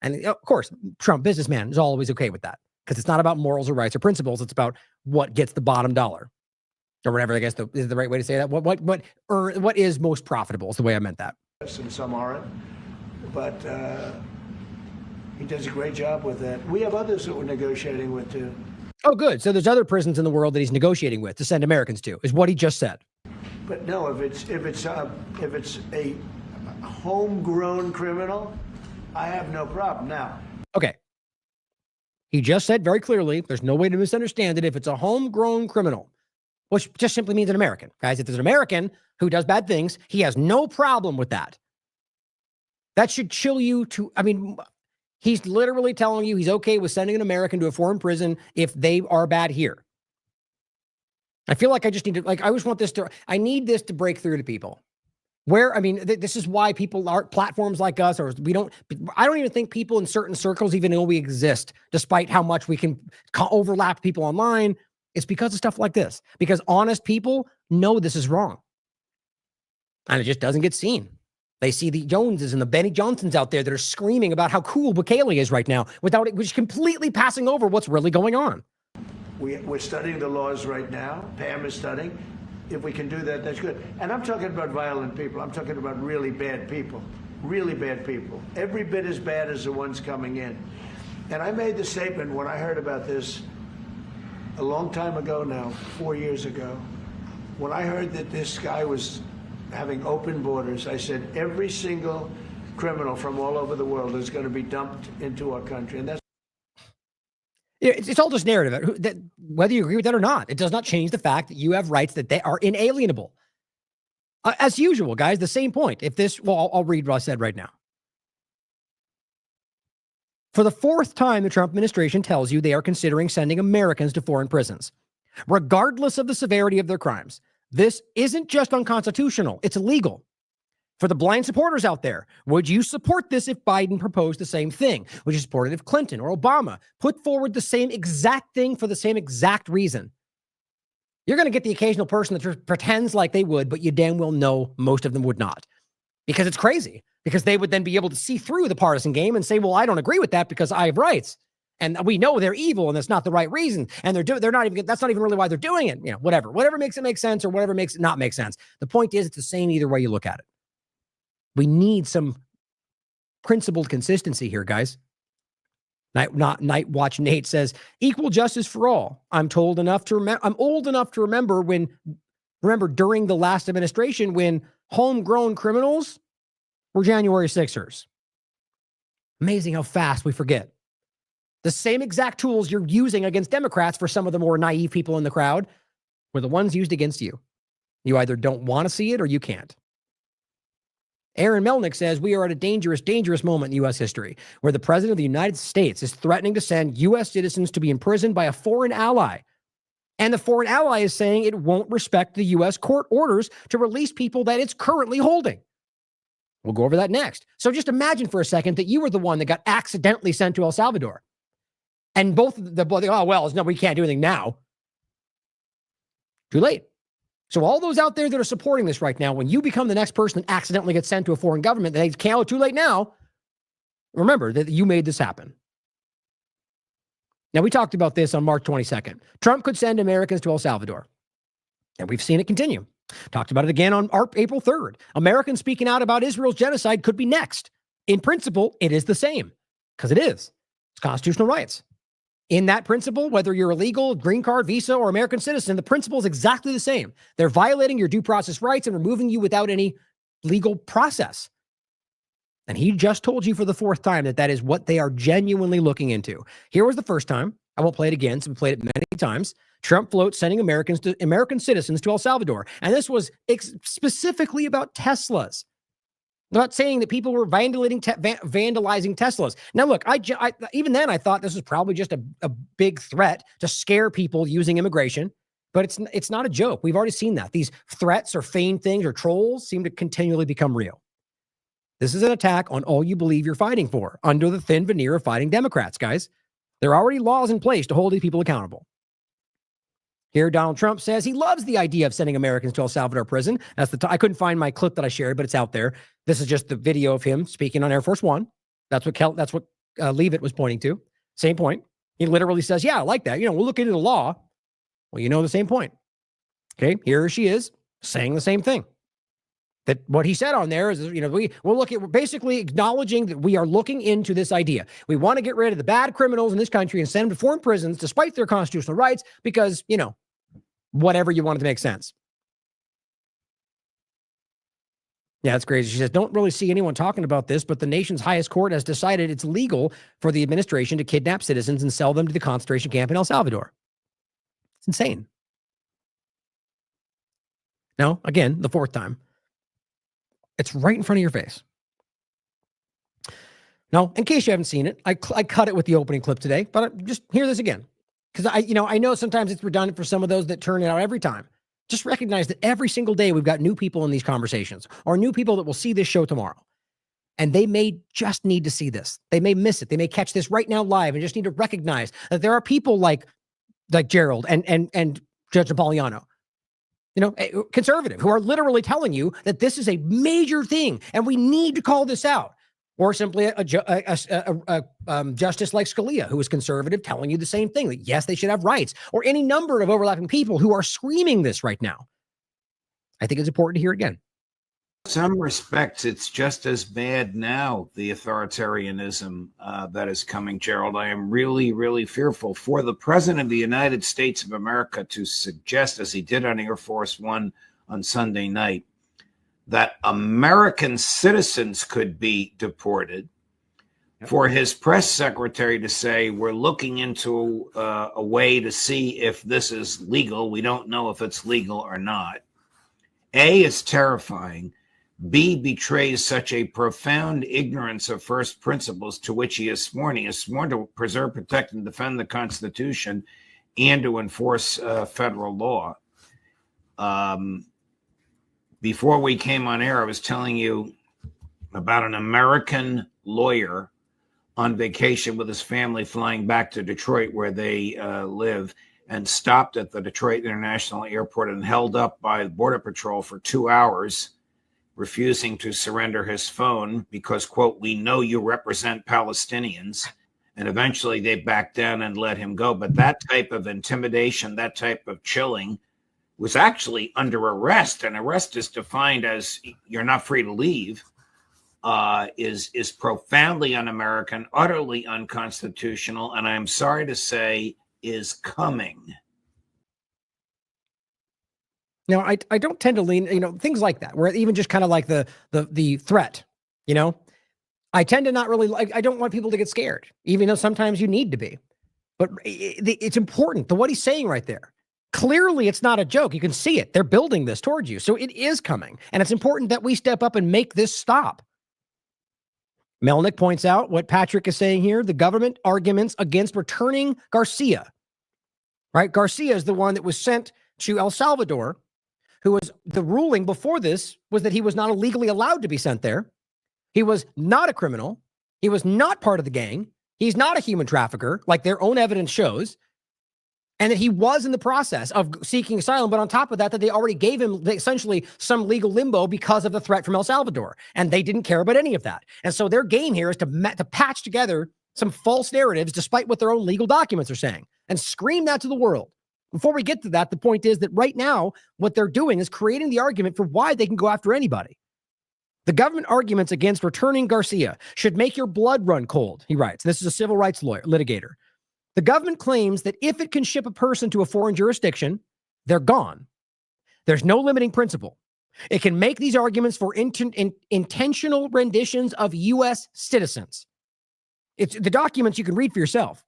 And of course, Trump, businessman, is always okay with that because it's not about morals or rights or principles. It's about what gets the bottom dollar or whatever. I guess is the right way to say that. What is most profitable is the way I meant that. And some aren't, but he does a great job with that. We have others that we're negotiating with too. Oh, good. So there's other prisons in the world that he's negotiating with to send Americans to, is what he just said. But no, if it's a homegrown criminal, I have no problem. Now, okay. He just said very clearly, there's no way to misunderstand it. If it's a homegrown criminal, which just simply means an American, guys. If there's an American who does bad things, he has no problem with that. That should chill you to, I mean, he's literally telling you he's okay with sending an American to a foreign prison if they are bad here. I feel like I just need to, like, I need this to break through to people. This is why people aren't platforms like us, or I don't even think people in certain circles even know we exist, despite how much we can overlap people online. It's because of stuff like this, because honest people know this is wrong. And it just doesn't get seen. They see the Joneses and the Benny Johnsons out there that are screaming about how cool Bukele is right now without it, which is completely passing over what's really going on. We're studying the laws right now. Pam is studying. If we can do that, that's good. And I'm talking about violent people. I'm talking about really bad people. Really bad people. Every bit as bad as the ones coming in. And I made the statement when I heard about this a long time ago now, 4 years ago. When I heard that this guy was having open borders, I said every single criminal from all over the world is going to be dumped into our country. And that's it's all just narrative. That whether you agree with that or not, it does not change the fact that you have rights that they are inalienable. As usual, guys, the same point. I'll read what I said right now. For the fourth time, the Trump administration tells you they are considering sending Americans to foreign prisons, regardless of the severity of their crimes. This isn't just unconstitutional, it's illegal. For the blind supporters out there, would you support this if Biden proposed the same thing? Would you support it if Clinton or Obama put forward the same exact thing for the same exact reason? You're going to get the occasional person that pretends like they would, but you damn well know most of them would not. Because it's crazy. Because they would then be able to see through the partisan game and say, well, I don't agree with that because I have rights. And we know they're evil and that's not the right reason. And that's not even really why they're doing it. You know, whatever makes it make sense or whatever makes it not make sense. The point is, it's the same either way you look at it. We need some principled consistency here, guys. Night Watch Nate says, equal justice for all. I'm old enough to remember during the last administration when homegrown criminals were January 6ers. Amazing how fast we forget. The same exact tools you're using against Democrats for some of the more naive people in the crowd were the ones used against you. You either don't want to see it or you can't. Aaron Melnick says, we are at a dangerous, dangerous moment in U.S. history where the president of the United States is threatening to send U.S. citizens to be imprisoned by a foreign ally. And the foreign ally is saying it won't respect the U.S. court orders to release people that it's currently holding. We'll go over that next. So just imagine for a second that you were the one that got accidentally sent to El Salvador. And both oh, well, no, we can't do anything now. Too late. So all those out there that are supporting this right now, when you become the next person that accidentally gets sent to a foreign government, they can't, oh, too late now. Remember that you made this happen. Now, we talked about this on March 22nd. Trump could send Americans to El Salvador. And we've seen it continue. Talked about it again on April 3rd. Americans speaking out about Israel's genocide could be next. In principle, it is the same, because it is. It's constitutional rights. In that principle, whether you're illegal, green card, visa, or American citizen, the principle is exactly the same. They're violating your due process rights and removing you without any legal process. And he just told you for the fourth time that that is what they are genuinely looking into. Here was the first time. I won't play it again, so we played it many times. Trump floats sending American citizens to El Salvador. And this was specifically about Teslas. Not saying that people were vandalizing Teslas. Now, look, even then I thought this was probably just a big threat to scare people using immigration, but it's not a joke. We've already seen that. These threats or feigned things or trolls seem to continually become real. This is an attack on all you believe you're fighting for under the thin veneer of fighting Democrats, guys. There are already laws in place to hold these people accountable. Here, Donald Trump says he loves the idea of sending Americans to El Salvador prison. That's I couldn't find my clip that I shared, but it's out there. This is just the video of him speaking on Air Force One. That's what Leavitt was pointing to. Same point. He literally says, "Yeah, I like that. We'll look into the law." Well, the same point. Okay, here she is saying the same thing. That what he said on there is, we'll look at basically acknowledging that we are looking into this idea. We want to get rid of the bad criminals in this country and send them to foreign prisons despite their constitutional rights because, whatever you want it to make sense. Yeah, that's crazy. She says, don't really see anyone talking about this, but the nation's highest court has decided it's legal for the administration to kidnap citizens and sell them to the concentration camp in El Salvador. It's insane. Now, again, the fourth time. It's right in front of your face. Now, in case you haven't seen it, I cut it with the opening clip today, but just hear this again. Because I know sometimes it's redundant for some of those that turn it out every time. Just recognize that every single day we've got new people in these conversations or new people that will see this show tomorrow. And they may just need to see this. They may miss it. They may catch this right now live and just need to recognize that there are people like Gerald and Judge Napolitano, conservative, who are literally telling you that this is a major thing and we need to call this out. Or simply a justice like Scalia, who is conservative, telling you the same thing, that yes, they should have rights, or any number of overlapping people who are screaming this right now. I think it's important to hear again. In some respects, it's just as bad now, the authoritarianism that is coming, Gerald. I am really, really fearful for the President of the United States of America to suggest, as he did on Air Force One on Sunday night, that American citizens could be deported, for his press secretary to say, we're looking into a way to see if this is legal. We don't know if it's legal or not. A, is terrifying. B, betrays such a profound ignorance of first principles to which he is sworn. He is sworn to preserve, protect, and defend the Constitution and to enforce federal law. Before we came on air, I was telling you about an American lawyer on vacation with his family flying back to Detroit, where they live, and stopped at the Detroit International Airport and held up by Border Patrol for 2 hours, refusing to surrender his phone because, quote, we know you represent Palestinians. And eventually they backed down and let him go. But that type of intimidation, that type of chilling, was actually under arrest, and arrest is defined as you're not free to leave, is profoundly un-American, utterly unconstitutional, and I'm sorry to say is coming. Now, I don't tend to lean, things like that, where even just kind of like the threat, I tend to not really I don't want people to get scared, even though sometimes you need to be. But it's important, what he's saying right there. Clearly, it's not a joke. You can see it. They're building this towards you. So it is coming. And it's important that we step up and make this stop. Melnick points out what Patrick is saying here, the government arguments against returning Garcia. Right? Garcia is the one that was sent to El Salvador, who was the ruling before this was that he was not legally allowed to be sent there. He was not a criminal. He was not part of the gang. He's not a human trafficker, like their own evidence shows. And that he was in the process of seeking asylum. But on top of that, that they already gave him essentially some legal limbo because of the threat from El Salvador. And they didn't care about any of that. And so their game here is to patch together some false narratives, despite what their own legal documents are saying, and scream that to the world. Before we get to that, the point is that right now, what they're doing is creating the argument for why they can go after anybody. The government arguments against returning Garcia should make your blood run cold, he writes. This is a civil rights litigator. The government claims that if it can ship a person to a foreign jurisdiction, they're gone. There's no limiting principle. It can make these arguments for intentional renditions of U.S. citizens. It's the documents you can read for yourself.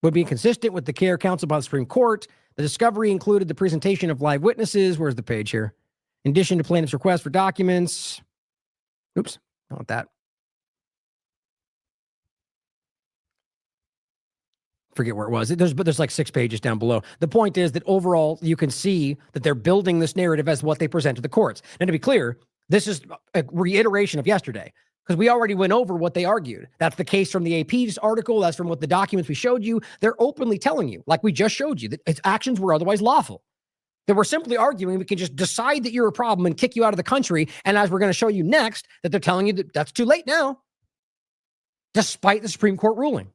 Would be consistent with the care counseled by the Supreme Court. The discovery included the presentation of live witnesses. Where's the page here? In addition to plaintiff's request for documents. Oops, not want that. Forget where it was. But there's like 6 pages down below. The point is that overall, you can see that they're building this narrative as what they present to the courts. And to be clear, this is a reiteration of yesterday, because we already went over what they argued. That's the case from the AP's article. That's from what the documents we showed you. They're openly telling you, like we just showed you, that its actions were otherwise lawful. That we're simply arguing we can just decide that you're a problem and kick you out of the country. And as we're going to show you next, that they're telling you that that's too late now, despite the Supreme Court ruling.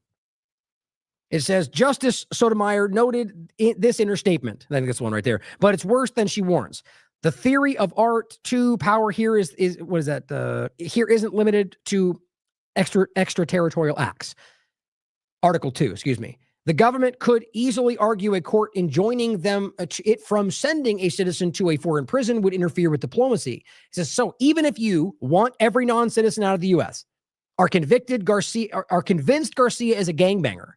It says, Justice Sotomayor noted this in her statement. I think that's the one right there. But it's worse than she warns. The theory of art to power here is what is that? Here isn't limited to extraterritorial acts. Article 2, excuse me. The government could easily argue a court enjoining it from sending a citizen to a foreign prison would interfere with diplomacy. It says, so even if you want every non-citizen out of the U.S., are convinced Garcia is a gangbanger,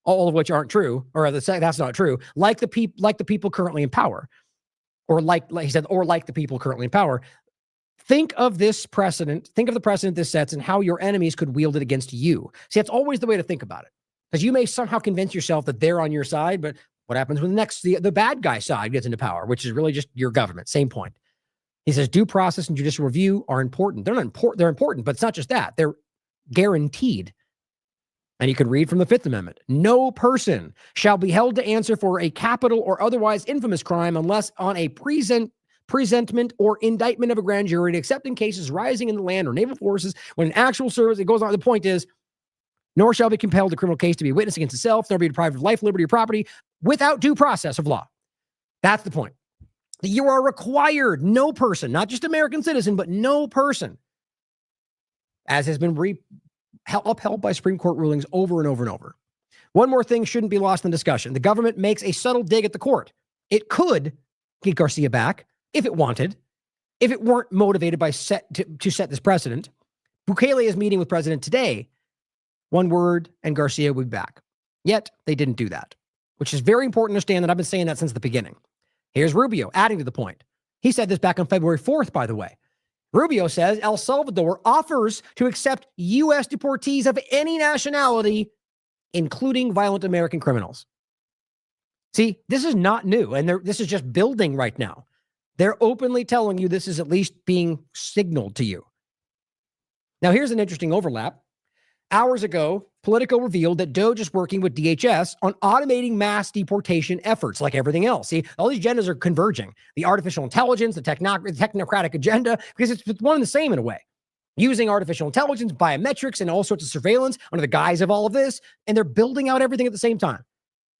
all of which aren't true, or that's not true, like the people currently in power, or like he said, or like the people currently in power. Think of this precedent. Think of the precedent this sets and how your enemies could wield it against you. See, that's always the way to think about it, because you may somehow convince yourself that they're on your side, but what happens when the bad guy side gets into power, which is really just your government? Same point. He says due process and judicial review are important. They're not important. They're important, but it's not just that. They're guaranteed. And you can read from the Fifth Amendment. No person shall be held to answer for a capital or otherwise infamous crime unless on a presentment or indictment of a grand jury, except in cases rising in the land or naval forces when an actual service, it goes on. The point is, nor shall be compelled a criminal case to be a witness against itself, nor be deprived of life, liberty, or property without due process of law. That's the point. You are required, no person, not just American citizen, but no person, as has been upheld by Supreme Court rulings over and over and over. One more thing shouldn't be lost in discussion. The government makes a subtle dig at the court. It could get Garcia back if it wanted, if it weren't motivated by to set this precedent. Bukele is meeting with President today. One word and Garcia will be back. Yet they didn't do that, which is very important to understand, that I've been saying that since the beginning. Here's Rubio adding to the point. He said this back on February 4th, by the way. Rubio says El Salvador offers to accept U.S. deportees of any nationality, including violent American criminals. See, this is not new, and this is just building right now. They're openly telling you this is at least being signaled to you. Now, here's an interesting overlap. Hours ago, Politico revealed that DOGE is working with DHS on automating mass deportation efforts like everything else. See, all these agendas are converging. The artificial intelligence, the technocratic agenda, because it's one and the same in a way. Using artificial intelligence, biometrics, and all sorts of surveillance under the guise of all of this, and they're building out everything at the same time.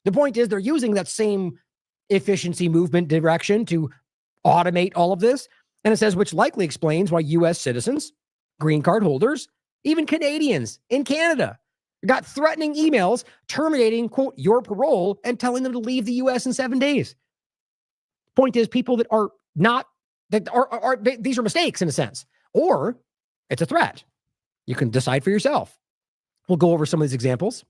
The point is they're using that same efficiency movement direction to automate all of this. And it says, which likely explains why U.S. citizens, green card holders, even Canadians in Canada got threatening emails terminating, quote, your parole and telling them to leave the U.S. in 7 days. Point is, people that are not, these are mistakes in a sense, or it's a threat. You can decide for yourself. We'll go over some of these examples.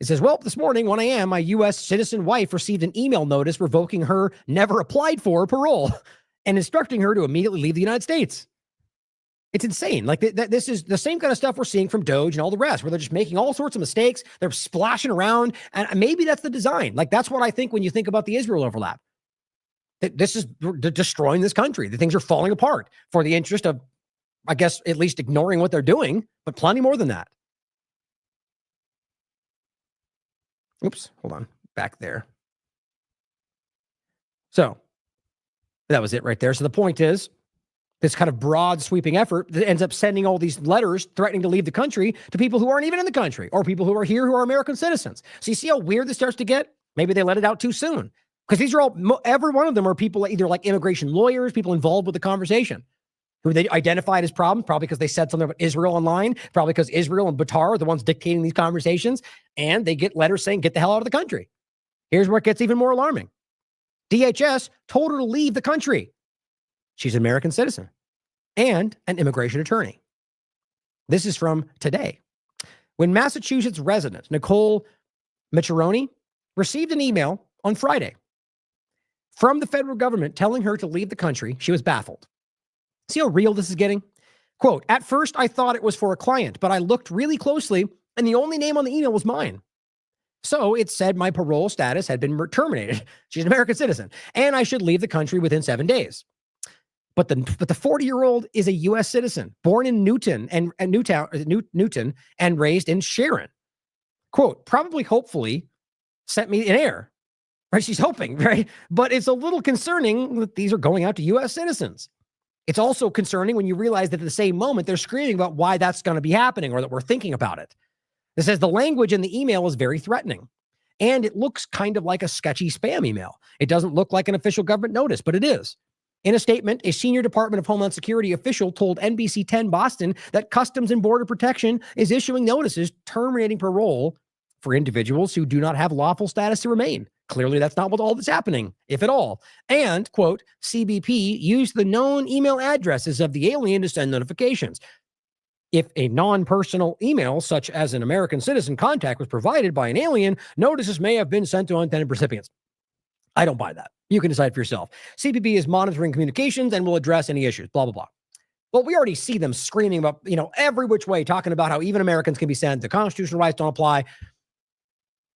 It says, well, this morning, 1 a.m., my U.S. citizen wife received an email notice revoking her never applied for parole and instructing her to immediately leave the United States. It's insane. Like this is the same kind of stuff we're seeing from DOGE and all the rest, where they're just making all sorts of mistakes. They're splashing around. And maybe that's the design. Like, that's what I think when you think about the Israel overlap. This is destroying this country. The things are falling apart for the interest of, I guess, at least ignoring what they're doing, but plenty more than that. Oops, hold on. Back there. So that was it right there. So the point is, this kind of broad sweeping effort that ends up sending all these letters threatening to leave the country to people who aren't even in the country or people who are here who are American citizens. So you see how weird this starts to get? Maybe they let it out too soon. Because these are all, every one of them are people either like immigration lawyers, people involved with the conversation, who they identified as problems, probably because they said something about Israel online, probably because Israel and Qatar are the ones dictating these conversations, and they get letters saying, get the hell out of the country. Here's where it gets even more alarming. DHS told her to leave the country. She's an American citizen and an immigration attorney. This is from today. When Massachusetts resident Nicole Micharoni received an email on Friday from the federal government telling her to leave the country, she was baffled. See how real this is getting? Quote, at first I thought it was for a client, but I looked really closely and the only name on the email was mine. So it said my parole status had been terminated. She's an American citizen and I should leave the country within 7 days. But the 40-year-old is a U.S. citizen, born in Newton and raised in Sharon. Quote, probably hopefully sent me an error. Right? She's hoping, right? But it's a little concerning that these are going out to U.S. citizens. It's also concerning when you realize that at the same moment, they're screaming about why that's going to be happening or that we're thinking about it. It says the language in the email is very threatening. And it looks kind of like a sketchy spam email. It doesn't look like an official government notice, but it is. In a statement, a senior Department of Homeland Security official told NBC 10 Boston that Customs and Border Protection is issuing notices terminating parole for individuals who do not have lawful status to remain. Clearly, that's not what all that's happening, if at all. And, quote, CBP used the known email addresses of the alien to send notifications. If a non-personal email, such as an American citizen contact, was provided by an alien, notices may have been sent to unintended recipients. I don't buy that. You can decide for yourself. CBP is monitoring communications and will address any issues, blah, blah, blah. Well, we already see them screaming about, every which way, talking about how even Americans can be sent, the constitutional rights don't apply.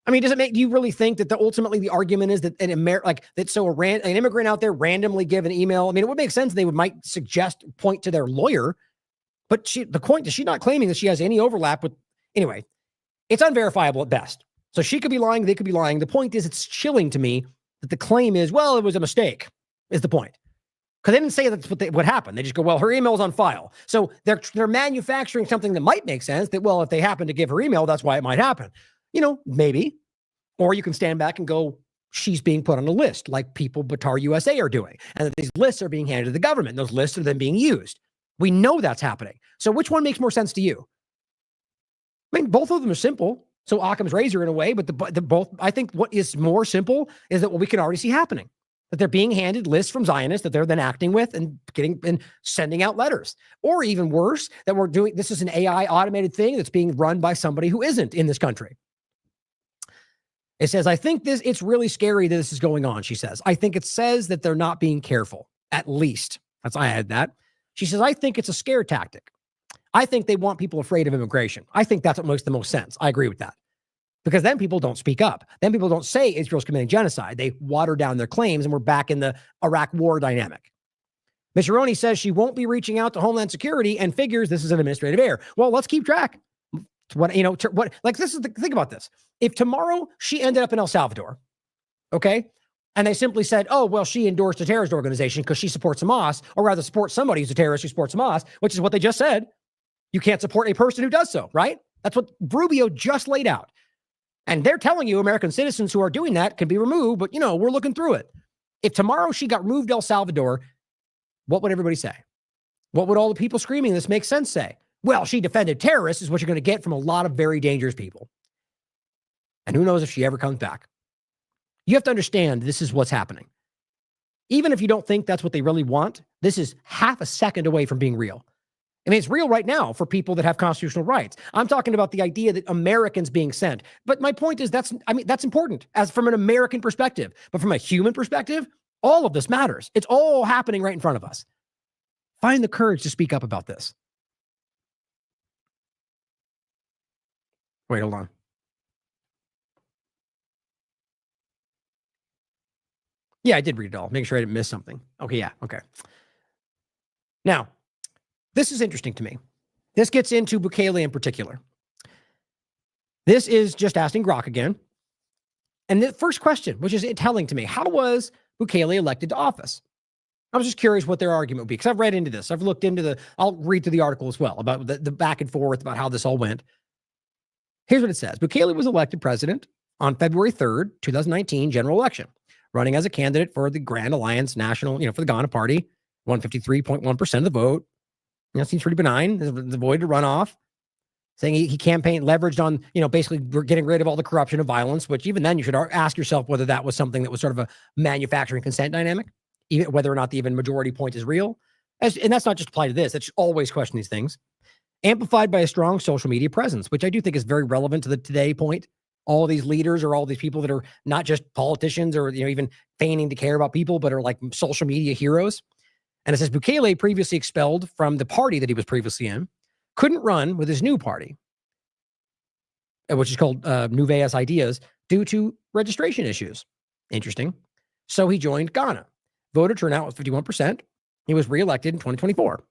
I mean, do you really think that ultimately the argument is that an immigrant out there randomly give an email? I mean, it would make sense they might point to their lawyer, but the point is she's not claiming that she has any overlap with, anyway, it's unverifiable at best. So she could be lying, they could be lying. The point is it's chilling to me that the claim is, well, it was a mistake, is the point. Because they didn't say that's what happened. They just go, well, her email's on file. So they're manufacturing something that might make sense that, well, if they happen to give her email, that's why it might happen. Maybe. Or you can stand back and go, she's being put on a list like people Batar USA are doing. And that these lists are being handed to the government. Those lists are then being used. We know that's happening. So which one makes more sense to you? I mean, both of them are simple. So Occam's razor in a way, but the both, I think what is more simple is that what we can already see happening, that they're being handed lists from Zionists that they're then acting with and sending out letters. Or even worse, that this is an AI automated thing that's being run by somebody who isn't in this country. It says, I think it's really scary that this is going on, she says. I think it says that they're not being careful, at least. I had that. She says, I think it's a scare tactic. I think they want people afraid of immigration. I think that's what makes the most sense. I agree with that. Because then people don't speak up. Then people don't say Israel's committing genocide. They water down their claims, and we're back in the Iraq war dynamic. Micharoni says she won't be reaching out to Homeland Security and figures this is an administrative error. Well, let's keep track. Think about this. If tomorrow she ended up in El Salvador, okay, and they simply said, oh, well, she endorsed a terrorist organization because she supports Hamas, or rather supports somebody who's a terrorist who supports Hamas, which is what they just said. You can't support a person who does so, right? That's what Rubio just laid out. And they're telling you American citizens who are doing that can be removed, but, we're looking through it. If tomorrow she got removed to El Salvador, what would everybody say? What would all the people screaming this makes sense say? Well, she defended terrorists is what you're going to get from a lot of very dangerous people. And who knows if she ever comes back. You have to understand this is what's happening. Even if you don't think that's what they really want, this is half a second away from being real. I mean, it's real right now for people that have constitutional rights. I'm talking about the idea that Americans being sent. But my point is that's important as from an American perspective. But from a human perspective, all of this matters. It's all happening right in front of us. Find the courage to speak up about this. Wait, hold on. Yeah, I did read it all. Make sure I didn't miss something. Okay, yeah, okay. Now, this is interesting to me. This gets into Bukele in particular. This is just asking Grok again. And the first question, which is telling to me, how was Bukele elected to office? I was just curious what their argument would be, because I've read into this. I've looked into I'll read through the article as well about the back and forth about how this all went. Here's what it says. Bukele was elected president on February 3rd, 2019 general election, running as a candidate for the Grand Alliance National, for the Ghana Party, 153.1% of the vote. Seems pretty benign. Avoided a runoff, saying he campaigned, leveraged on, basically getting rid of all the corruption and violence, which even then you should ask yourself whether that was something that was sort of a manufacturing consent dynamic, even whether or not the even majority point is real. And that's not just applied to this. That's always question these things. Amplified by a strong social media presence, which I do think is very relevant to the today point. All these leaders or all these people that are not just politicians or even feigning to care about people, but are like social media heroes. And it says Bukele, previously expelled from the party that he was previously in, couldn't run with his new party, which is called Nouvelles Ideas, due to registration issues. Interesting. So he joined Ghana. Voter turnout was 51%. He was reelected in 2024,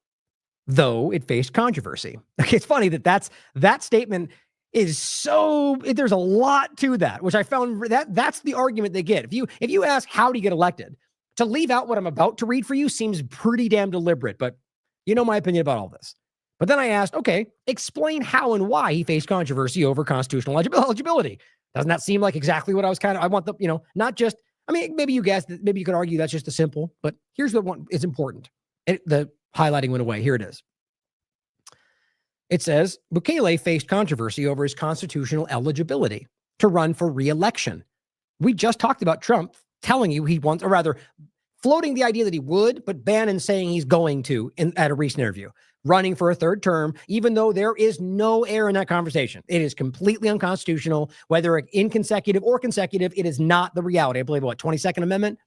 though it faced controversy. Okay, it's funny that statement is there's a lot to that, which I found that's the argument they get. If you ask how did he get elected, to leave out what I'm about to read for you seems pretty damn deliberate, but you know my opinion about all this. But then I asked, okay, explain how and why he faced controversy over constitutional eligibility. Doesn't that seem like exactly what I want not just, maybe you guessed that, maybe you could argue that's just a simple, but here's the one is important. The highlighting went away. Here it is. It says, Bukele faced controversy over his constitutional eligibility to run for re-election. We just talked about Trump telling you he wants, or rather floating the idea that he would, but Bannon saying he's going to at a recent interview, running for a third term, even though there is no error in that conversation. It is completely unconstitutional, whether in consecutive or consecutive. It is not the reality. I believe 22nd Amendment.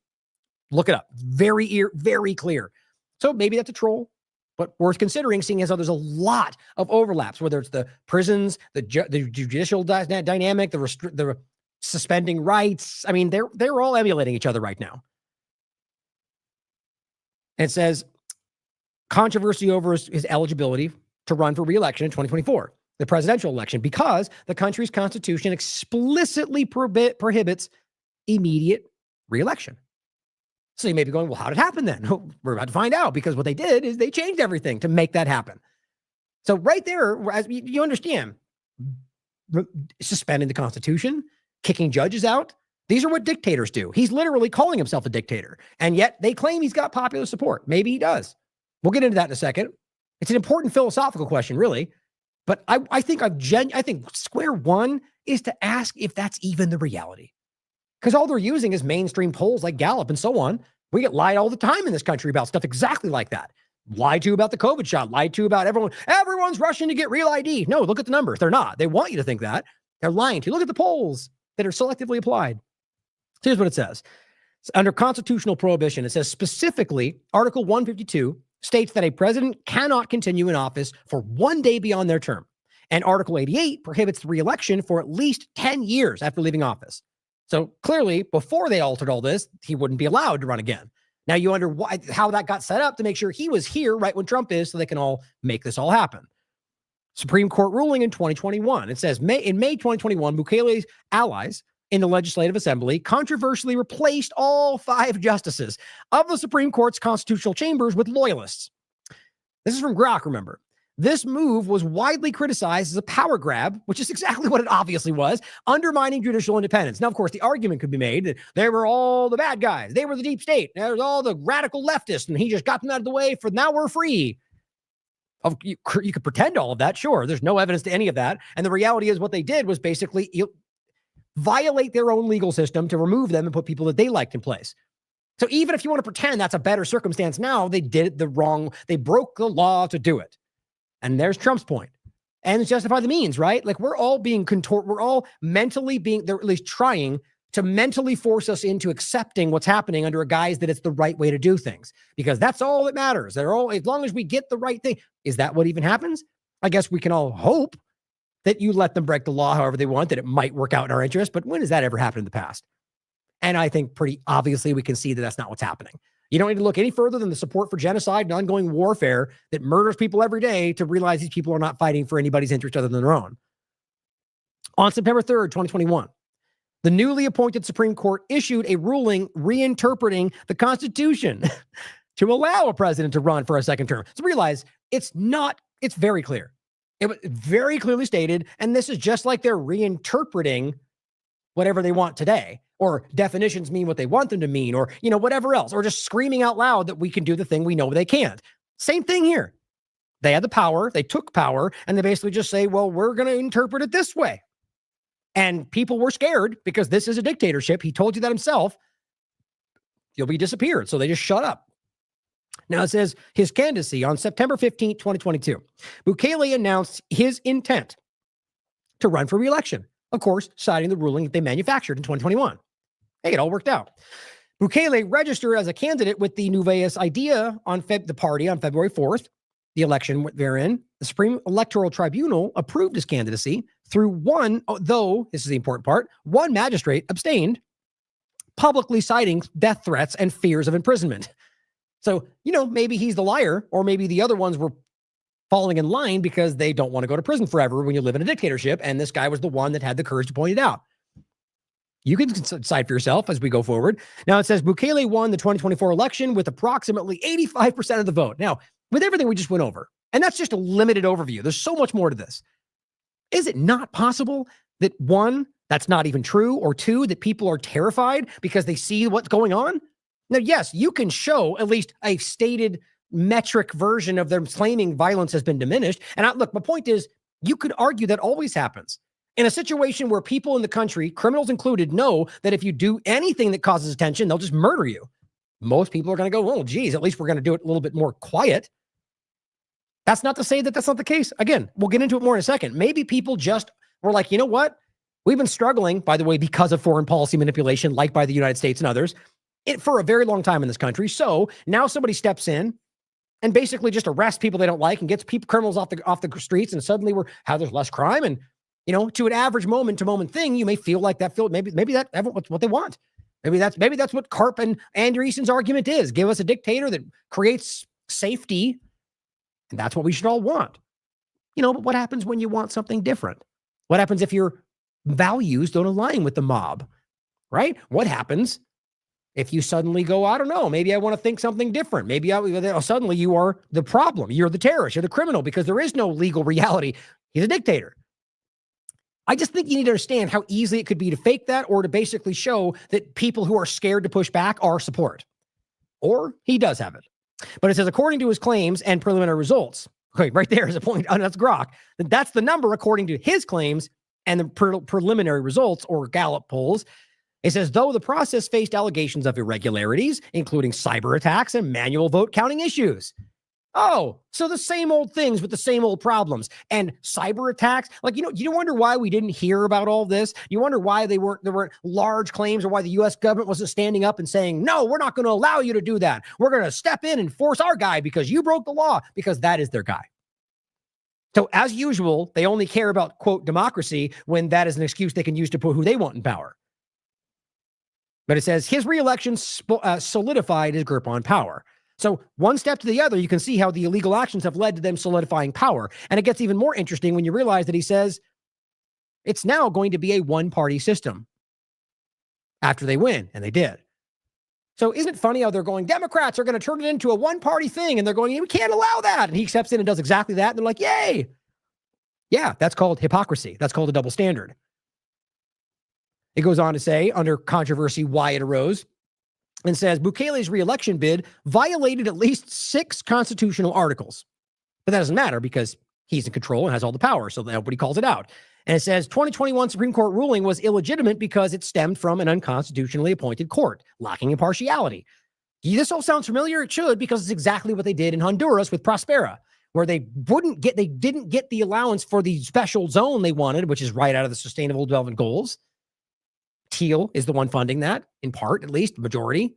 Look it up. Very clear. So maybe that's a troll, but worth considering, seeing as though there's a lot of overlaps, whether it's the prisons, the judicial dynamic, the suspending rights. They're all emulating each other right now. And it says controversy over his eligibility to run for re-election in 2024, the presidential election, because the country's constitution explicitly prohibits immediate re-election. So you may be going, well, how did it happen then? We're about to find out, because what they did is they changed everything to make that happen. So right there, as you understand, suspending the Constitution, kicking judges out, these are what dictators do. He's literally calling himself a dictator, and yet they claim he's got popular support. Maybe he does. We'll get into that in a second. It's an important philosophical question, really. But I think square one is to ask if that's even the reality. Because all they're using is mainstream polls like Gallup and so on. We get lied all the time in this country about stuff exactly like that. Lied to about the COVID shot, lied to about everyone's rushing to get real ID. No, look at the numbers. They're not. They want you to think that. They're lying to you. Look at the polls that are selectively applied. So here's what it says. Under constitutional prohibition, it says specifically, Article 152 states that a president cannot continue in office for 1 day beyond their term. And Article 88 prohibits the re-election for at least 10 years after leaving office. So clearly, before they altered all this, he wouldn't be allowed to run again. Now you wonder how that got set up to make sure he was here right when Trump is, so they can all make this all happen. Supreme Court ruling in 2021. It says in May 2021, Bukele's allies in the Legislative Assembly controversially replaced all 5 justices of the Supreme Court's constitutional chambers with loyalists. This is from Grok, remember. This move was widely criticized as a power grab, which is exactly what it obviously was, undermining judicial independence. Now, of course, the argument could be made that they were all the bad guys. They were the deep state. There's all the radical leftists, and he just got them out of the way for now we're free. You could pretend all of that, sure. There's no evidence to any of that. And the reality is what they did was basically violate their own legal system to remove them and put people that they liked in place. So even if you want to pretend that's a better circumstance now, they did it they broke the law to do it. And there's Trump's point. And it's justify the means, right? Like we're all being contorted. We're all mentally they're at least trying to mentally force us into accepting what's happening under a guise that it's the right way to do things, because that's all that matters. As long as we get the right thing. Is that what even happens? I guess we can all hope that you let them break the law however they want, that it might work out in our interest. But when has that ever happened in the past? And I think pretty obviously we can see that that's not what's happening. You don't need to look any further than the support for genocide and ongoing warfare that murders people every day to realize these people are not fighting for anybody's interest other than their own. On September 3rd, 2021, the newly appointed Supreme Court issued a ruling reinterpreting the Constitution to allow a president to run for a second term. So realize it's very clear. It was very clearly stated, and this is just like they're reinterpreting whatever they want today, or definitions mean what they want them to mean, or, whatever else, or just screaming out loud that we can do the thing we know they can't. Same thing here. They had the power, they took power, and they basically just say, well, we're going to interpret it this way. And people were scared because this is a dictatorship. He told you that himself. You'll be disappeared. So they just shut up. Now it says his candidacy on September 15th, 2022. Bukele announced his intent to run for re-election. Of course, citing the ruling that they manufactured in 2021. Hey, it all worked out. Bukele registered as a candidate with the Nuevas Idea the party on February 4th. The election therein, the Supreme Electoral Tribunal approved his candidacy through though this is the important part, one magistrate abstained, publicly citing death threats and fears of imprisonment. So, maybe he's the liar, or maybe the other ones were falling in line because they don't want to go to prison forever when you live in a dictatorship, and this guy was the one that had the courage to point it out. You can decide for yourself as we go forward. Now it says Bukele won the 2024 election with approximately 85% of the vote. Now, with everything we just went over, and that's just a limited overview, there's so much more to this. Is it not possible that one, that's not even true, or two, that people are terrified because they see what's going on? Now, yes, you can show at least a stated metric version of them claiming violence has been diminished. And look, my point is, you could argue that always happens. In a situation where people in the country, criminals included, know that if you do anything that causes attention, they'll just murder you. Most people are going to go, oh, geez, at least we're going to do it a little bit more quiet. That's not to say that that's not the case. Again, we'll get into it more in a second. Maybe people just were like, you know what? We've been struggling, by the way, because of foreign policy manipulation, like by the United States and others, for a very long time in this country. So now somebody steps in and basically just arrests people they don't like and gets criminals off the streets, and suddenly there's less crime. And, to an average moment-to-moment thing, you may feel like maybe that's what they want. Maybe that's what Karp and Andreessen's argument is. Give us a dictator that creates safety, and that's what we should all want. But what happens when you want something different? What happens if your values don't align with the mob, right? What happens if you suddenly go, I don't know, maybe I want to think something different. Maybe suddenly you are the problem. You're the terrorist. You're the criminal, because there is no legal reality. He's a dictator. I just think you need to understand how easy it could be to fake that, or to basically show that people who are scared to push back are support. Or he does have it. But it says, according to his claims and preliminary results, okay, right there is a point. That's Grok. That's the number according to his claims and the preliminary results, or Gallup polls. It says, though the process faced allegations of irregularities, including cyber attacks and manual vote counting issues. Oh, so the same old things with the same old problems. And cyber attacks, you wonder why we didn't hear about all this? You wonder why there weren't large claims, or why the U.S. government wasn't standing up and saying, no, we're not going to allow you to do that. We're going to step in and force our guy because you broke the law, because that is their guy. So as usual, they only care about, quote, democracy when that is an excuse they can use to put who they want in power. But it says his reelection solidified his grip on power. So one step to the other, you can see how the illegal actions have led to them solidifying power. And it gets even more interesting when you realize that he says it's now going to be a one-party system after they win, and they did. So isn't it funny how they're going, Democrats are going to turn it into a one-party thing, and they're going, we can't allow that. And he steps in and does exactly that, and they're like, yay. Yeah, that's called hypocrisy. That's called a double standard. It goes on to say, under controversy, why it arose, and says Bukele's re-election bid violated at least 6 constitutional articles. But that doesn't matter because he's in control and has all the power, so nobody calls it out. And it says 2021 Supreme Court ruling was illegitimate because it stemmed from an unconstitutionally appointed court, lacking impartiality. This all sounds familiar? It should, because it's exactly what they did in Honduras with Prospera, where they didn't get the allowance for the special zone they wanted, which is right out of the Sustainable Development Goals. Teal is the one funding that, in part, at least, majority.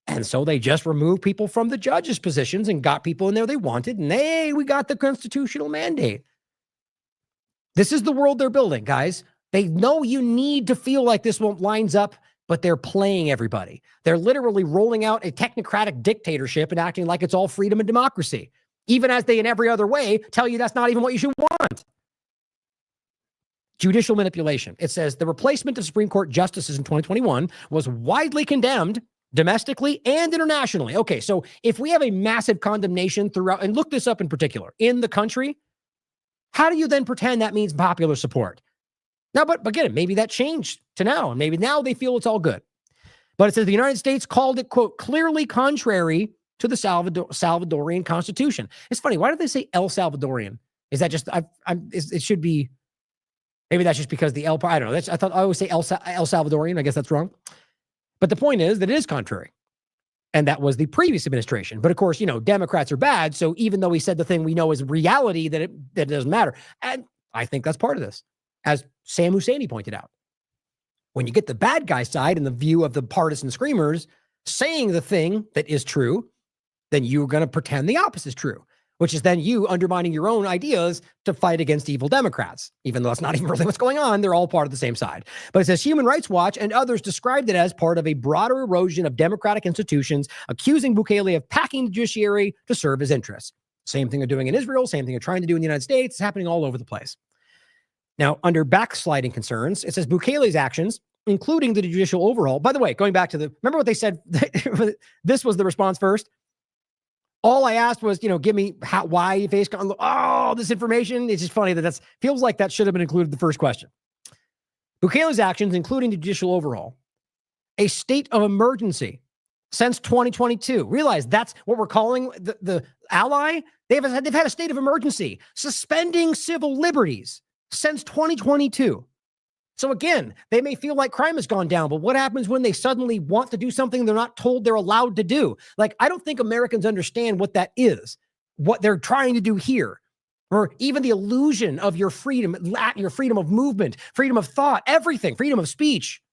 And so they just removed people from the judges' positions and got people in there they wanted. And hey, we got the constitutional mandate. This is the world they're building, guys. They know you need to feel like this one lines up but they're playing everybody. They're literally rolling out a technocratic dictatorship and acting like it's all freedom and democracy, even as they, in every other way, tell you that's not even what you should want. Judicial manipulation. It says the replacement of Supreme Court justices in 2021 was widely condemned domestically and internationally. Okay, so if we have a massive condemnation throughout, and look this up in particular, in the country, how do you then pretend that means popular support? Now, but again, maybe that changed to now, and maybe now they feel it's all good. But it says the United States called it, quote, clearly contrary to the Salvadorian Constitution. It's funny. Why do they say El Salvadorian? Is that just, it should be, maybe that's just because the El, I don't know. I thought I always say El Salvadorian. I guess that's wrong. But the point is that it is contrary. And that was the previous administration. But of course, Democrats are bad. So even though he said the thing we know is reality, that it doesn't matter. And I think that's part of this. As Sam Husseini pointed out, when you get the bad guy side and the view of the partisan screamers saying the thing that is true, then you're going to pretend the opposite is true, which is then you undermining your own ideas to fight against evil Democrats. Even though that's not even really what's going on, they're all part of the same side. But it says Human Rights Watch and others described it as part of a broader erosion of democratic institutions, accusing Bukele of packing the judiciary to serve his interests. Same thing they're doing in Israel, same thing they're trying to do in the United States. It's happening all over the place. Now, under backsliding concerns, it says Bukele's actions, including the judicial overhaul. By the way, going back to remember what they said? This was the response first. All I asked was, give me why you face this information. It's just funny that feels like that should have been included in the first question. Bukele's actions, including the judicial overhaul, a state of emergency since 2022. Realize that's what we're calling the ally. They've had a state of emergency, suspending civil liberties since 2022. So again, they may feel like crime has gone down, but what happens when they suddenly want to do something they're not told they're allowed to do? Like, I don't think Americans understand what that is, what they're trying to do here, or even the illusion of your freedom of movement, freedom of thought, everything, freedom of speech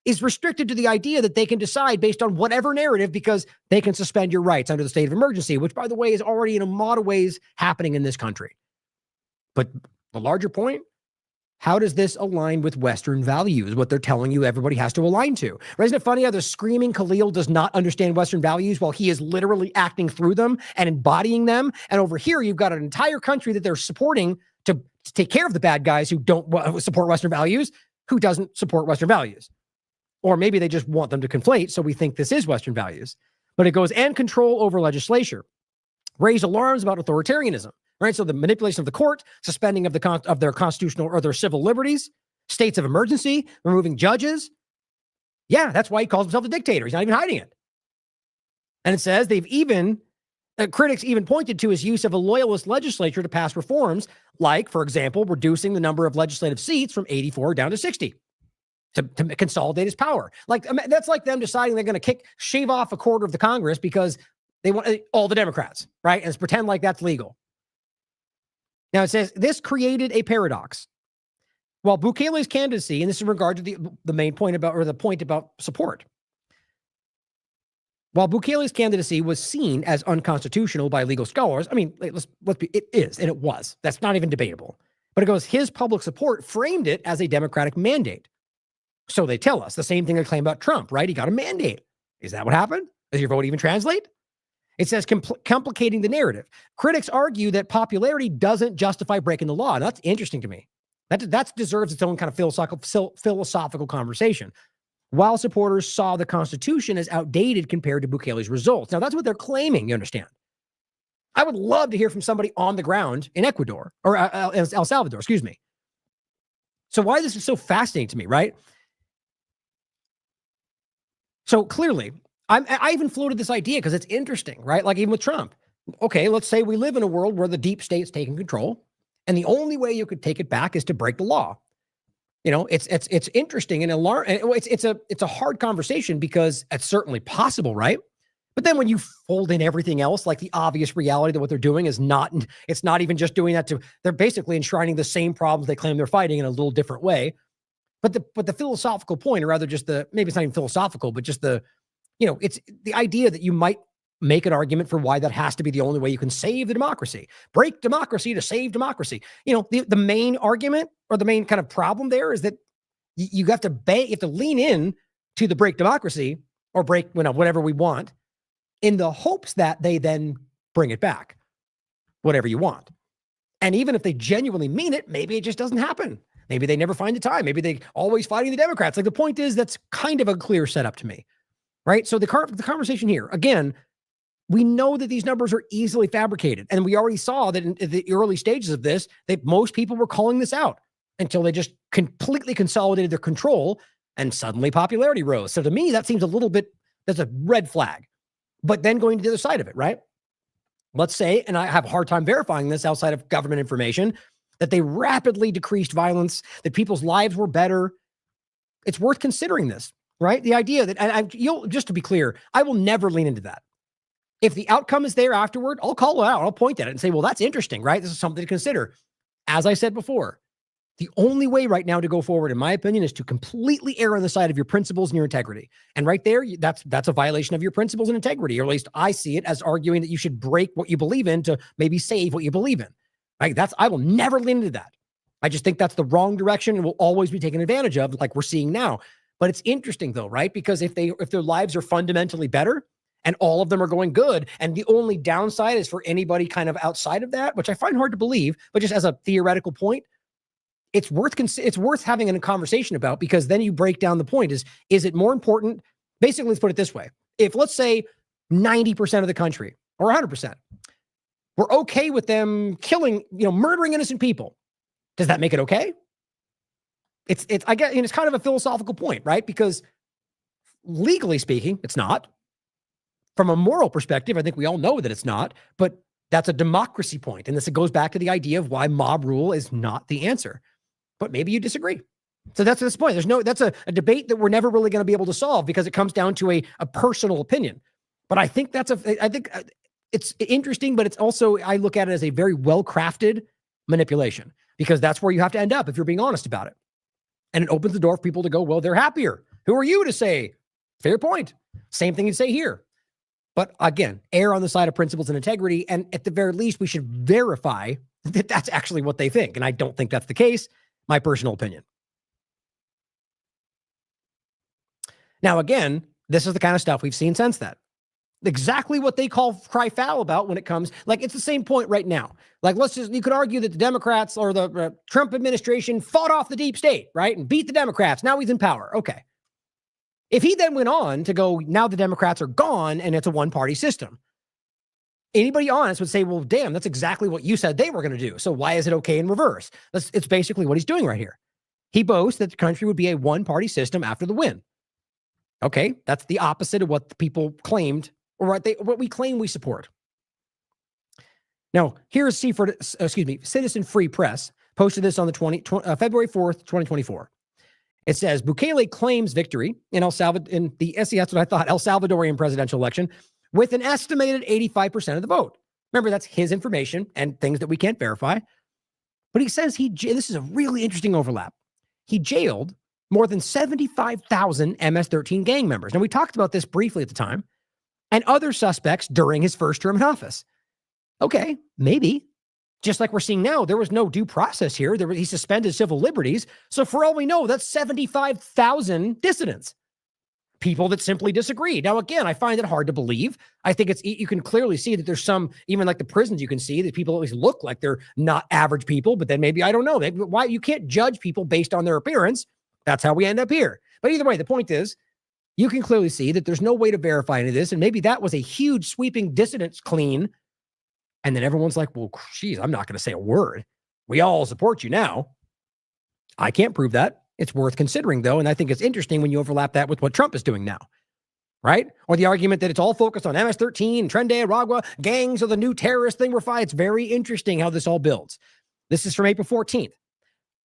is restricted to the idea that they can decide based on whatever narrative because they can suspend your rights under the state of emergency, which, by the way, is already in a lot of ways happening in this country. But the larger point, how does this align with Western values, what they're telling you everybody has to align to? Right? Isn't it funny how the screaming Khalil does not understand Western values while he is literally acting through them and embodying them? And over here, you've got an entire country that they're supporting to take care of the bad guys who don't support Western values, who doesn't support Western values. Or maybe they just want them to conflate, so we think this is Western values. But it goes, and control over legislature. Raise alarms about authoritarianism. Right, so the manipulation of the court, suspending of their constitutional or their civil liberties, states of emergency, removing judges. Yeah, that's why he calls himself a dictator. He's not even hiding it. And it says critics even pointed to his use of a loyalist legislature to pass reforms, like, for example, reducing the number of legislative seats from 84 down to 60 to consolidate his power. Like, that's like them deciding they're going to shave off a quarter of the Congress because they want all the Democrats, right? And pretend like that's legal. Now, it says this created a paradox. While Bukele's candidacy, and this is in regard to the main point about, or the point about support. While Bukele's candidacy was seen as unconstitutional by legal scholars, I mean, let's be, it is, and it was. That's not even debatable. But it goes, his public support framed it as a democratic mandate. So they tell us the same thing they claim about Trump, right? He got a mandate. Is that what happened? Does your vote even translate? It says complicating the narrative. Critics argue that popularity doesn't justify breaking the law. And that's interesting to me. That deserves its own kind of philosophical conversation. While supporters saw the Constitution as outdated compared to Bukele's results. Now, that's what they're claiming, you understand. I would love to hear from somebody on the ground in Ecuador, or El Salvador, excuse me. So why this is so fascinating to me, right? So clearly, I even floated this idea because it's interesting, right? Like even with Trump. Okay, let's say we live in a world where the deep state's taking control, and the only way you could take it back is to break the law. It's interesting and it's a hard conversation because it's certainly possible, right? But then when you fold in everything else, like the obvious reality that what they're doing is it's not even just doing that they're basically enshrining the same problems they claim they're fighting in a little different way. But the philosophical point, or rather just maybe it's not even philosophical, but just it's the idea that you might make an argument for why that has to be the only way you can save the democracy. Break democracy to save democracy. The main argument or the main kind of problem there is that you have to lean in to the break democracy or break whatever we want in the hopes that they then bring it back, whatever you want. And even if they genuinely mean it, maybe it just doesn't happen. Maybe they never find the time. Maybe they always fighting the Democrats. Like the point is, that's kind of a clear setup to me, right? So the conversation here, again, we know that these numbers are easily fabricated. And we already saw that in the early stages of this, that most people were calling this out until they just completely consolidated their control and suddenly popularity rose. So to me, that seems a little bit, that's a red flag. But then going to the other side of it, right? Let's say, and I have a hard time verifying this outside of government information, that they rapidly decreased violence, that people's lives were better. It's worth considering this, right? The idea that, you'll just to be clear, I will never lean into that. If the outcome is there afterward, I'll call it out. I'll point at it and say, well, that's interesting, right? This is something to consider. As I said before, the only way right now to go forward, in my opinion, is to completely err on the side of your principles and your integrity. And right there, that's a violation of your principles and integrity, or at least I see it as arguing that you should break what you believe in to maybe save what you believe in. Like I will never lean into that. I just think that's the wrong direction and will always be taken advantage of, like we're seeing now. But it's interesting though, right? Because if their lives are fundamentally better and all of them are going good, and the only downside is for anybody kind of outside of that, which I find hard to believe, but just as a theoretical point, it's worth having a conversation about, because then you break down the point is it more important? Basically, let's put it this way. If let's say 90% of the country or 100%, we're okay with them killing, murdering innocent people, does that make it okay? It's kind of a philosophical point, right? Because legally speaking, it's not. From a moral perspective, I think we all know that it's not, but that's a democracy point. And this goes back to the idea of why mob rule is not the answer. But maybe you disagree. So that's this point. That's a debate that we're never really going to be able to solve, because it comes down to a personal opinion. But I think it's interesting, but it's also, I look at it as a very well-crafted manipulation, because that's where you have to end up if you're being honest about it. And it opens the door for people to go, well, they're happier. Who are you to say? Fair point. Same thing you'd say here. But again, err on the side of principles and integrity. And at the very least, we should verify that that's actually what they think. And I don't think that's the case. My personal opinion. Now, again, this is the kind of stuff we've seen since then. Exactly what they cry foul about when it comes, like it's the same point right now. Like you could argue that the Democrats or the Trump administration fought off the deep state, right? And beat the Democrats. Now he's in power. Okay. If he then went on to go, now the Democrats are gone and it's a one-party system, anybody honest would say, well, damn, that's exactly what you said they were going to do. So why is it okay in reverse? It's basically what he's doing right here. He boasts that the country would be a one-party system after the win. Okay, that's the opposite of what the people claimed, or what we claim we support. Now, here's Citizen Free Press posted this on the February 4th, 2024. It says, Bukele claims victory in El Salvadorian presidential election with an estimated 85% of the vote. Remember, that's his information and things that we can't verify. But he says this is a really interesting overlap. He jailed more than 75,000 MS-13 gang members. Now, we talked about this briefly at the time, and other suspects during his first term in office. Okay, maybe. Just like we're seeing now, there was no due process here. He suspended civil liberties. So for all we know, that's 75,000 dissidents. People that simply disagree. Now, again, I find it hard to believe. I think you can clearly see that there's some, even like the prisons, you can see that people always look like they're not average people, but then maybe, I don't know. Why you can't judge people based on their appearance. That's how we end up here. But either way, the point is, you can clearly see that there's no way to verify any of this. And maybe that was a huge sweeping dissidents clean. And then everyone's like, well, geez, I'm not going to say a word. We all support you now. I can't prove that. It's worth considering, though. And I think it's interesting when you overlap that with what Trump is doing now, right? Or the argument that it's all focused on MS-13, Tren de Aragua, gangs are the new terrorist thing we're fighting. It's very interesting how this all builds. This is from April 14th.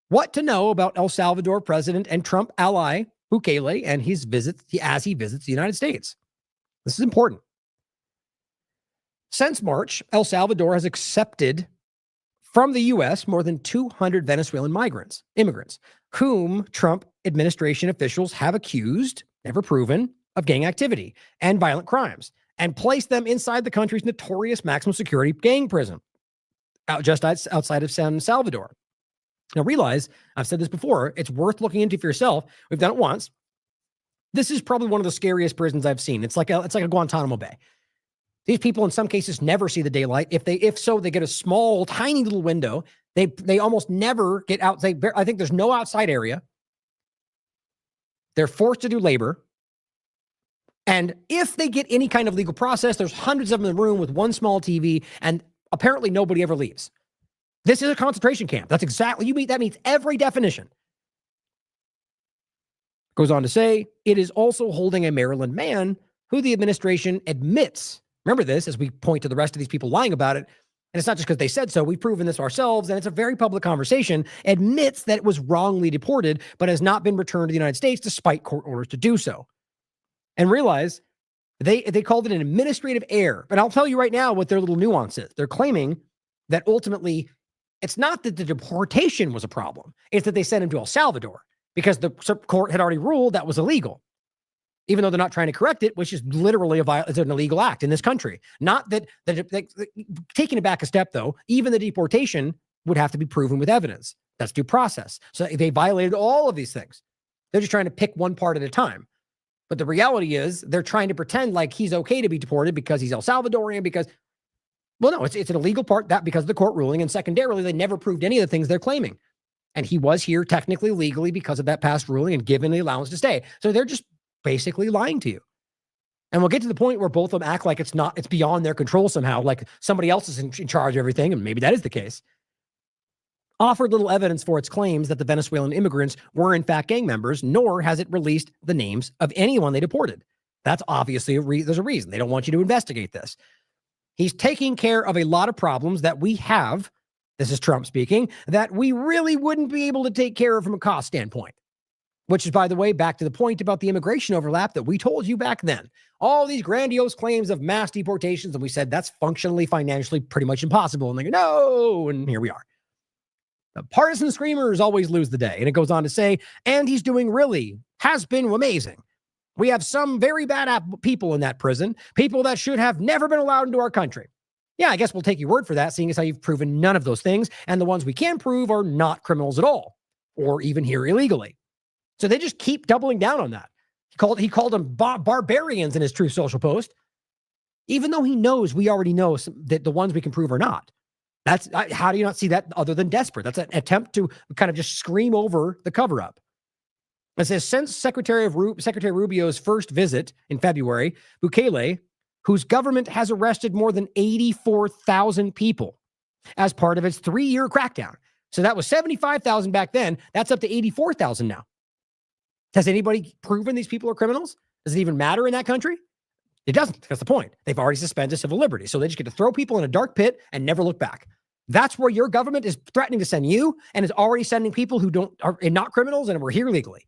What to know about El Salvador president and Trump ally Bukele and his visits as he visits the United States. This is important. Since March, El Salvador has accepted from the U.S. more than 200 Venezuelan immigrants, whom Trump administration officials have accused, never proven, of gang activity and violent crimes, and placed them inside the country's notorious maximum security gang prison, just outside of San Salvador. Now realize, I've said this before, it's worth looking into for yourself. We've done it once. This is probably one of the scariest prisons I've seen. It's like a Guantanamo Bay. These people, in some cases, never see the daylight. If so, they get a small, tiny little window. They almost never get out. I think there's no outside area. They're forced to do labor. And if they get any kind of legal process, there's hundreds of them in the room with one small TV, and apparently nobody ever leaves. This is a concentration camp. That's exactly, that meets every definition. Goes on to say, it is also holding a Maryland man who the administration admits, remember this, as we point to the rest of these people lying about it, and it's not just because they said so, we've proven this ourselves, and it's a very public conversation, admits that it was wrongly deported, but has not been returned to the United States despite court orders to do so. And realize they called it an administrative error. But I'll tell you right now what their little nuance is. They're claiming that ultimately, it's not that the deportation was a problem. It's that they sent him to El Salvador because the court had already ruled that was illegal, even though they're not trying to correct it, which is literally it's an illegal act in this country. Not that, taking it back a step, though, even the deportation would have to be proven with evidence. That's due process. So they violated all of these things. They're just trying to pick one part at a time. But the reality is they're trying to pretend like he's okay to be deported because he's El Salvadorian, because, well, no, it's an illegal part, that because of the court ruling. And secondarily, they never proved any of the things they're claiming. And he was here technically legally because of that past ruling and given the allowance to stay. So they're just basically lying to you. And we'll get to the point where both of them act like it's beyond their control somehow, like somebody else is in charge of everything. And maybe that is the case. Offered little evidence for its claims that the Venezuelan immigrants were in fact gang members, nor has it released the names of anyone they deported. That's obviously there's a reason. They don't want you to investigate this. He's taking care of a lot of problems that we have, this is Trump speaking, that we really wouldn't be able to take care of from a cost standpoint. Which is, by the way, back to the point about the immigration overlap that we told you back then. All these grandiose claims of mass deportations, and we said that's functionally, financially pretty much impossible. And they go, no, and here we are. The partisan screamers always lose the day. And it goes on to say, and he's doing has been amazing. We have some very bad people in that prison, people that should have never been allowed into our country. Yeah, I guess we'll take your word for that, seeing as how you've proven none of those things. And the ones we can prove are not criminals at all, or even here illegally. So they just keep doubling down on that. He called them barbarians in his Truth Social post, even though he knows we already know that the ones we can prove are not. How do you not see that other than desperate? That's an attempt to kind of just scream over the cover-up. It says, since Secretary Rubio's first visit in February, Bukele, whose government has arrested more than 84,000 people as part of its 3-year crackdown. So that was 75,000 back then. That's up to 84,000 now. Has anybody proven these people are criminals? Does it even matter in that country? It doesn't. That's the point. They've already suspended civil liberty. So they just get to throw people in a dark pit and never look back. That's where your government is threatening to send you and is already sending people who are not criminals and we're here legally.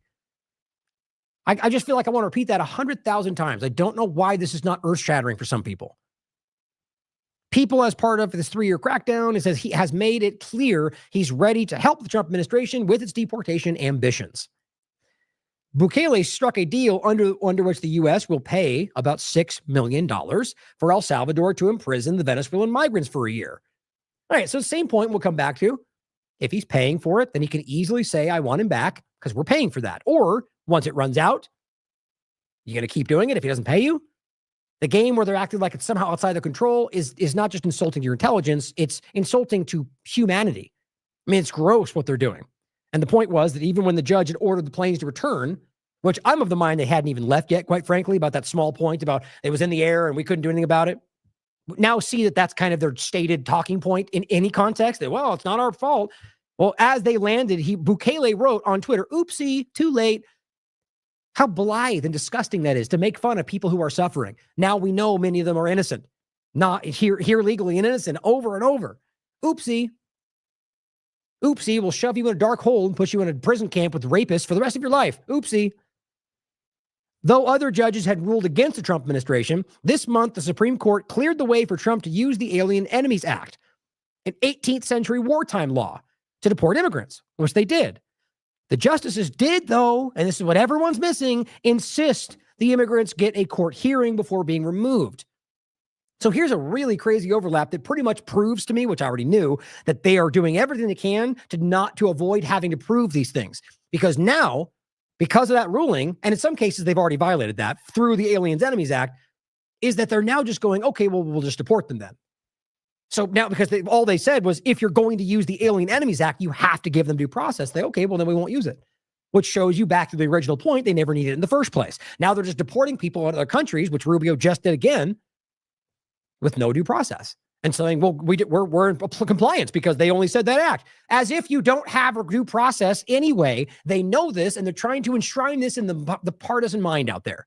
I just feel like I want to repeat that 100,000 times. I don't know why this is not earth-shattering for some people. People, as part of this 3-year crackdown, it says he has made it clear he's ready to help the Trump administration with its deportation ambitions. Bukele struck a deal under which the U.S. will pay about $6 million for El Salvador to imprison the Venezuelan migrants for a year. All right, so the same point we'll come back to. If he's paying for it, then he can easily say, I want him back because we're paying for that. Or once it runs out, you're going to keep doing it if he doesn't pay you? The game where they're acting like it's somehow outside their control is not just insulting your intelligence, it's insulting to humanity. I mean, it's gross what they're doing. And the point was that even when the judge had ordered the planes to return, which I'm of the mind they hadn't even left yet, quite frankly, about that small point about it was in the air and we couldn't do anything about it. Now see that that's kind of their stated talking point in any context. That, well, it's not our fault. Well, as they landed, Bukele wrote on Twitter, oopsie, too late. How blithe and disgusting that is to make fun of people who are suffering. Now we know many of them are innocent, not here legally and innocent over and over. Oopsie. Oopsie will shove you in a dark hole and put you in a prison camp with rapists for the rest of your life. Oopsie. Though other judges had ruled against the Trump administration, this month the Supreme Court cleared the way for Trump to use the Alien Enemies Act, an 18th century wartime law, to deport immigrants, which they did. The justices did, though, and this is what everyone's missing, insist the immigrants get a court hearing before being removed. So here's a really crazy overlap that pretty much proves to me, which I already knew, that they are doing everything they can to avoid having to prove these things. Because now, because of that ruling, and in some cases they've already violated that through the Aliens Enemies Act, is that they're now just going, okay, well, we'll just deport them then. So now, because all they said was, if you're going to use the Alien Enemies Act, you have to give them due process. Okay, well, then we won't use it. Which shows you back to the original point, they never needed it in the first place. Now they're just deporting people out of other countries, which Rubio just did again, with no due process. And saying, well, we're in compliance because they only said that act. As if you don't have a due process anyway. They know this, and they're trying to enshrine this in the partisan mind out there.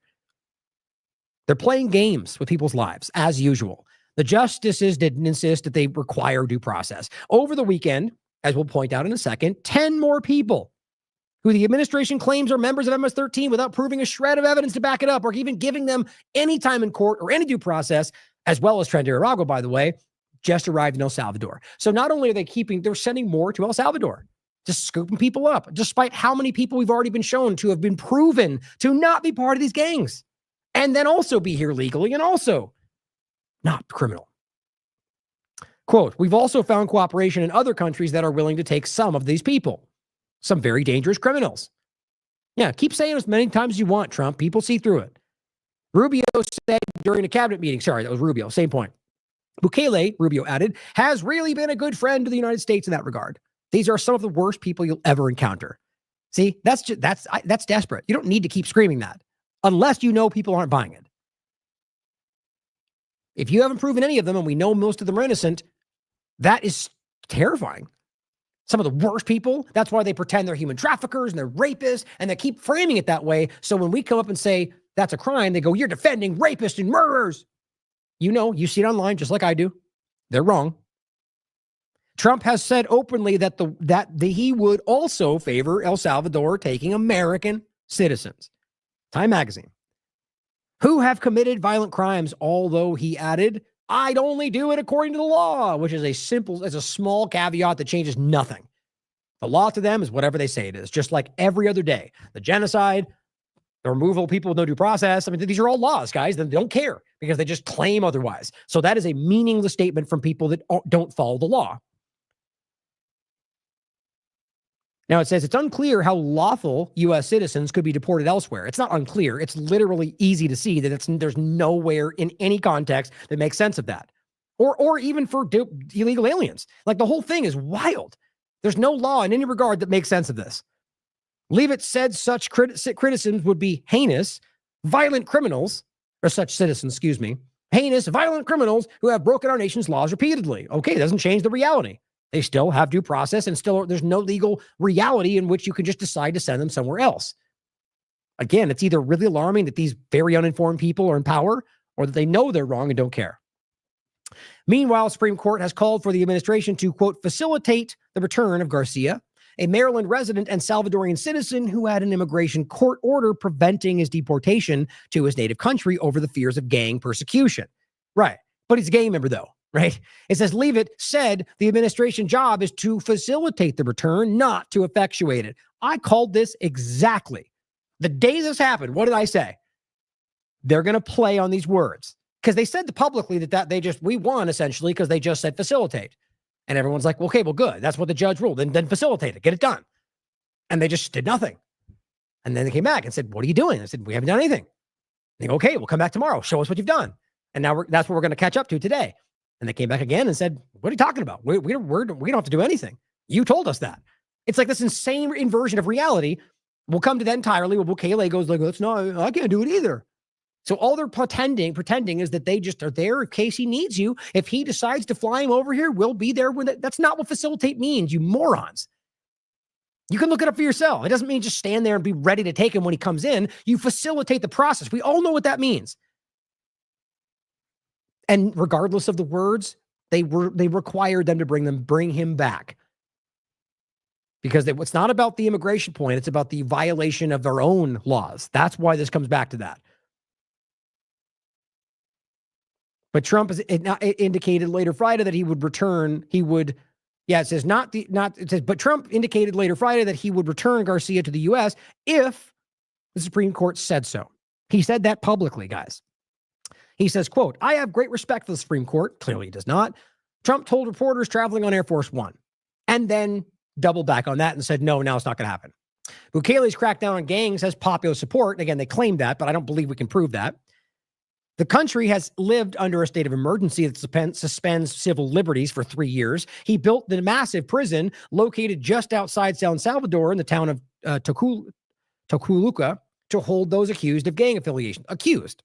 They're playing games with people's lives, as usual. The justices didn't insist that they require due process. Over the weekend, as we'll point out in a second, 10 more people who the administration claims are members of MS-13 without proving a shred of evidence to back it up or even giving them any time in court or any due process, as well as Tren de Aragua, by the way, just arrived in El Salvador. So not only are they're sending more to El Salvador, just scooping people up, despite how many people we've already been shown to have been proven to not be part of these gangs, and then also be here legally and also not criminal. Quote, we've also found cooperation in other countries that are willing to take some of these people, some very dangerous criminals. Yeah, keep saying as many times as you want, Trump. People see through it. Rubio said during a cabinet meeting, sorry, that was Rubio, same point. Bukele, Rubio added, has really been a good friend to the United States in that regard. These are some of the worst people you'll ever encounter. See, that's desperate. You don't need to keep screaming that unless you know people aren't buying it. If you haven't proven any of them, and we know most of them are innocent, that is terrifying. Some of the worst people, that's why they pretend they're human traffickers and they're rapists, and they keep framing it that way. So when we come up and say that's a crime, they go, you're defending rapists and murderers. You know, you see it online just like I do. They're wrong. Trump has said openly that he would also favor El Salvador taking American citizens. Time magazine. Who have committed violent crimes, although he added, I'd only do it according to the law, which is a small caveat that changes nothing. The law to them is whatever they say it is, just like every other day. The genocide, the removal of people with no due process. I mean, these are all laws, guys. They don't care because they just claim otherwise. So that is a meaningless statement from people that don't follow the law. Now, it says it's unclear how lawful U.S. citizens could be deported elsewhere. It's not unclear. It's literally easy to see that there's nowhere in any context that makes sense of that. Or even for illegal aliens. Like, the whole thing is wild. There's no law in any regard that makes sense of this. Leave it said such criticisms would be heinous, violent criminals, or such citizens, heinous, violent criminals who have broken our nation's laws repeatedly. Okay, it doesn't change the reality. They still have due process, and still there's no legal reality in which you can just decide to send them somewhere else. Again, it's either really alarming that these very uninformed people are in power, or that they know they're wrong and don't care. Meanwhile, Supreme Court has called for the administration to, quote, facilitate the return of Garcia, a Maryland resident and Salvadorian citizen who had an immigration court order preventing his deportation to his native country over the fears of gang persecution. Right. But he's a gang member, though. Right? It says, leave it said the administration job is to facilitate the return, not to effectuate it. I called this exactly. The day this happened, what did I say? They're going to play on these words. Because they said publicly that we won essentially because they just said facilitate. And everyone's like, well, okay, well, good. That's what the judge ruled. Then facilitate it. Get it done. And they just did nothing. And then they came back and said, what are you doing? I said, we haven't done anything. They go, okay, we'll come back tomorrow. Show us what you've done. And now that's what we're going to catch up to today. And they came back again and said, what are you talking about? We don't have to do anything. You told us that. It's like this insane inversion of reality. We'll come to that entirely. Well, Bukele goes like, that's not, I can't do it either. So all they're pretending is that they just are there in case he needs you. If he decides to fly him over here, we'll be there. That's not what facilitate means, you morons. You can look it up for yourself. It doesn't mean just stand there and be ready to take him when he comes in. You facilitate the process. We all know what that means. And regardless of the words, they required them to bring him back. Because it's not about the immigration point. It's about the violation of their own laws. That's why this comes back to that. But Trump has indicated later Friday that he would return. It says but Trump indicated later Friday that he would return Garcia to the U.S. if the Supreme Court said so. He said that publicly, guys. He says, quote, I have great respect for the Supreme Court. Clearly he does not. Trump told reporters traveling on Air Force One, and then doubled back on that and said, no, now it's not going to happen. Bukele's crackdown on gangs has popular support. Again, they claim that, but I don't believe we can prove that. The country has lived under a state of emergency that suspends civil liberties for 3 years. He built the massive prison located just outside San Salvador in the town of Tocoluca to hold those accused of gang affiliation. Accused.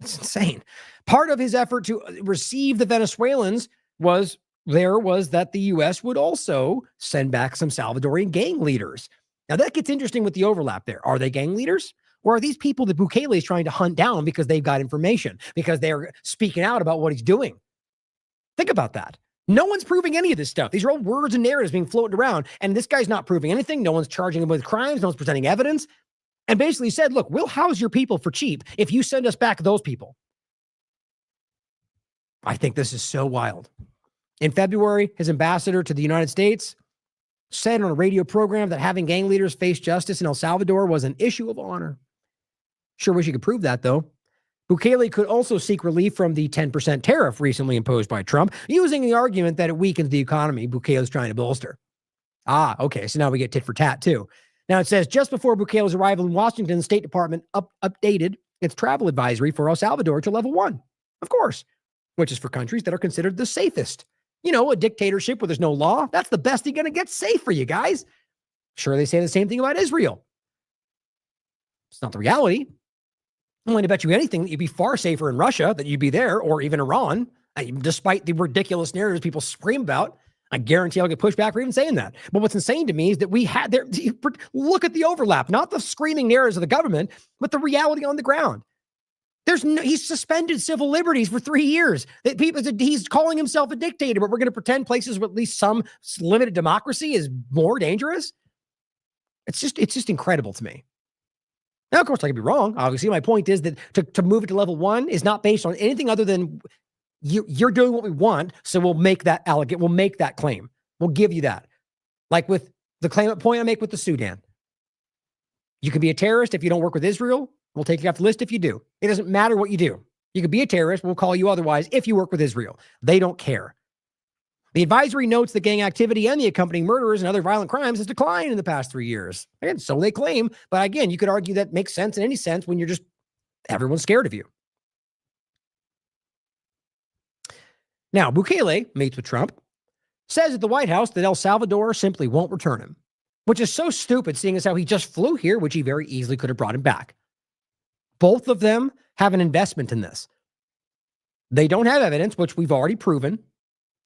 It's insane. Part of his effort to receive the Venezuelans was that the U.S. would also send back some Salvadorian gang leaders. Now that gets interesting with the overlap there. Are they gang leaders? Or are these people that Bukele is trying to hunt down because they've got information, because they're speaking out about what he's doing? Think about that. No one's proving any of this stuff. These are all words and narratives being floated around, and this guy's not proving anything. No one's charging him with crimes. No one's presenting evidence. And basically said, look, we'll house your people for cheap if you send us back those people. I think this is so wild. In February, his ambassador to the United States said on a radio program that having gang leaders face justice in El Salvador was an issue of honor. Sure wish you could prove that, though. Bukele could also seek relief from the 10% tariff recently imposed by Trump, using the argument that it weakens the economy Bukele is trying to bolster. Ah, okay, so now we get tit for tat, too. Now it says, just before Bukele's arrival in Washington, the State Department updated its travel advisory for El Salvador to level 1, of course, which is for countries that are considered the safest. You know, a dictatorship where there's no law, that's the best you're going to get safe for you guys. Sure, they say the same thing about Israel. It's not the reality. I'm willing to bet you anything that you'd be far safer in Russia, that you'd be there, or even Iran, despite the ridiculous narratives people scream about. I guarantee I'll get pushed back for even saying that. But what's insane to me is that we had there. Look at the overlap, not the screaming narratives of the government, but the reality on the ground. He's suspended civil liberties for 3 years. He's calling himself a dictator, but we're going to pretend places with at least some limited democracy is more dangerous. It's just incredible to me. Now, of course, I could be wrong. Obviously, my point is that to move it to level 1 is not based on anything other than you're doing what we want, so we'll make that allegate. We'll make that claim. We'll give you that. Like with the point I make with the Sudan. You can be a terrorist if you don't work with Israel. We'll take you off the list if you do. It doesn't matter what you do. You could be a terrorist. We'll call you otherwise if you work with Israel. They don't care. The advisory notes that gang activity and the accompanying murders and other violent crimes has declined in the past 3 years. Again, so they claim. But again, you could argue that makes sense in any sense when everyone's scared of you. Now, Bukele meets with Trump, says at the White House that El Salvador simply won't return him, which is so stupid, seeing as how he just flew here, which he very easily could have brought him back. Both of them have an investment in this. They don't have evidence, which we've already proven.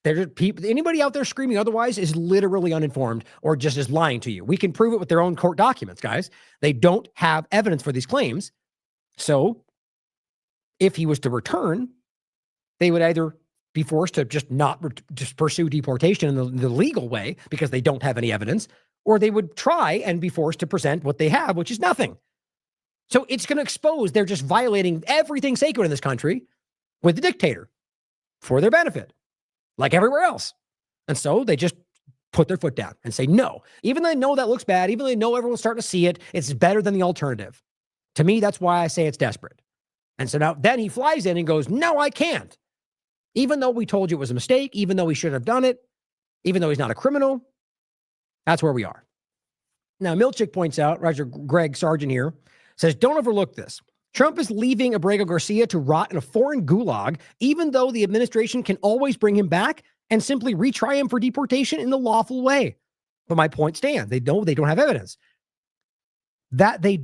Anybody out there screaming otherwise is literally uninformed or just is lying to you. We can prove it with their own court documents, guys. They don't have evidence for these claims. So if he was to return, they would either be forced to just just pursue deportation in the legal way because they don't have any evidence, or they would try and be forced to present what they have, which is nothing. So it's going to expose they're just violating everything sacred in this country with the dictator for their benefit, like everywhere else. And so they just put their foot down and say, no, even though they know that looks bad, even though they know everyone's starting to see it, it's better than the alternative. To me, that's why I say it's desperate. And so now then he flies in and goes, no, I can't. Even though we told you it was a mistake, even though we shouldn't have done it, even though he's not a criminal, that's where we are. Now, Milchick points out, Roger Greg Sargent here, says, don't overlook this. Trump is leaving Abrego Garcia to rot in a foreign gulag, even though the administration can always bring him back and simply retry him for deportation in the lawful way. But my point stands. They don't have evidence. That they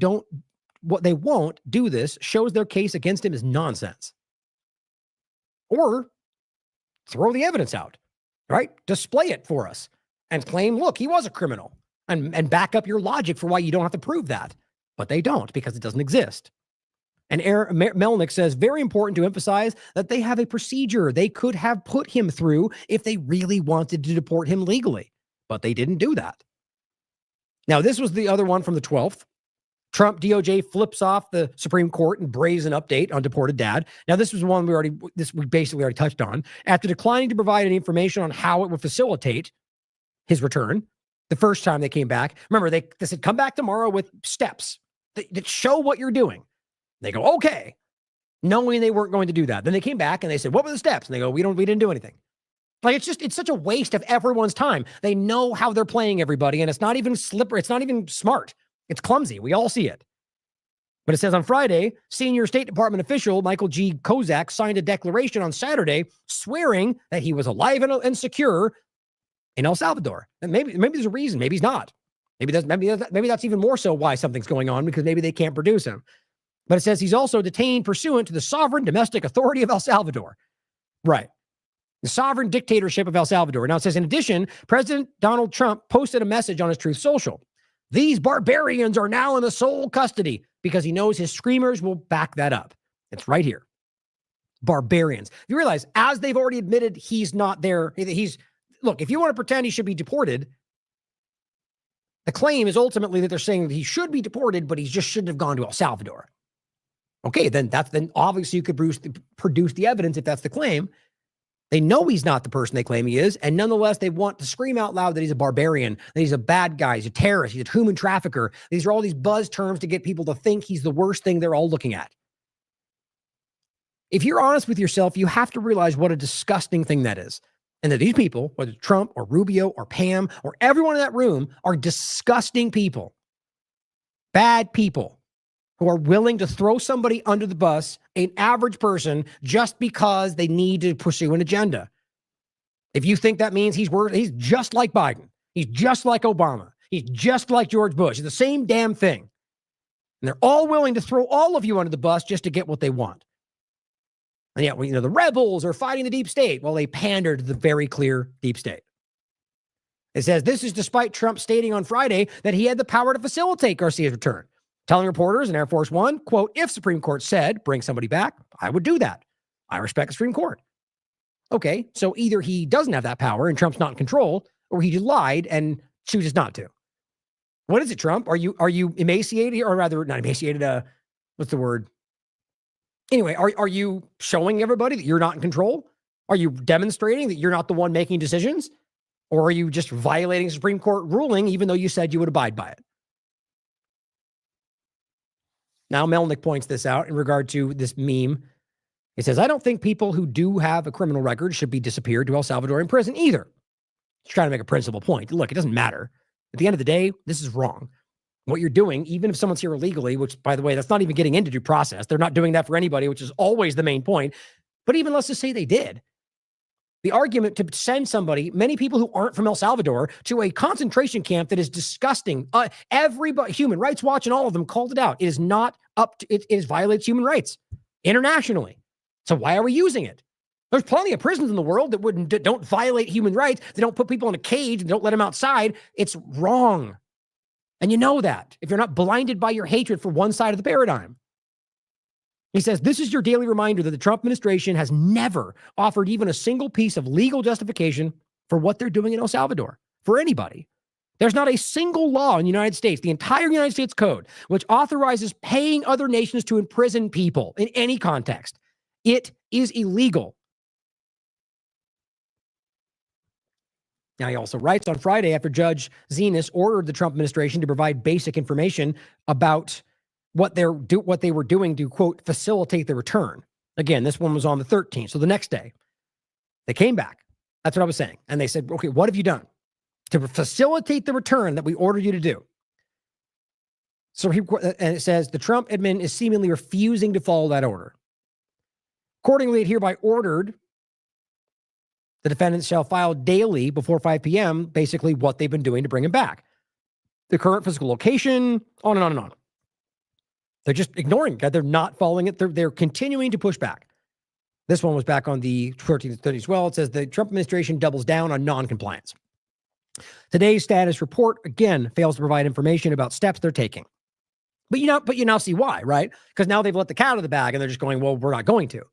won't do this shows their case against him is nonsense. Or throw the evidence out, right? Display it for us and claim, look, he was a criminal, and back up your logic for why you don't have to prove that. But they don't, because it doesn't exist. And Melnick says, very important to emphasize that they have a procedure they could have put him through if they really wanted to deport him legally, but they didn't do that. Now, this was the other one from the 12th. Trump DOJ flips off the Supreme Court and brazen update on deported dad. Now, this was one we basically already touched on. After declining to provide any information on how it would facilitate his return, the first time they came back, remember, they said, come back tomorrow with steps that show what you're doing. They go, okay, knowing they weren't going to do that. Then they came back and they said, what were the steps? And they go, we didn't do anything. Like, it's such a waste of everyone's time. They know how they're playing everybody, and it's not even slippery. It's not even smart. It's clumsy. We all see it. But it says on Friday, senior State Department official Michael G. Kozak signed a declaration on Saturday swearing that he was alive and secure in El Salvador. And maybe there's a reason. Maybe he's not. Maybe that's even more so why something's going on, because maybe they can't produce him. But it says he's also detained pursuant to the sovereign domestic authority of El Salvador. Right. The sovereign dictatorship of El Salvador. Now it says, in addition, President Donald Trump posted a message on his Truth Social. These barbarians are now in the sole custody, because he knows his screamers will back that up. It's right here. Barbarians. You realize, as they've already admitted, he's not there. Look, if you want to pretend he should be deported, the claim is ultimately that they're saying that he should be deported, but he just shouldn't have gone to El Salvador. Okay, then obviously you could produce the evidence if that's the claim. They know he's not the person they claim he is, and nonetheless, they want to scream out loud that he's a barbarian, that he's a bad guy, he's a terrorist, he's a human trafficker. These are all these buzz terms to get people to think he's the worst thing they're all looking at. If you're honest with yourself, you have to realize what a disgusting thing that is. And that these people, whether Trump or Rubio or Pam or everyone in that room, are disgusting people. Bad people who are willing to throw somebody under the bus, an average person, just because they need to pursue an agenda. If you think that means he's just like Biden, he's just like Obama, he's just like George Bush, it's the same damn thing. And they're all willing to throw all of you under the bus just to get what they want. And yet, the rebels are fighting the deep state. Well, they pandered to the very clear deep state. It says this is despite Trump stating on Friday that he had the power to facilitate Garcia's return, telling reporters in Air Force One, quote, if Supreme Court said, bring somebody back, I would do that. I respect the Supreme Court. Okay, so either he doesn't have that power and Trump's not in control, or he lied and chooses not to. What is it, Trump? Are you emaciated, or rather not emaciated, what's the word? Anyway, are you showing everybody that you're not in control? Are you demonstrating that you're not the one making decisions? Or are you just violating a Supreme Court ruling even though you said you would abide by it? Now, Melnick points this out in regard to this meme. He says, I don't think people who do have a criminal record should be disappeared to El Salvador in prison either. He's trying to make a principal point. Look, it doesn't matter. At the end of the day, this is wrong. What you're doing, even if someone's here illegally, which, by the way, that's not even getting into due process. They're not doing that for anybody, which is always the main point. But even let's just say they did. The argument to send somebody, many people who aren't from El Salvador, to a concentration camp that is disgusting. Everybody, Human Rights Watch and all of them called it out. It is not up to, it violates human rights internationally. So why are we using it? There's plenty of prisons in the world that don't violate human rights. They don't put people in a cage and don't let them outside. It's wrong. And you know that if you're not blinded by your hatred for one side of the paradigm. He says, this is your daily reminder that the Trump administration has never offered even a single piece of legal justification for what they're doing in El Salvador for anybody. There's not a single law in the United States, the entire United States Code, which authorizes paying other nations to imprison people in any context. It is illegal. Now, he also writes on Friday, after Judge Zenas ordered the Trump administration to provide basic information about what they were doing to, quote, facilitate the return. Again, this one was on the 13th. So the next day, they came back. That's what I was saying. And they said, okay, what have you done to facilitate the return that we ordered you to do? So and it says the Trump admin is seemingly refusing to follow that order. Accordingly, it hereby ordered the defendants shall file daily before 5 p.m., basically what they've been doing to bring him back. The current physical location, on and on and on. They're just ignoring it. They're not following it. They're continuing to push back. This one was back on the 13th, 30th as well. It says the Trump administration doubles down on non-compliance. Today's status report, again, fails to provide information about steps they're taking. But you now see why, right? Because now they've let the cat out of the bag and they're just going, well, we're not going to.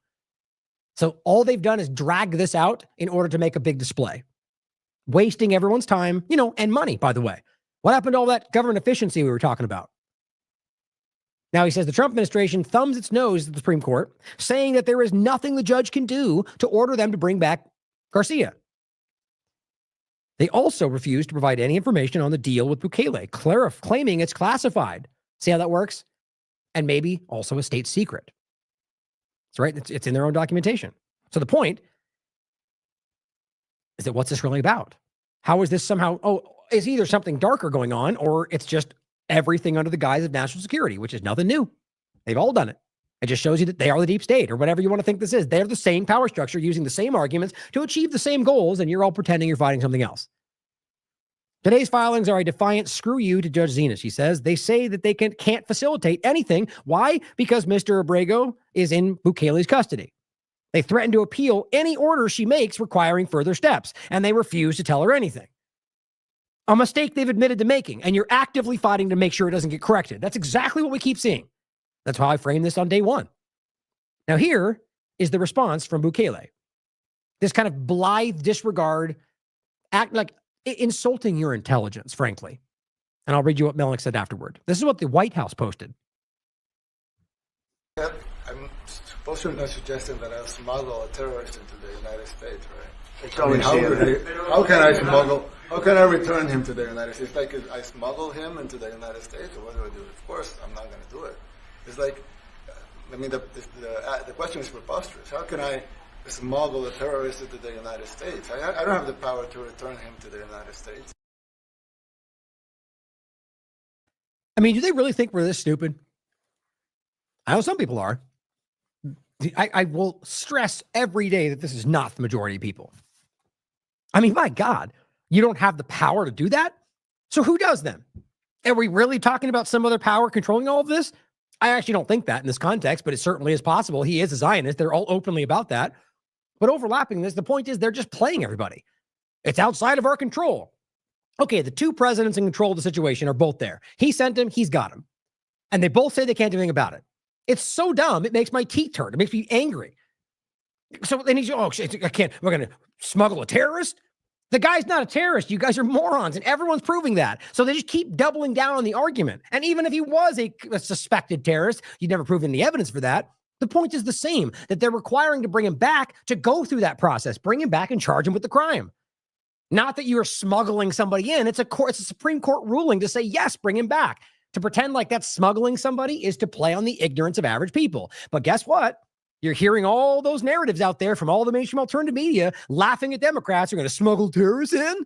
So all they've done is drag this out in order to make a big display, wasting everyone's time, and money, by the way. What happened to all that government efficiency we were talking about? Now, he says the Trump administration thumbs its nose at the Supreme Court, saying that there is nothing the judge can do to order them to bring back Garcia. They also refuse to provide any information on the deal with Bukele, claiming it's classified. See how that works? And maybe also a state secret. That's right. It's in their own documentation. So the point is that what's this really about? How is this somehow, it's either something darker going on or it's just everything under the guise of national security, which is nothing new. They've all done it. It just shows you that they are the deep state or whatever you want to think this is. They're the same power structure using the same arguments to achieve the same goals, and you're all pretending you're fighting something else. Today's filings are a defiant screw you to Judge Zenas, she says. They say that they can't facilitate anything. Why? Because Mr. Abrego is in Bukele's custody. They threaten to appeal any order she makes requiring further steps, and they refuse to tell her anything. A mistake they've admitted to making, and you're actively fighting to make sure it doesn't get corrected. That's exactly what we keep seeing. That's how I framed this on day one. Now here is the response from Bukele. This kind of blithe disregard, act like insulting your intelligence, frankly. And I'll read you what Melnick said afterward. This is what the White House posted. I'm supposed to not suggesting that I'll smuggle a terrorist into the United States, right? How can I smuggle? How can I return him to the United States? Like, I smuggle him into the United States, or what do I do? Of course, I'm not going to do it. It's like, I mean, the question is preposterous. How can I smuggle a terrorist into the United States? I don't have the power to return him to the United States. I mean, do they really think we're this stupid? I know some people are. I will stress every day that this is not the majority of people. I mean, my God, you don't have the power to do that? So who does then? Are we really talking about some other power controlling all of this? I actually don't think that in this context, but it certainly is possible. He is a Zionist. They're all openly about that. But overlapping this, the point is they're just playing everybody. It's outside of our control. Okay, the two presidents in control of the situation are both there. He sent him, he's got him. And they both say they can't do anything about it. It's so dumb, it makes my teeth hurt. It makes me angry. So then he's, I can't, we're going to smuggle a terrorist? The guy's not a terrorist. You guys are morons, and everyone's proving that. So they just keep doubling down on the argument. And even if he was a suspected terrorist, you'd never proven the evidence for that. The point is the same, that they're requiring to bring him back to go through that process, bring him back and charge him with the crime. Not that you're smuggling somebody in. It's a Supreme Court ruling to say, yes, bring him back. To pretend like that's smuggling somebody is to play on the ignorance of average people. But guess what? You're hearing all those narratives out there from all the mainstream alternative media laughing at Democrats who are going to smuggle terrorists in.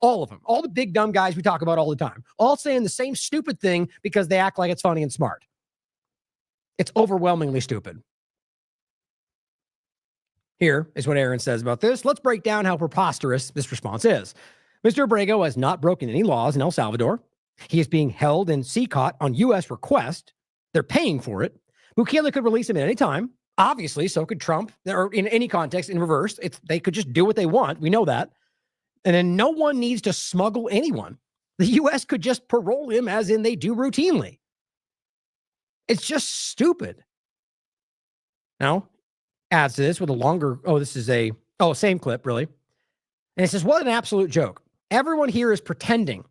All of them. All the big dumb guys we talk about all the time. All saying the same stupid thing because they act like it's funny and smart. It's overwhelmingly stupid. Here is what Aaron says about this. Let's break down how preposterous this response is. Mr. Abrego has not broken any laws in El Salvador. He is being held in CCOT on U.S. request. They're paying for it. Bukele could release him at any time. Obviously, so could Trump, or in any context, in reverse. They could just do what they want. We know that. And then no one needs to smuggle anyone. The U.S. could just parole him as in they do routinely. It's just stupid. Now, adds to this with a longer, same clip, really. And it says, what an absolute joke. Everyone here is pretending.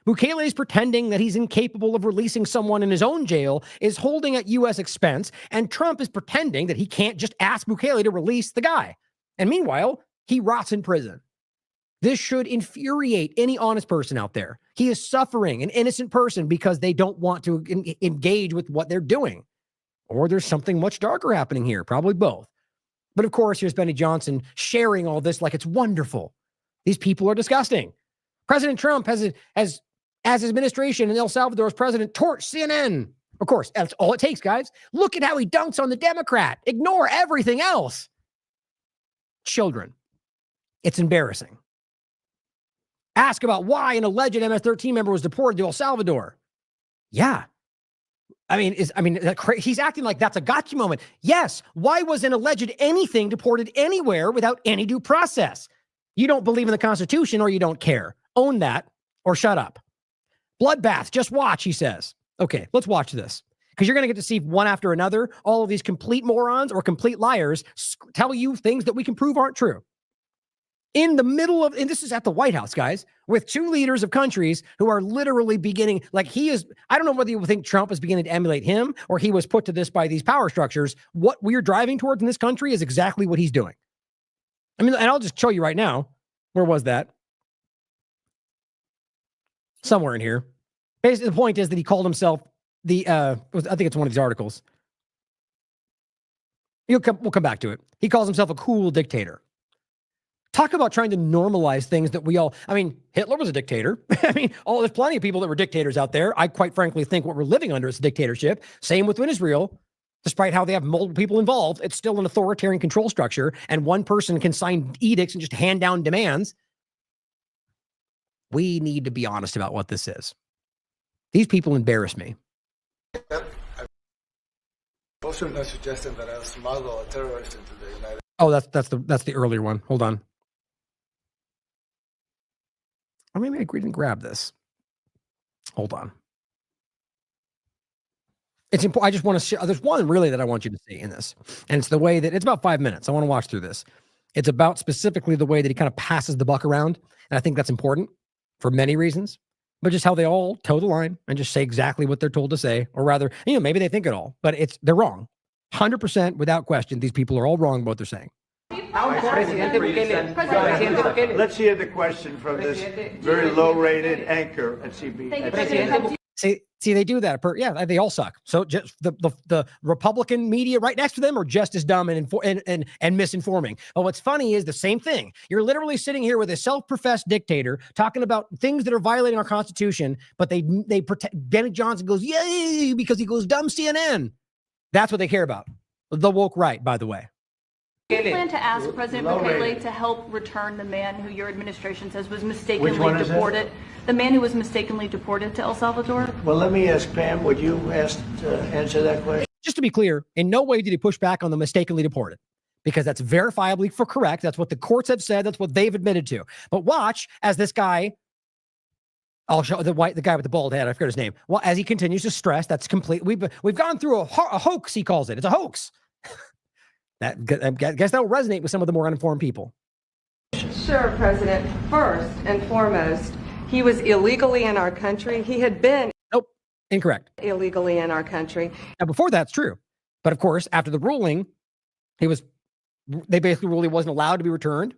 Bukele is pretending that he's incapable of releasing someone in his own jail, is holding at U.S. expense, and Trump is pretending that he can't just ask Bukele to release the guy. And meanwhile, he rots in prison. This should infuriate any honest person out there. He is suffering, an innocent person, because they don't want to engage with what they're doing. Or there's something much darker happening here, probably both. But of course, here's Benny Johnson sharing all this like it's wonderful. These people are disgusting. President Trump has his administration and El Salvador's president torched CNN. Of course, that's all it takes, guys. Look at how he dunks on the Democrat. Ignore everything else. Children. It's embarrassing. Ask about why an alleged MS-13 member was deported to El Salvador. Yeah. He's acting like that's a gotcha moment. Yes. Why was an alleged anything deported anywhere without any due process? You don't believe in the Constitution or you don't care. Own that or shut up. Bloodbath, just watch, he says. Okay, let's watch this. Because you're going to get to see one after another, all of these complete morons or complete liars tell you things that we can prove aren't true. In the middle of, and this is at the White House, guys, with two leaders of countries who are literally beginning, like he is, I don't know whether you think Trump is beginning to emulate him or he was put to this by these power structures. What we're driving towards in this country is exactly what he's doing. I mean, and I'll just show you right now. Where was that? Somewhere in here. Basically, the point is that he called himself I think it's one of these articles. We'll come back to it. He calls himself a cool dictator. Talk about trying to normalize things that we all, I mean, Hitler was a dictator. I mean, there's plenty of people that were dictators out there. I quite frankly think what we're living under is a dictatorship. Same with Israel. Despite how they have multiple people involved, it's still an authoritarian control structure, and one person can sign edicts and just hand down demands. We need to be honest about what this is. These people embarrass me. I'm also not suggesting that I'll smuggle a terrorist into the United States. Oh, that's the earlier one. Hold on. Or maybe I didn't grab this. Hold on. It's important. I just want to share. There's one really that I want you to see in this. And it's the way that it's about 5 minutes. I want to watch through this. It's about specifically the way that he kind of passes the buck around. And I think that's important for many reasons, but just how they all toe the line and just say exactly what they're told to say, or rather, maybe they think it all, but they're wrong. 100% without question. These people are all wrong about what they're saying. Let's hear the question from this very low-rated anchor at CB. See, they do that. They all suck. So just the Republican media right next to them are just as dumb and misinforming. But what's funny is the same thing. You're literally sitting here with a self-professed dictator talking about things that are violating our Constitution, but they protect. Bennett Johnson goes, yay, because he goes, dumb CNN. That's what they care about. The woke right, by the way. Do you plan to ask President Bukele to help return the man who your administration says was mistakenly deported? The man who was mistakenly deported to El Salvador? Well, let me ask Pam, would you answer that question? Just to be clear, in no way did he push back on the mistakenly deported, because that's verifiably correct. That's what the courts have said. That's what they've admitted to. But watch as this guy, I'll show the guy with the bald head, I forget his name. Well, as he continues to stress, that's complete. We've gone through a hoax, he calls it. It's a hoax. I guess that will resonate with some of the more uninformed people. Sure, President. First and foremost, he was illegally in our country. He had been incorrect. Illegally in our country. Now, before that's true. But of course, after the ruling, they basically ruled he wasn't allowed to be returned,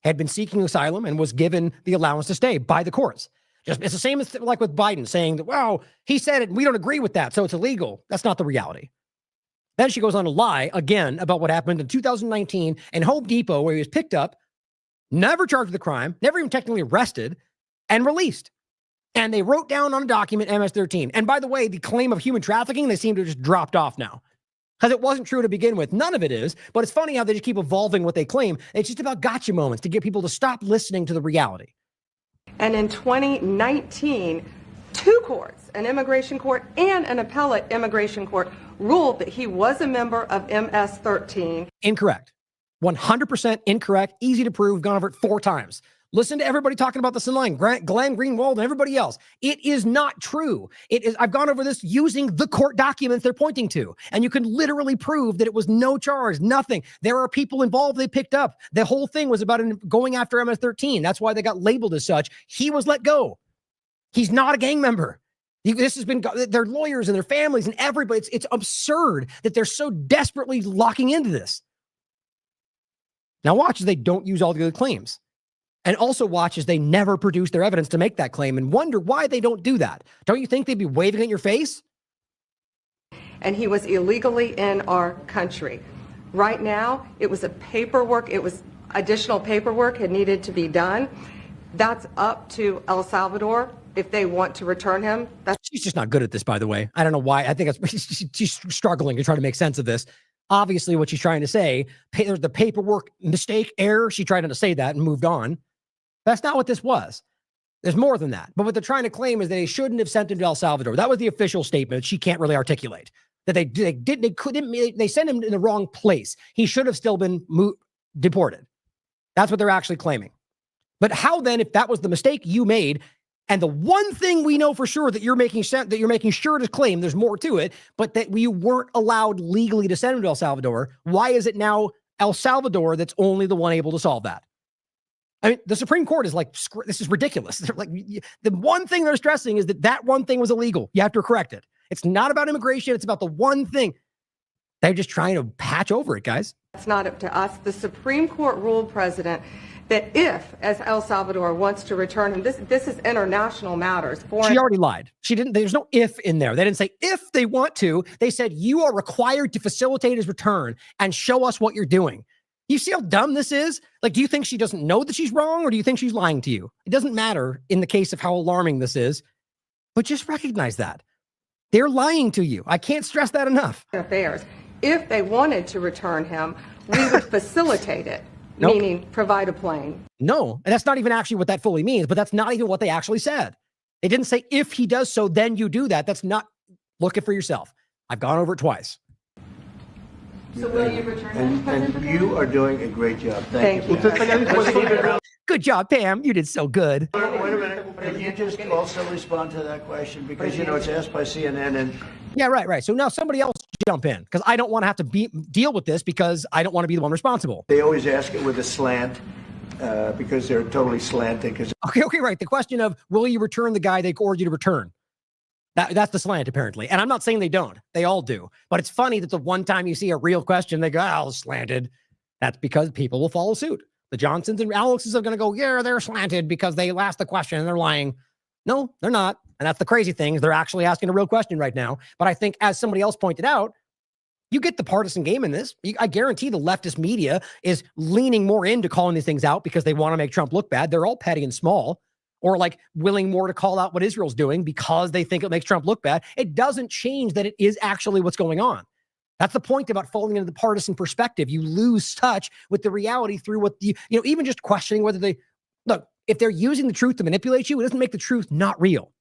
had been seeking asylum, and was given the allowance to stay by the courts. It's the same as like with Biden saying that, wow, he said it, we don't agree with that, so it's illegal. That's not the reality. Then she goes on to lie again about what happened in 2019 in Home Depot, where he was picked up, never charged with the crime, never even technically arrested, and released. And they wrote down on a document MS-13. And by the way, the claim of human trafficking, they seem to have just dropped off now, because it wasn't true to begin with. None of it is, but it's funny how they just keep evolving what they claim. It's just about gotcha moments to get people to stop listening to the reality. And in 2019, two courts, an immigration court and an appellate immigration court, ruled that he was a member of MS-13. Incorrect. 100% incorrect. Easy to prove. Gone over it 4 times. Listen to everybody talking about this online. Glenn Greenwald and everybody else. It is not true. It is. I've gone over this using the court documents they're pointing to, and you can literally prove that it was no charge, nothing. There are people involved they picked up. The whole thing was about going after MS-13. That's why they got labeled as such. He was let go. He's not a gang member. This has been their lawyers and their families and everybody. It's absurd that they're so desperately locking into this. Now watch as they don't use all the other claims. And also watch as they never produce their evidence to make that claim, and wonder why they don't do that. Don't you think they'd be waving it in your face? And he was illegally in our country. Right now, it was additional paperwork had needed to be done. That's up to El Salvador if they want to return him. She's just not good at this, by the way. I don't know why. I think she's struggling to try to make sense of this. Obviously, what she's trying to say, there's the paperwork mistake, error. She tried to say that and moved on. That's not what this was. There's more than that. But what they're trying to claim is that they shouldn't have sent him to El Salvador. That was the official statement. She can't really articulate that they sent him in the wrong place. He should have still been deported. That's what they're actually claiming. But how then, if that was the mistake you made, and the one thing we know for sure that you're making sure to claim, there's more to it, but that we weren't allowed legally to send him to El Salvador, why is it now El Salvador that's only the one able to solve that? I mean, the Supreme Court is like, this is ridiculous. They're like, the one thing they're stressing is that one thing was illegal. You have to correct it. It's not about immigration. It's about the one thing. They're just trying to patch over it, guys. It's not up to us. The Supreme Court ruled, President, that if, as El Salvador wants to return him, this is international matters. She already lied. She didn't. There's no if in there. They didn't say if they want to. They said you are required to facilitate his return and show us what you're doing. You see how dumb this is? Like, do you think she doesn't know that she's wrong, or do you think she's lying to you? It doesn't matter in the case of how alarming this is, but just recognize that. They're lying to you. I can't stress that enough. Affairs. If they wanted to return him, we would facilitate it, Nope. meaning provide a plane. No, and that's not even actually what that fully means, but that's not even what they actually said. They didn't say, if he does so, then you do that. That's not, look it for yourself. I've gone over it twice. So will you return him, President And Bukele? you are doing a great job. Thank you. Thank Good job, Pam. You did so good. Wait a minute. Can you just also respond to that question? Because, it's asked by CNN and Yeah, right. So now somebody else jump in, because I don't want to have to deal with this, because I don't want to be the one responsible. they always ask it with a slant because they're totally slanting. Okay, right. The question of, will you return the guy they ordered you to return? That's the slant, apparently. And I'm not saying they don't. They all do. But it's funny that the one time you see a real question, they go, oh, slanted. That's because people will follow suit. The Johnsons and Alexes are going to go, yeah, they're slanted because they asked the question and they're lying. No, they're not. And that's the crazy thing, is they're actually asking a real question right now. But I think, as somebody else pointed out, you get the partisan game in this. I guarantee the leftist media is leaning more into calling these things out because they want to make Trump look bad. They're all petty and small, or like willing more to call out what Israel's doing because they think it makes Trump look bad. It doesn't change that it is actually what's going on. That's the point about falling into the partisan perspective. You lose touch with the reality through what even just questioning whether if they're using the truth to manipulate you, it doesn't make the truth not real.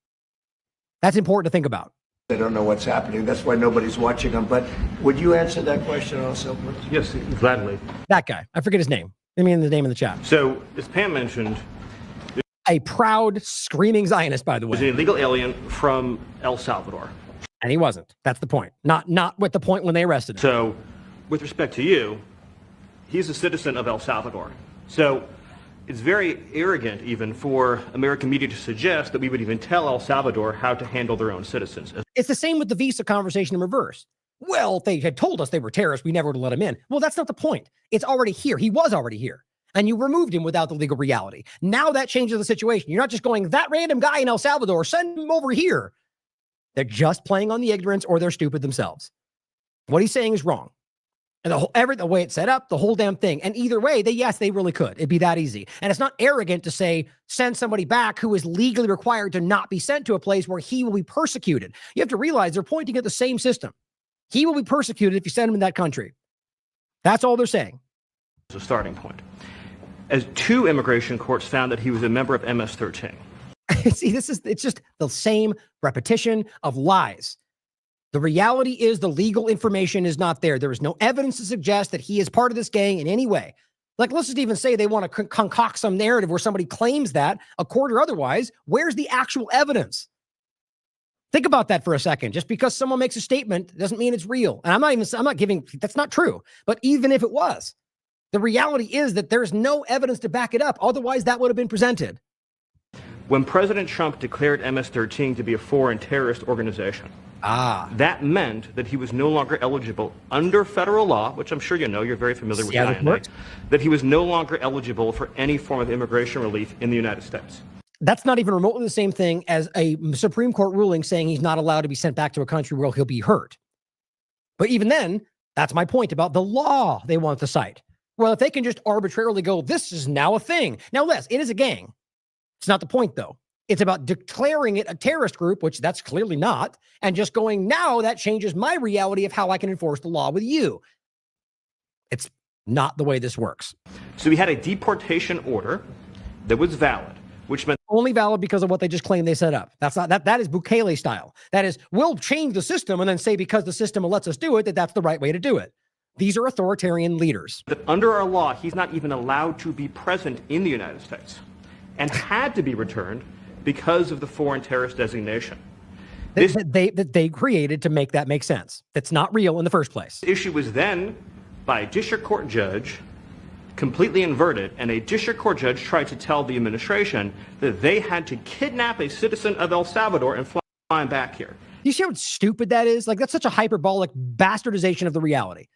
That's important to think about. They don't know what's happening. That's why nobody's watching them. But would you answer that question also, please? Yes, gladly. That guy, I forget his name. I mean, the name in the chat. So, as Pam mentioned, A proud, screaming Zionist, by the was an way. illegal alien from El Salvador. And he wasn't. That's the point. Not with the point when they arrested him. So, with respect to you, he's a citizen of El Salvador. So, it's very arrogant even for American media to suggest that we would even tell El Salvador how to handle their own citizens. It's the same with the visa conversation in reverse. Well, if they had told us they were terrorists, we never would have let him in. Well, that's not the point. It's already here. He was already here. And you removed him without the legal reality. Now that changes the situation. You're not just going, that random guy in El Salvador, send him over here. They're just playing on the ignorance, or they're stupid themselves. What he's saying is wrong. And the way it's set up, the whole damn thing. And either way, they really could. It'd be that easy. And it's not arrogant to say, send somebody back who is legally required to not be sent to a place where he will be persecuted. You have to realize they're pointing at the same system. He will be persecuted if you send him in that country. That's all they're saying. It's a starting point. As 2 immigration courts found that he was a member of MS-13. See, it's just the same repetition of lies. The reality is the legal information is not there. There is no evidence to suggest that he is part of this gang in any way. Like, let's just even say they want to concoct some narrative where somebody claims that, a court or otherwise. Where's the actual evidence? Think about that for a second. Just because someone makes a statement doesn't mean it's real. And I'm not giving, that's not true. But even if it was, the reality is that there's no evidence to back it up. Otherwise, that would have been presented. When President Trump declared MS-13 to be a foreign terrorist organization, that meant that he was no longer eligible under federal law, which I'm sure you know, you're very familiar with the INA, that he was no longer eligible for any form of immigration relief in the United States. That's not even remotely the same thing as a Supreme Court ruling saying he's not allowed to be sent back to a country where he'll be hurt. But even then, that's my point about the law they want to cite. Well, if they can just arbitrarily go, this is now a thing. Now, Les, it is a gang. It's not the point, though. It's about declaring it a terrorist group, which that's clearly not, and just going, now that changes my reality of how I can enforce the law with you. It's not the way this works. So we had a deportation order that was valid, which meant only valid because of what they just claimed they set up. That's not that is Bukele style. That is, we'll change the system and then say because the system lets us do it, that's the right way to do it. These are authoritarian leaders. that under our law, he's not even allowed to be present in the United States and had to be returned because of the foreign terrorist designation. That they created to make that make sense. That's not real in the first place. The issue was then, by a district court judge, completely inverted, and a district court judge tried to tell the administration that they had to kidnap a citizen of El Salvador and fly him back here. You see how stupid that is? Like, that's such a hyperbolic bastardization of the reality.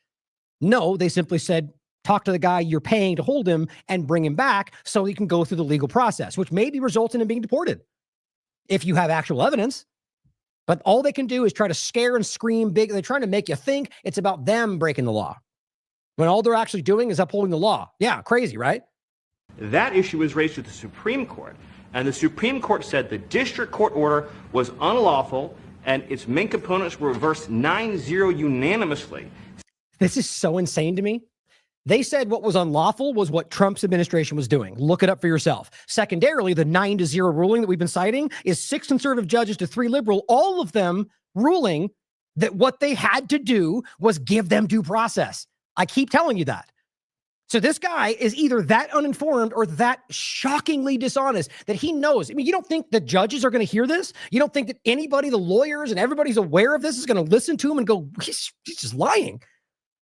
No, they simply said, talk to the guy you're paying to hold him and bring him back so he can go through the legal process, which maybe results in him being deported if you have actual evidence. But all they can do is try to scare and scream big. They're trying to make you think it's about them breaking the law, when all they're actually doing is upholding the law. Yeah, crazy, right? That issue was raised to the Supreme Court, and the Supreme Court said the district court order was unlawful, and its main components were reversed 9-0 unanimously. This is so insane to me. They said what was unlawful was what Trump's administration was doing. Look it up for yourself. Secondarily, the 9-0 ruling that we've been citing is 6 conservative judges to 3 liberal, all of them ruling that what they had to do was give them due process. I keep telling you that. So this guy is either that uninformed or that shockingly dishonest that he knows. I mean, you don't think the judges are going to hear this? You don't think that anybody, the lawyers and everybody's aware of this, is going to listen to him and go, he's just lying?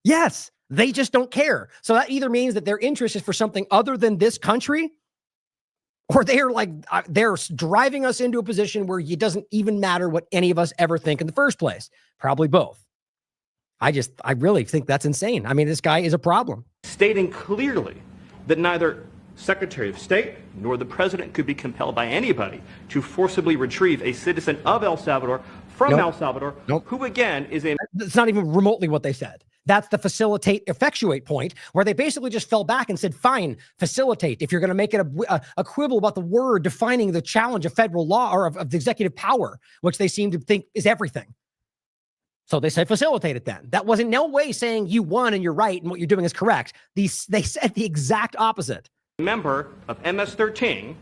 Yes. They just don't care. So that either means that their interest is for something other than this country, or they are like, they're driving us into a position where it doesn't even matter what any of us ever think in the first place. Probably both. I really think that's insane. I mean, this guy is a problem. Stating clearly that neither Secretary of State nor the president could be compelled by anybody to forcibly retrieve a citizen of El Salvador from El Salvador, who again is a... It's not even remotely what they said. That's the facilitate, effectuate point, where they basically just fell back and said, fine, facilitate. If you're going to make it a quibble about the word defining the challenge of federal law or of the executive power, which they seem to think is everything. So they said facilitate it then. That was in no way saying you won and you're right and what you're doing is correct. They said the exact opposite. Member of MS-13,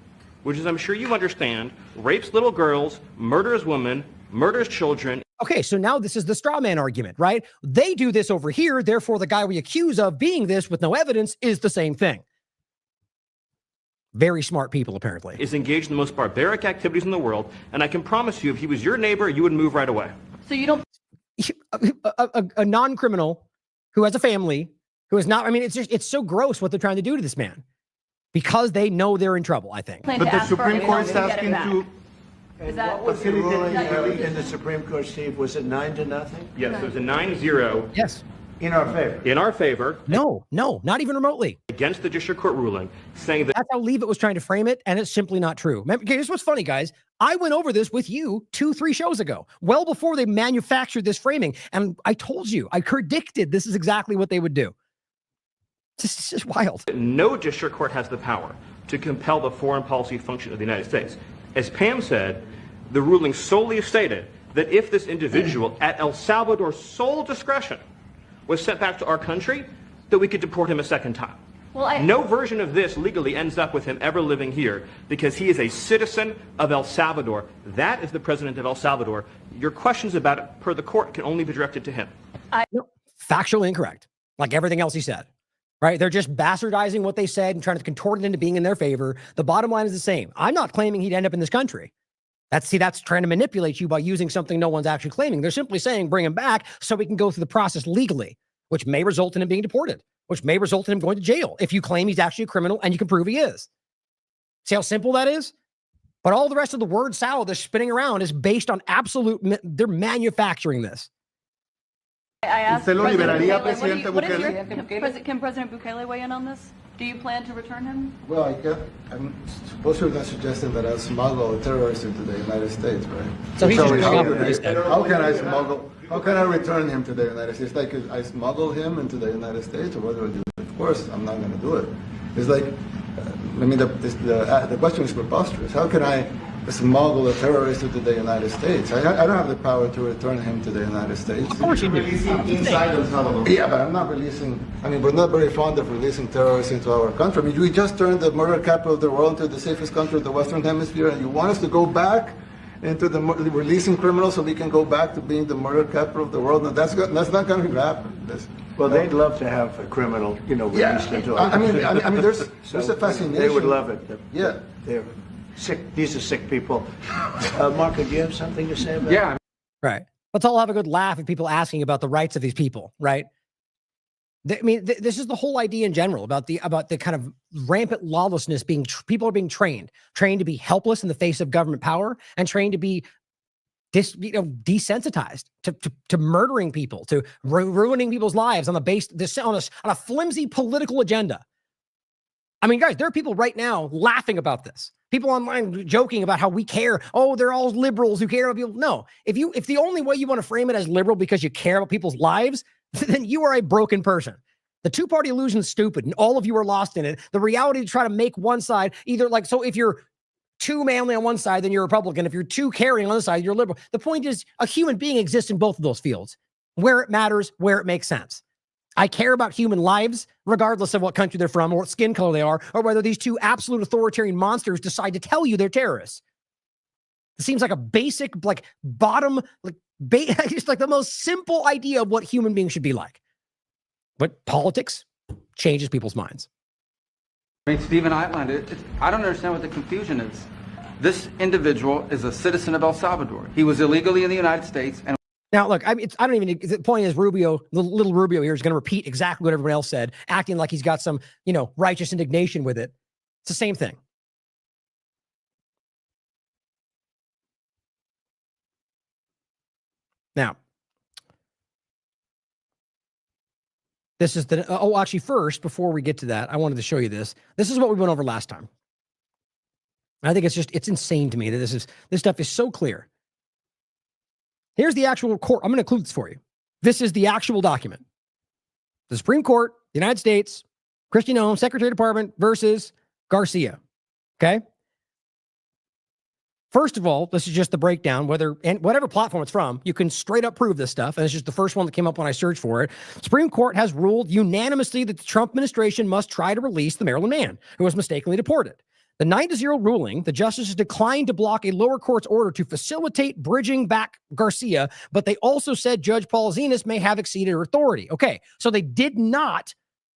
which is, I'm sure you understand, rapes little girls, murders women, murders children. Okay, so now this is the straw man argument, right? They do this over here, therefore the guy we accuse of being this with no evidence is the same thing. Very smart people, apparently. Is engaged in the most barbaric activities in the world, and I can promise you, if he was your neighbor, you would move right away. So you don't... A non-criminal who has a family, who is not, I mean, it's so gross what they're trying to do to this man. Because they know they're in trouble, I think. But the Supreme Court's asking to... What was the ruling in the Supreme Court, Steve? Was it 9-0? Yes, it was a 9-0. Yes. In our favor? In our favor. No, not even remotely. Against the district court ruling, saying that... That's how Leavitt was trying to frame it, and it's simply not true. Okay, here's what's funny, guys. I went over this with you 2-3 shows ago, well before they manufactured this framing, and I told you, I predicted this is exactly what they would do. This is just wild. No district court has the power to compel the foreign policy function of the United States. As Pam said, the ruling solely stated that if this individual at El Salvador's sole discretion was sent back to our country, that we could deport him a second time. Well, no version of this legally ends up with him ever living here because he is a citizen of El Salvador. That is the president of El Salvador. Your questions about it per the court can only be directed to him. Factually incorrect, like everything else he said. Right? They're just bastardizing what they said and trying to contort it into being in their favor. The bottom line is the same. I'm not claiming he'd end up in this country. That's trying to manipulate you by using something no one's actually claiming. They're simply saying bring him back so we can go through the process legally, which may result in him being deported, which may result in him going to jail if you claim he's actually a criminal and you can prove he is. See how simple that is? But all the rest of the word salad that's spinning around is based on they're manufacturing this. I asked ¿Usted lo liberaría, President Presidente Bukele? Can President Bukele weigh in on this? Do you plan to return him? Well, I'm supposed to be suggesting that I'll smuggle a terrorist into the United States, right? So he's just how can I smuggle? How can I return him to the United States? Like I smuggle him into the United States, or what do I do? Of course, I'm not going to do it. It's like, I mean, the question is preposterous. How can I smuggle a terrorist into the United States? I don't have the power to return him to the United States. Of course you do. Inside El Salvador. Yeah, but I'm not releasing, I mean, we're not very fond of releasing terrorists into our country. I mean, we just turned the murder capital of the world into the safest country of the Western Hemisphere, and you want us to go back into the releasing criminals so we can go back to being the murder capital of the world? No, that's not going to happen. Well, they'd love to have a criminal, released into our country. I mean, there's a fascination. They would love it. Yeah. They're sick. These are sick people. Marco, do you have something to say about that? Right. Let's all have a good laugh at people asking about the rights of these people, right? I mean, this is the whole idea in general about the kind of rampant lawlessness people are being trained to be helpless in the face of government power and trained to be desensitized to murdering people, to ruining people's lives on a flimsy political agenda. I mean, guys, there are people right now laughing about this. People online joking about how we care. Oh, they're all liberals who care about people. No, if the only way you want to frame it as liberal because you care about people's lives, then you are a broken person. The two-party illusion is stupid, and all of you are lost in it. The reality to try to make one side either like, so if you're too manly on one side, then you're a Republican. If you're too caring on the other side, you're liberal. The point is, a human being exists in both of those fields, where it matters, where it makes sense. I care about human lives, regardless of what country they're from or what skin color they are, or whether these two absolute authoritarian monsters decide to tell you they're terrorists. It seems like a basic, like bottom, like just like the most simple idea of what human beings should be like. But politics changes people's minds. I mean, Stephen Eitland, I don't understand what the confusion is. This individual is a citizen of El Salvador. He was illegally in the United States. And now, look, I don't even, the point is Rubio, the little Rubio here is going to repeat exactly what everyone else said, acting like he's got some, righteous indignation with it. It's the same thing. Now, this is actually first, before we get to that, I wanted to show you this. This is what we went over last time. I think it's insane to me that this stuff is so clear. Here's the actual court. I'm going to include this for you. This is the actual document. The Supreme Court, the United States, Cristian, Secretary of Department versus Garcia. Okay. First of all, this is just the breakdown, whatever platform it's from, you can straight up prove this stuff. And it's just the first one that came up when I searched for it. Supreme Court has ruled unanimously that the Trump administration must try to release the Maryland man who was mistakenly deported. The 9-0 ruling, the justices declined to block a lower court's order to facilitate bridging back Garcia, but they also said Judge Paul Zenas may have exceeded her authority. Okay, so they did not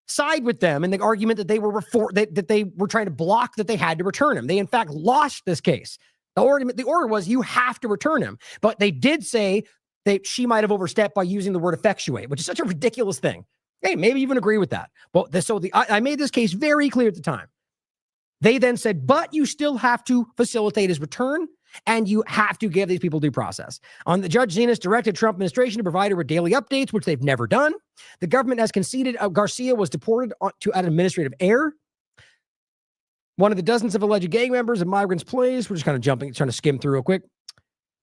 side with them in the argument that they were that they were trying to block that they had to return him. They in fact lost this case. The order was you have to return him, but they did say that she might have overstepped by using the word effectuate, which is such a ridiculous thing. Hey, maybe even agree with that. But I made this case very clear at the time. They then said, but you still have to facilitate his return and you have to give these people due process. On the Judge Zenas directed Trump administration to provide her with daily updates, which they've never done. The government has conceded Garcia was deported to an administrative error. One of the dozens of alleged gang members of migrants' plays. We're just kind of trying to skim through real quick.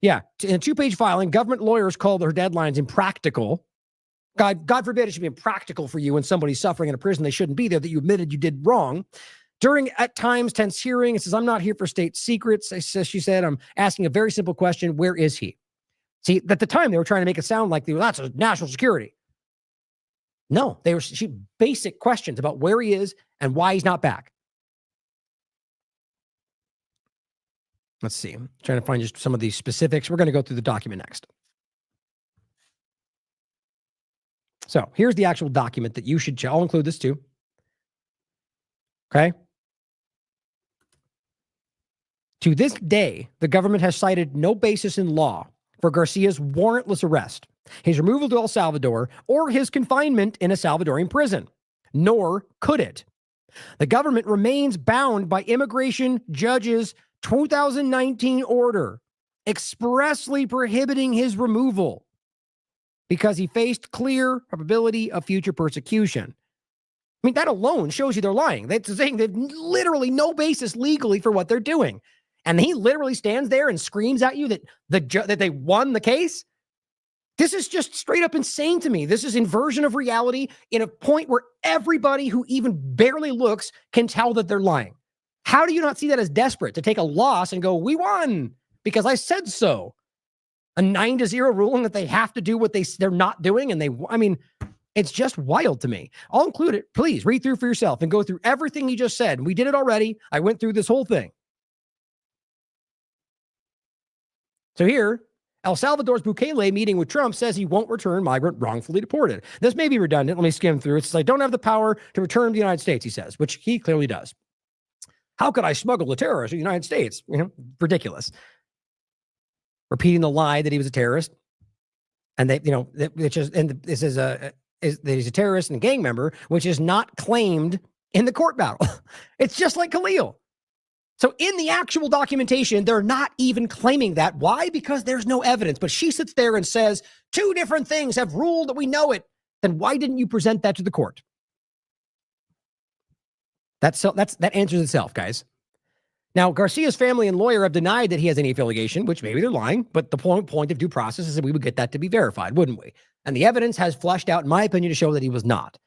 Yeah, in a 2-page filing, government lawyers called her deadlines impractical. God forbid it should be impractical for you when somebody's suffering in a prison they shouldn't be there, that you admitted you did wrong. During, at times, tense hearing, it says, I'm not here for state secrets. She said, I'm asking a very simple question. Where is he? See, at the time, they were trying to make it sound like that's a national security. No, they were basic questions about where he is and why he's not back. Let's see. I'm trying to find just some of these specifics. We're going to go through the document next. So here's the actual document that you should check. I'll include this too. Okay. To this day, the government has cited no basis in law for Garcia's warrantless arrest, his removal to El Salvador, or his confinement in a Salvadorian prison, nor could it. The government remains bound by immigration judges' 2019 order expressly prohibiting his removal because he faced clear probability of future persecution. I mean, that alone shows you they're lying. They're saying they've literally no basis legally for what they're doing. And he literally stands there and screams at you that that they won the case. This is just straight up insane to me. This is inversion of reality in a point where everybody who even barely looks can tell that they're lying. How do you not see that as desperate to take a loss and go, we won because I said so? A 9-0 ruling that they have to do what they're not doing. And it's just wild to me. I'll include it. Please read through for yourself and go through everything he just said. We did it already. I went through this whole thing. So here, El Salvador's Bukele meeting with Trump says he won't return migrant wrongfully deported. This may be redundant. Let me skim through. It says, I don't have the power to return to the United States, he says, which he clearly does. How could I smuggle a terrorist to the United States? Ridiculous. Repeating the lie that he was a terrorist. And that he's a terrorist and a gang member, which is not claimed in the court battle. It's just like Khalil. So in the actual documentation, they're not even claiming that. Why? Because there's no evidence. But she sits there and says, 2 different things have ruled that we know it. Then why didn't you present that to the court? That answers itself, guys. Now, Garcia's family and lawyer have denied that he has any affiliation, which maybe they're lying, but the point of due process is that we would get that to be verified, wouldn't we? And the evidence has fleshed out, in my opinion, to show that he was not.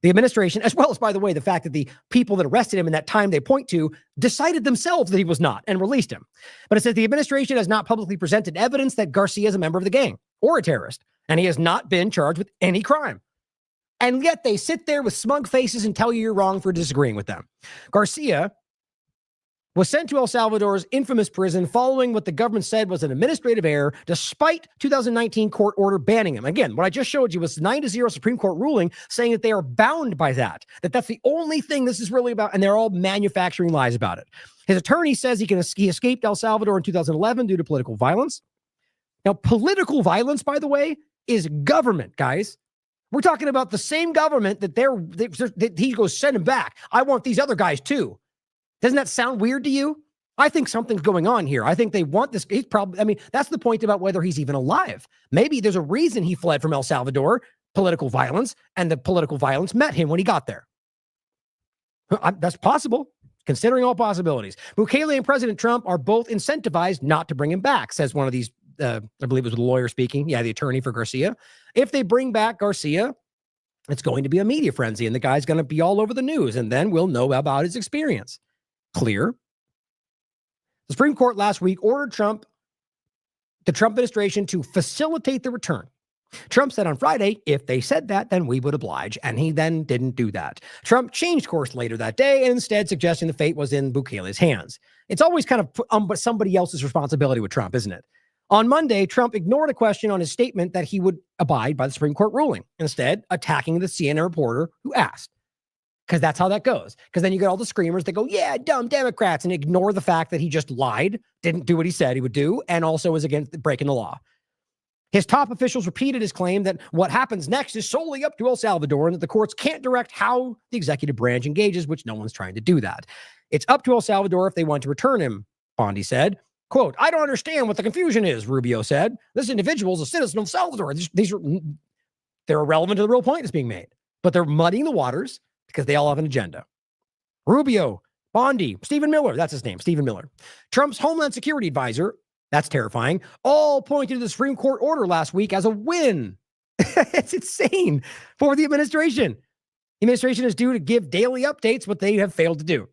The administration, as well as, by the way, the fact that the people that arrested him in that time they point to decided themselves that he was not and released him. But it says the administration has not publicly presented evidence that Garcia is a member of the gang or a terrorist, and he has not been charged with any crime. And yet they sit there with smug faces and tell you you're wrong for disagreeing with them. Garcia was sent to El Salvador's infamous prison following what the government said was an administrative error, despite 2019 court order banning him. Again, what I just showed you was 9-0 Supreme Court ruling saying that they are bound by that that's the only thing this is really about, and they're all manufacturing lies about it. His attorney says he escaped El Salvador in 2011 due to political violence. Now, political violence, by the way, is government, guys. We're talking about the same government that he goes, send him back. I want these other guys too. Doesn't that sound weird to you? I think something's going on here. I think they want this. He's probably, I mean, that's the point about whether he's even alive. Maybe there's a reason he fled from El Salvador, political violence, and the political violence met him when he got there. That's possible, considering all possibilities. Bukele and President Trump are both incentivized not to bring him back, says one of these, I believe it was the lawyer speaking. Yeah, the attorney for Garcia. If they bring back Garcia, it's going to be a media frenzy, and the guy's going to be all over the news, and then we'll know about his experience. Clear. The Supreme Court last week ordered the Trump administration to facilitate the return. Trump said on Friday, if they said that, then we would oblige. And he then didn't do that. Trump changed course later that day and instead suggesting the fate was in Bukele's hands. It's always kind of somebody else's responsibility with Trump, isn't it? On Monday, Trump ignored a question on his statement that he would abide by the Supreme Court ruling, instead attacking the CNN reporter who asked. Because that's how that goes. Because then you get all the screamers that go, yeah, dumb Democrats, and ignore the fact that he just lied, didn't do what he said he would do, and also was against breaking the law. His top officials repeated his claim that what happens next is solely up to El Salvador and that the courts can't direct how the executive branch engages, which no one's trying to do that. It's up to El Salvador if they want to return him, Bondi said. Quote, I don't understand what the confusion is, Rubio said. This individual is a citizen of El Salvador. They're irrelevant to the real point that's being made. But they're muddying the waters because they all have an agenda. Rubio, Bondi, Stephen Miller, that's his name, Stephen Miller. Trump's Homeland Security advisor, that's terrifying, all pointed to the Supreme Court order last week as a win. It's insane for the administration. The administration is due to give daily updates, but they have failed to do.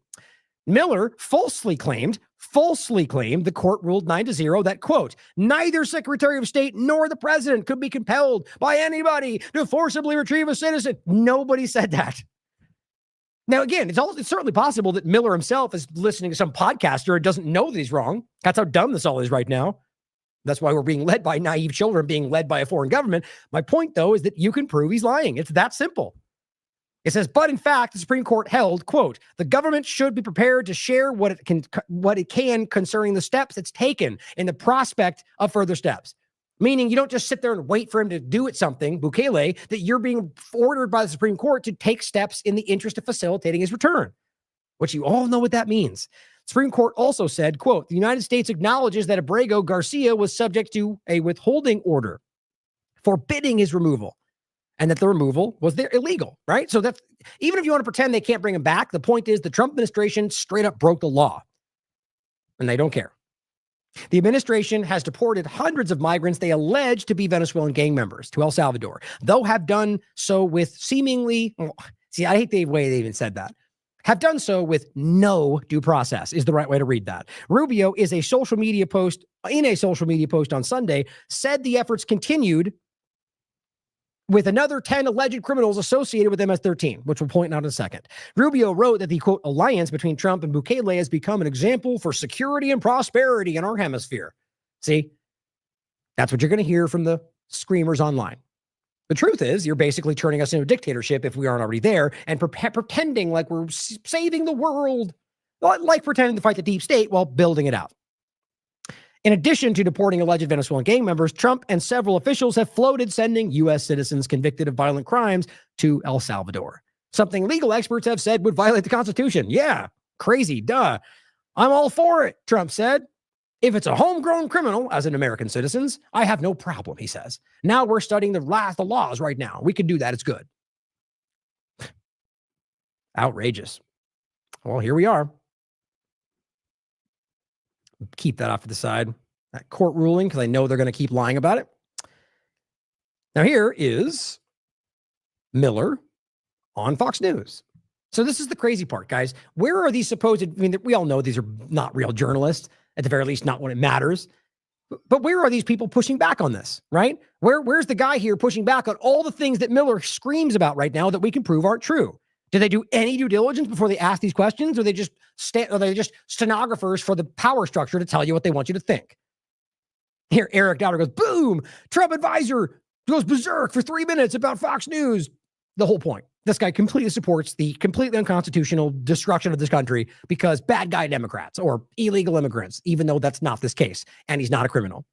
Miller falsely claimed the court ruled 9-0 that, quote, neither Secretary of State nor the president could be compelled by anybody to forcibly retrieve a citizen. Nobody said that. Now, again, it's certainly possible that Miller himself is listening to some podcaster and doesn't know that he's wrong. That's how dumb this all is right now. That's why we're being led by naive children, being led by a foreign government. My point, though, is that you can prove he's lying. It's that simple. It says, but in fact, the Supreme Court held, quote, the government should be prepared to share what it can concerning the steps it's taken in the prospect of further steps. Meaning you don't just sit there and wait for him to do something, Bukele, that you're being ordered by the Supreme Court to take steps in the interest of facilitating his return, which you all know what that means. Supreme Court also said, quote, the United States acknowledges that Abrego Garcia was subject to a withholding order forbidding his removal and that the removal was illegal, right? So that's, even if you want to pretend they can't bring him back, the point is the Trump administration straight up broke the law and they don't care. The administration has deported hundreds of migrants they allege to be Venezuelan gang members to El Salvador, though have done so with seemingly, see, I hate the way they even said that, have done so with no due process is the right way to read that. Rubio in a social media post on Sunday, said the efforts continued with another 10 alleged criminals associated with MS-13, which we'll point out in a second. Rubio wrote that the, quote, alliance between Trump and Bukele has become an example for security and prosperity in our hemisphere. See, that's what you're going to hear from the screamers online. The truth is, you're basically turning us into a dictatorship if we aren't already there and pretending like we're saving the world, like pretending to fight the deep state while building it out. In addition to deporting alleged Venezuelan gang members, Trump and several officials have floated sending U.S. citizens convicted of violent crimes to El Salvador. Something legal experts have said would violate the Constitution. Yeah, crazy, duh. I'm all for it, Trump said. If it's a homegrown criminal, as an American citizen, I have no problem, he says. Now we're studying the laws right now. We can do that. It's good. Outrageous. Well, here we are. Keep that off to the side, that court ruling, because I know they're going to keep lying about it. Now here is Miller on Fox News. So this is the crazy part, guys. Where are these supposed, I mean, we all know these are not real journalists, at the very least, not when it matters. But where are these people pushing back on this, right? Where's the guy here pushing back on all the things that Miller screams about right now that we can prove aren't true? Do they do any due diligence before they ask these questions, or are they just stenographers for the power structure to tell you what they want you to think? Here, Eric Dowder goes, boom, Trump advisor goes berserk for 3 minutes about Fox News. The whole point. This guy completely supports the completely unconstitutional destruction of this country because bad guy Democrats or illegal immigrants, even though that's not this case, and he's not a criminal.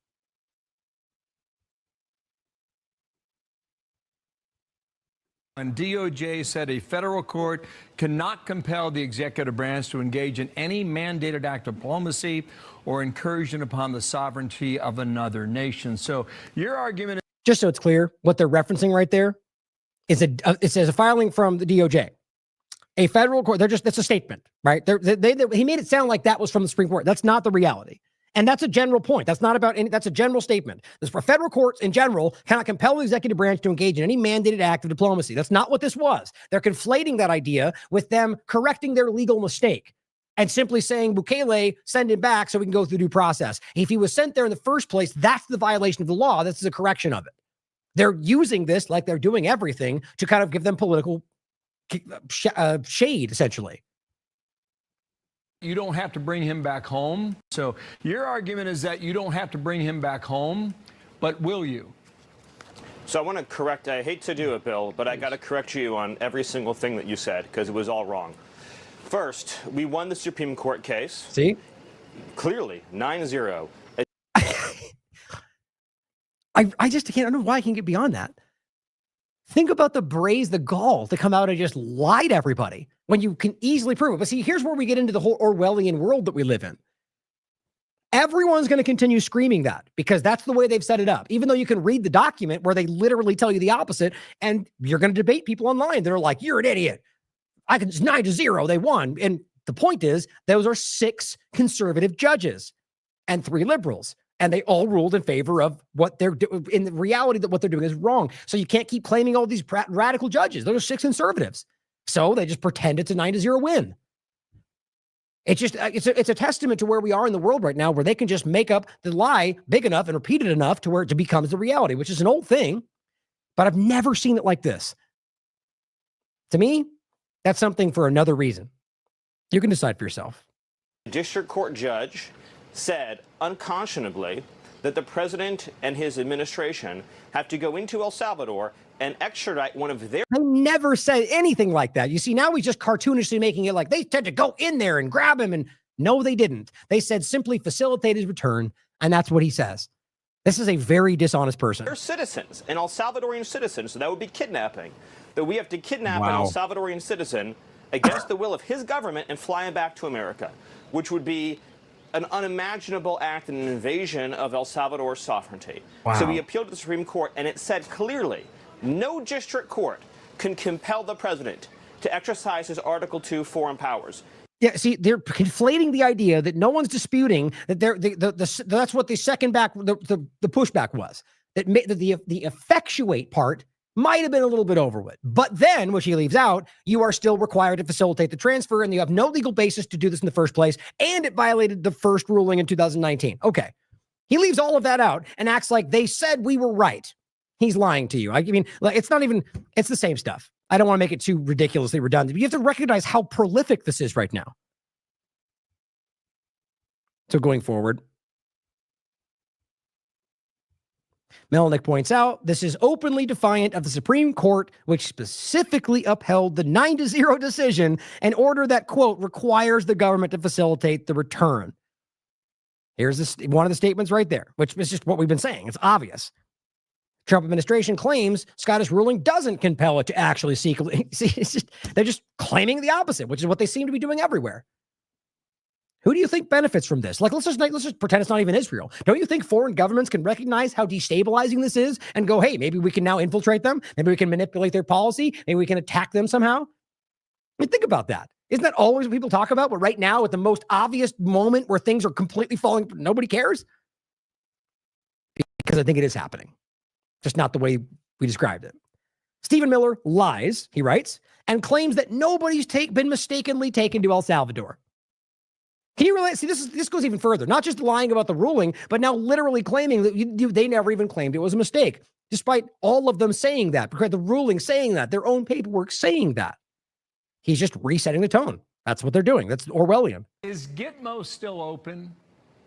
And DOJ said a federal court cannot compel the executive branch to engage in any mandated act of diplomacy or incursion upon the sovereignty of another nation. So your argument is— just so it's clear, what they're referencing right there is it says a filing from the DOJ. A federal court, that's a statement, right? He made it sound like that was from the Supreme Court. That's not the reality. And that's a general point. That's not about any, that's a general statement. This for federal courts in general cannot compel the executive branch to engage in any mandated act of diplomacy. That's not what this was. They're conflating that idea with them correcting their legal mistake and simply saying, Bukele, send him back so we can go through due process. If he was sent there in the first place, that's the violation of the law. This is a correction of it. They're using this like they're doing everything to kind of give them political shade, essentially. you don't have to bring him back home. So your argument is that you don't have to bring him back home, but will you? So I want to correct, I hate to do it, Bill, but I got to correct you on every single thing that you said because it was all wrong. First, we won the Supreme Court case. See? Clearly, 9-0. I just can't, I don't know why I can't get beyond that. Think about the gall to come out and just lie to everybody when you can easily prove it. But see, here's where we get into the whole Orwellian world that we live in. Everyone's going to continue screaming that because that's the way they've set it up. Even though you can read the document where they literally tell you the opposite, and you're going to debate people online that are like, you're an idiot. It's 9-0, they won. And the point is, those are 6 conservative judges and 3 liberals. And they all ruled in favor of what they're doing. In the reality that what they're doing is wrong. So you can't keep claiming all these radical judges. Those are 6 conservatives. So they just pretend it's a 9-0 win. It's just, it's a testament to where we are in the world right now, where they can just make up the lie big enough and repeat it enough to where it becomes the reality, which is an old thing, but I've never seen it like this. To me, that's something for another reason. You can decide for yourself. District court judge said unconscionably that the president and his administration have to go into El Salvador and extradite one of their— I never said anything like that. You see, now he's just cartoonishly making it like they tend to go in there and grab him. And no, they didn't. They said simply facilitate his return. And that's what he says. This is a very dishonest person. They're citizens, an El Salvadorian citizen. So that would be kidnapping. That we have to kidnap an El Salvadorian citizen against the will of his government and fly him back to America, which would be an unimaginable act and an invasion of El Salvador's sovereignty. So we appealed to the Supreme Court, and it said clearly, no district court can compel the president to exercise his Article 2 foreign powers. Yeah, see, they're conflating the idea that no one's disputing that that's what the second back, the pushback was. That the effectuate part might have been a little bit over with. But then, which he leaves out, you are still required to facilitate the transfer, and you have no legal basis to do this in the first place, and it violated the first ruling in 2019. Okay. He leaves all of that out and acts like they said we were right. He's lying to you. I mean, like, it's not even, it's the same stuff. I don't want to make it too ridiculously redundant, but you have to recognize how prolific this is right now. So going forward, Melnick points out, this is openly defiant of the Supreme Court, which specifically upheld the 9-0 decision, an order that, quote, requires the government to facilitate the return. Here's one of the statements right there, which is just what we've been saying. It's obvious. Trump administration claims Scottish ruling doesn't compel it to actually seek. They're just claiming the opposite, which is what they seem to be doing everywhere. Who do you think benefits from this? Like, let's just pretend it's not even Israel. Don't you think foreign governments can recognize how destabilizing this is and go, hey, maybe we can now infiltrate them. Maybe we can manipulate their policy. Maybe we can attack them somehow. I mean, think about that. Isn't that always what people talk about? But right now, at the most obvious moment where things are completely falling, nobody cares? Because I think it is happening. Just not the way we described it. Stephen Miller lies, he writes, and claims that nobody's been mistakenly taken to El Salvador. Can you realize? See, this goes even further. Not just lying about the ruling, but now literally claiming that they never even claimed it was a mistake, despite all of them saying that, because the ruling saying that, their own paperwork saying that. He's just resetting the tone. That's what they're doing. That's Orwellian. Is Gitmo still open?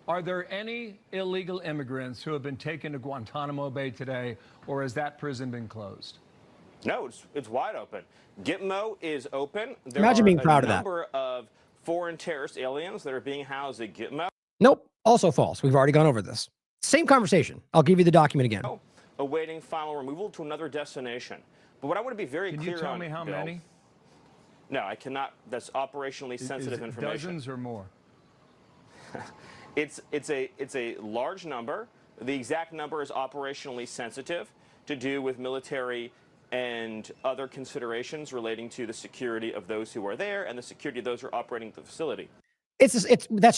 Are there any illegal immigrants who have been taken to Guantanamo Bay today, or has that prison been closed? No, it's wide open. Gitmo is open. There Imagine being proud a of that. number of foreign terrorist aliens that are being housed at Gitmo. Nope. Also false. We've already gone over this. Same conversation. I'll give you the document again. Awaiting final removal to another destination. But what I want to be very clear on, Can you tell me how Bill, many? No, I cannot. That's operationally sensitive information. Dozens or more? It's a large number. The exact number is operationally sensitive to do with military and other considerations relating to the security of those who are there and the security of those who are operating the facility. That's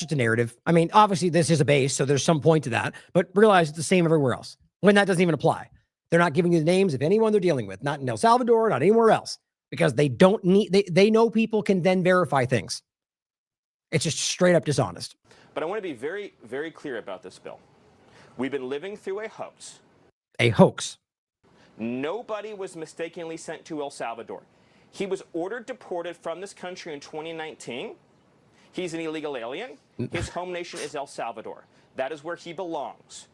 just a narrative. I mean, obviously this is a base, so there's some point to that, but realize it's the same everywhere else. When that doesn't even apply. They're not giving you the names of anyone they're dealing with, not in El Salvador, not anywhere else, because they don't need, they know people can then verify things. It's just straight up dishonest. But I want to be very, very clear about this, Bill. We've been living through a hoax. A hoax. Nobody was mistakenly sent to El Salvador. He was ordered deported from this country in 2019. He's an illegal alien. His home nation is El Salvador. That is where he belongs.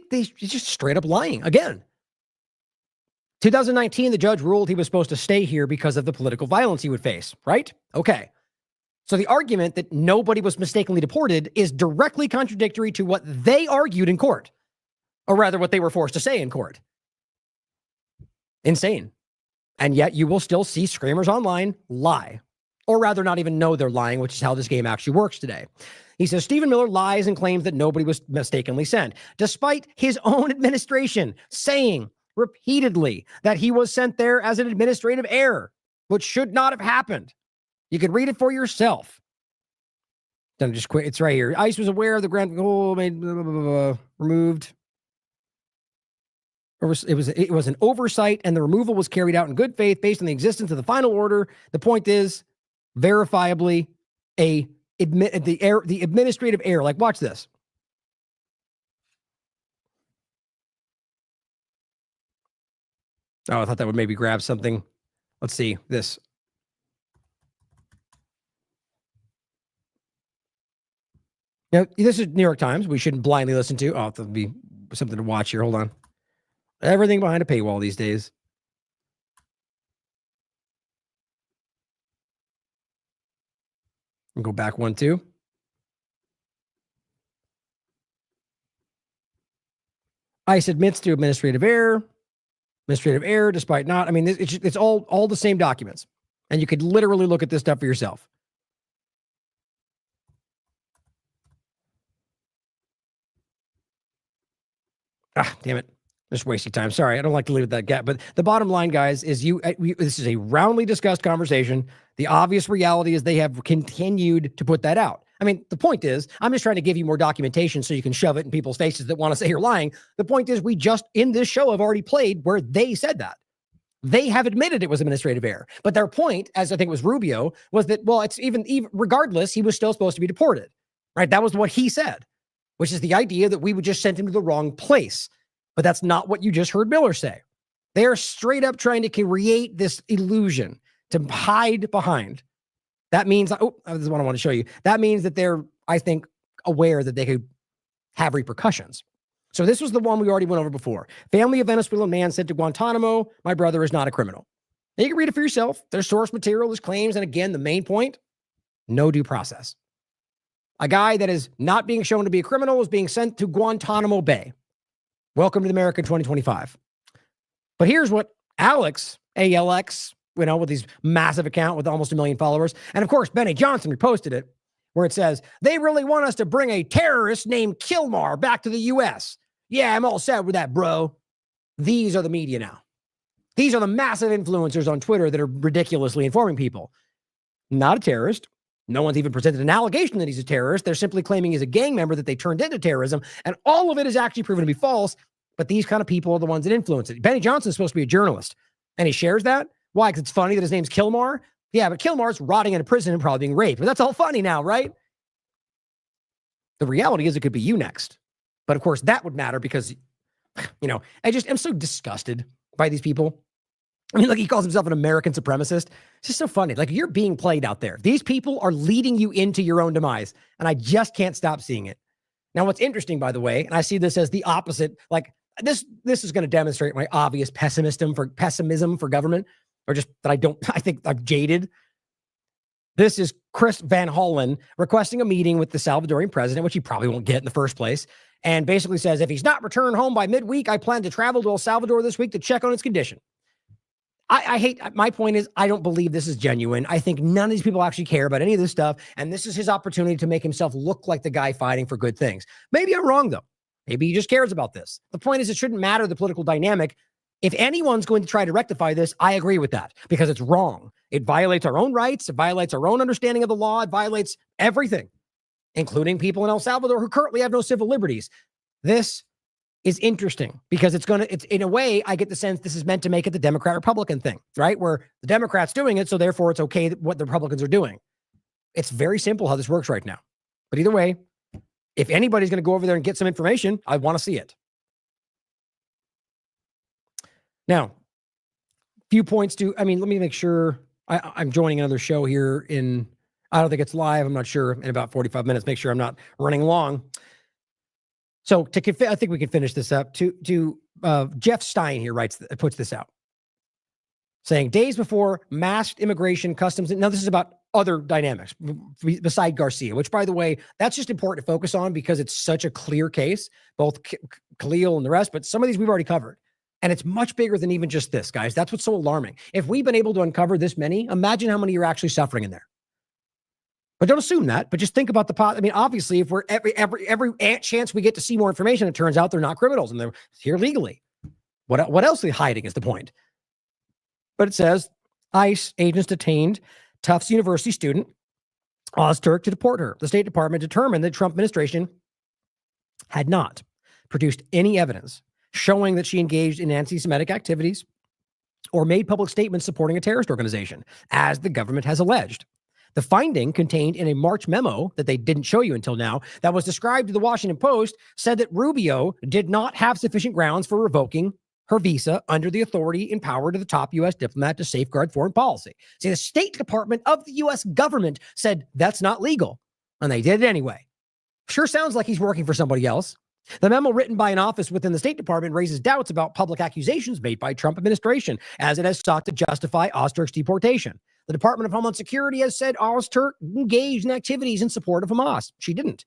He's just straight up lying again. 2019, the judge ruled he was supposed to stay here because of the political violence he would face, right? Okay. So the argument that nobody was mistakenly deported is directly contradictory to what they argued in court, or rather what they were forced to say in court. Insane. And yet you will still see screamers online lie, or rather not even know they're lying, which is how this game actually works today. He says Stephen Miller lies and claims that nobody was mistakenly sent, despite his own administration saying repeatedly that he was sent there as an administrative error, which should not have happened. You can read it for yourself. Then just quit. It's right here. ICE was aware of the grant removed. It was an oversight, and the removal was carried out in good faith based on the existence of the final order. The point is, verifiably, the administrative error. Like, watch this. Oh, I thought that would maybe grab something. Let's see this. Now, this is New York Times. We shouldn't blindly listen to. Oh, there'll be something to watch here. Hold on. Everything behind a paywall these days. I'll go back one, too. ICE admits to administrative error. Administrative error, despite not. I mean, it's all the same documents. And you could literally look at this stuff for yourself. Ah, damn it. Just wasting time. Sorry, I don't like to leave it that gap. But the bottom line, guys, is this is a roundly discussed conversation. The obvious reality is they have continued to put that out. I mean, the point is, I'm just trying to give you more documentation so you can shove it in people's faces that want to say you're lying. The point is, we just, in this show, have already played where they said that. They have admitted it was administrative error. But their point, as I think it was Rubio, was that, well, it's even regardless, he was still supposed to be deported. Right? That was what he said, which is the idea that we would just send him to the wrong place. But that's not what you just heard Miller say. They are straight up trying to create this illusion to hide behind. That means, oh, this is what I want to show you. That means that they're, I think, aware that they could have repercussions. So this was the one we already went over before. Family of Venezuelan man sent to Guantanamo. My brother is not a criminal. And you can read it for yourself. There's source material, there's claims. And again, the main point, no due process. A guy that is not being shown to be a criminal is being sent to Guantanamo Bay. Welcome to America 2025. But here's what Alex, ALX, with his massive account with almost 1 million followers. And of course, Benny Johnson reposted it where it says, they really want us to bring a terrorist named Kilmar back to the U.S. Yeah, I'm all set with that, bro. These are the media now. These are the massive influencers on Twitter that are ridiculously informing people. Not a terrorist. No one's even presented an allegation that he's a terrorist. They're simply claiming he's a gang member that they turned into terrorism. And all of it is actually proven to be false. But these kind of people are the ones that influence it. Benny Johnson is supposed to be a journalist. And he shares that. Why? Because it's funny that his name's Kilmar. Yeah, but Kilmar's rotting in a prison and probably being raped. But that's all funny now, right? The reality is it could be you next. But of course, that would matter because, I'm so disgusted by these people. I mean, like, he calls himself an American supremacist. It's just so funny. Like, you're being played out there. These people are leading you into your own demise. And I just can't stop seeing it. Now, what's interesting, by the way, and I see this as the opposite, like, this is going to demonstrate my obvious pessimism for government, or just that I think I'm jaded. This is Chris Van Hollen requesting a meeting with the Salvadorian president, which he probably won't get in the first place, and basically says, if he's not returned home by midweek, I plan to travel to El Salvador this week to check on his condition. My point is, I don't believe this is genuine. I think none of these people actually care about any of this stuff, and this is his opportunity to make himself look like the guy fighting for good things. Maybe I'm wrong, though. Maybe he just cares about this. The point is, it shouldn't matter the political dynamic. If anyone's going to try to rectify this, I agree with that, because it's wrong. It violates our own rights. It violates our own understanding of the law. It violates everything, including people in El Salvador who currently have no civil liberties. This is interesting because it's in a way, I get the sense this is meant to make it the Democrat-Republican thing, right? Where the Democrats doing it, so therefore it's okay what the Republicans are doing. It's very simple how this works right now. But either way, if anybody's going to go over there and get some information, I want to see it. Now, few points let me make sure I'm joining another show here I don't think it's live. I'm not sure, in about 45 minutes, make sure I'm not running long. So I think we can finish this up. Jeff Stein here puts this out, saying days before masked immigration customs. Now this is about other dynamics beside Garcia, which, by the way, that's just important to focus on because it's such a clear case, both Khalil and the rest, but some of these we've already covered. And it's much bigger than even just this, guys. That's what's so alarming. If we've been able to uncover this many, imagine how many are actually suffering in there. But don't assume that, but just think about obviously, if we're every chance we get to see more information, it turns out they're not criminals and they're here legally. What else are they hiding is the point. But it says ICE agents detained Tufts University student Ozturk to deport her. The State Department determined the Trump administration had not produced any evidence showing that she engaged in anti-Semitic activities or made public statements supporting a terrorist organization, as the government has alleged. The finding, contained in a March memo that they didn't show you until now, that was described to the Washington Post, said that Rubio did not have sufficient grounds for revoking her visa under the authority empowered to the top U.S. diplomat to safeguard foreign policy. See, the State Department of the U.S. government said that's not legal, and they did it anyway. Sure sounds like he's working for somebody else. The memo, written by an office within the State Department, raises doubts about public accusations made by Trump administration, as it has sought to justify Ozturk's deportation. The Department of Homeland Security has said Ozturk engaged in activities in support of Hamas. She didn't.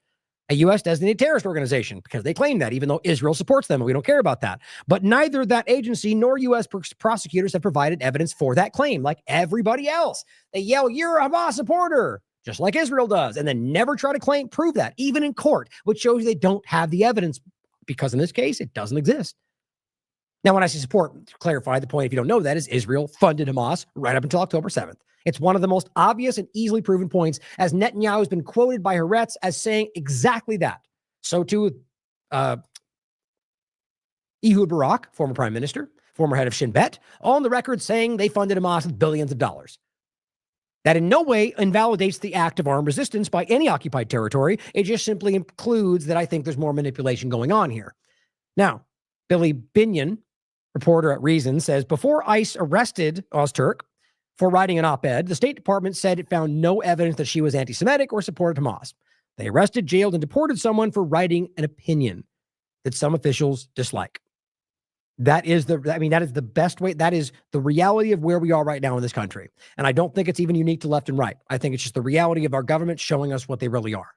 A U.S. designated terrorist organization, because they claim that, even though Israel supports them, and we don't care about that. But neither that agency nor U.S. prosecutors have provided evidence for that claim, like everybody else. They yell, "You're a Hamas supporter," just like Israel does, and then never try to prove that, even in court, which shows you they don't have the evidence, because in this case, it doesn't exist. Now, when I say support, to clarify the point, if you don't know that, is Israel funded Hamas right up until October 7th. It's one of the most obvious and easily proven points, as Netanyahu has been quoted by Haaretz as saying exactly that. So too, Ehud Barak, former prime minister, former head of Shin Bet, all on the record saying they funded Hamas with billions of dollars. That in no way invalidates the act of armed resistance by any occupied territory. It just simply includes that I think there's more manipulation going on here. Now, Billy Binion, reporter at Reason, says before ICE arrested Ozturk for writing an op-ed, the State Department said it found no evidence that she was anti-Semitic or supported Hamas. They arrested, jailed, and deported someone for writing an opinion that some officials dislike. That is the best way. That is the reality of where we are right now in this country. And I don't think it's even unique to left and right. I think it's just the reality of our government showing us what they really are.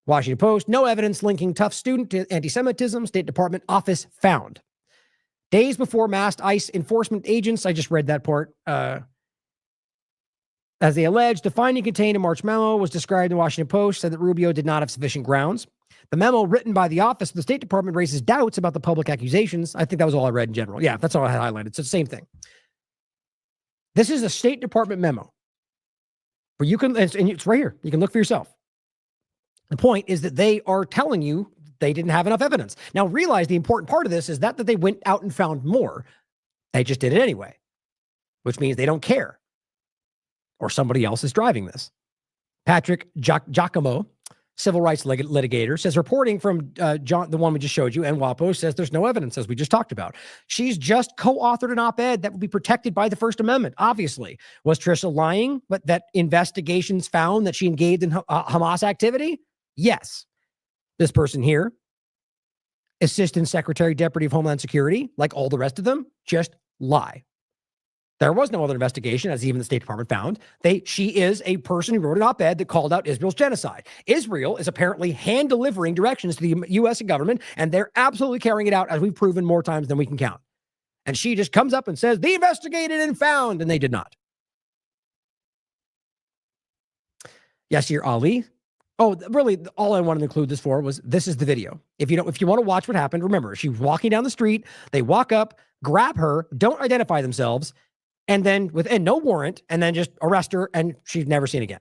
Washington Post, no evidence linking tough student to anti-Semitism, State Department office found. Days before masked ICE enforcement agents, I just read that part, as they alleged, the finding contained in March memo was described in the Washington Post, said that Rubio did not have sufficient grounds. The memo written by the office of the State Department raises doubts about the public accusations. I think that was all I read in general. Yeah, that's all I highlighted. It's the same thing. This is a State Department memo where you can, and it's right here. You can look for yourself. The point is that they are telling you they didn't have enough evidence. Now, realize the important part of this is that they went out and found more. They just did it anyway, which means they don't care. Or somebody else is driving this. Patrick Giacomo, civil rights litigator, says reporting from John, the one we just showed you, and WAPO says there's no evidence, as we just talked about. She's just co-authored an op-ed that would be protected by the First Amendment, obviously. Was Tricia lying, but that investigations found that she engaged in Hamas activity? Yes. This person here, Assistant Secretary, Deputy of Homeland Security, like all the rest of them, just lie. There was no other investigation, as even the State Department found. She is a person who wrote an op-ed that called out Israel's genocide. Israel is apparently hand-delivering directions to the U.S. government, and they're absolutely carrying it out, as we've proven more times than we can count. And she just comes up and says, they investigated and found, and they did not. Yasir Ali. Oh, really, all I wanted to include this for was, this is the video. If you want to watch what happened, remember, she's walking down the street, they walk up, grab her, don't identify themselves, and then within no warrant, and then just arrest her, and she's never seen again.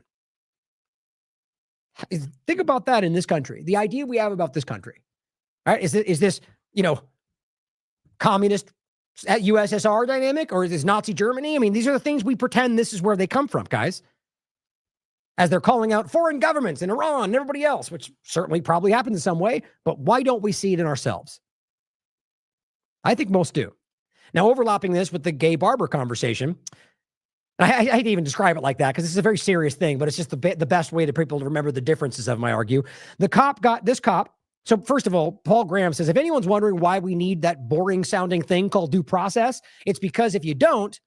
Think about that in this country. The idea we have about this country, right? Is this, communist USSR dynamic, or is this Nazi Germany? I mean, these are the things we pretend this is where they come from, guys. As they're calling out foreign governments in Iran and everybody else, which certainly probably happens in some way, but why don't we see it in ourselves? I think most do. Now, overlapping this with the gay barber conversation, I hate to even describe it like that because this is a very serious thing, but it's just the best way to people to remember the differences of them, I argue. This cop. So first of all, Paul Graham says, if anyone's wondering why we need that boring sounding thing called due process, it's because if you don't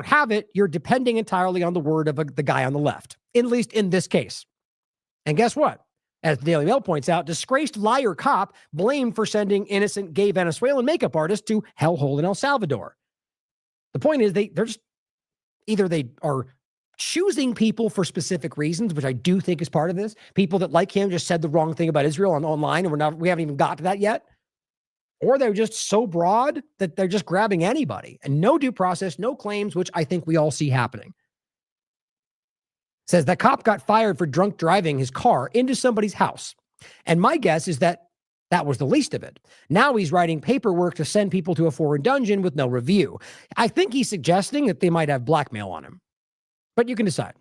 have it, you're depending entirely on the word of the guy on the left, at least in this case. And guess what? As the Daily Mail points out, disgraced liar cop blamed for sending innocent gay Venezuelan makeup artist to hellhole in El Salvador. The point is they're just either they are choosing people for specific reasons, which I do think is part of this. People that, like him, just said the wrong thing about Israel online, and we haven't even got to that yet. Or they're just so broad that they're just grabbing anybody and no due process, no claims, which I think we all see happening. Says the cop got fired for drunk driving his car into somebody's house. And my guess is that was the least of it. Now he's writing paperwork to send people to a foreign dungeon with no review. I think he's suggesting that they might have blackmail on him. But you can decide.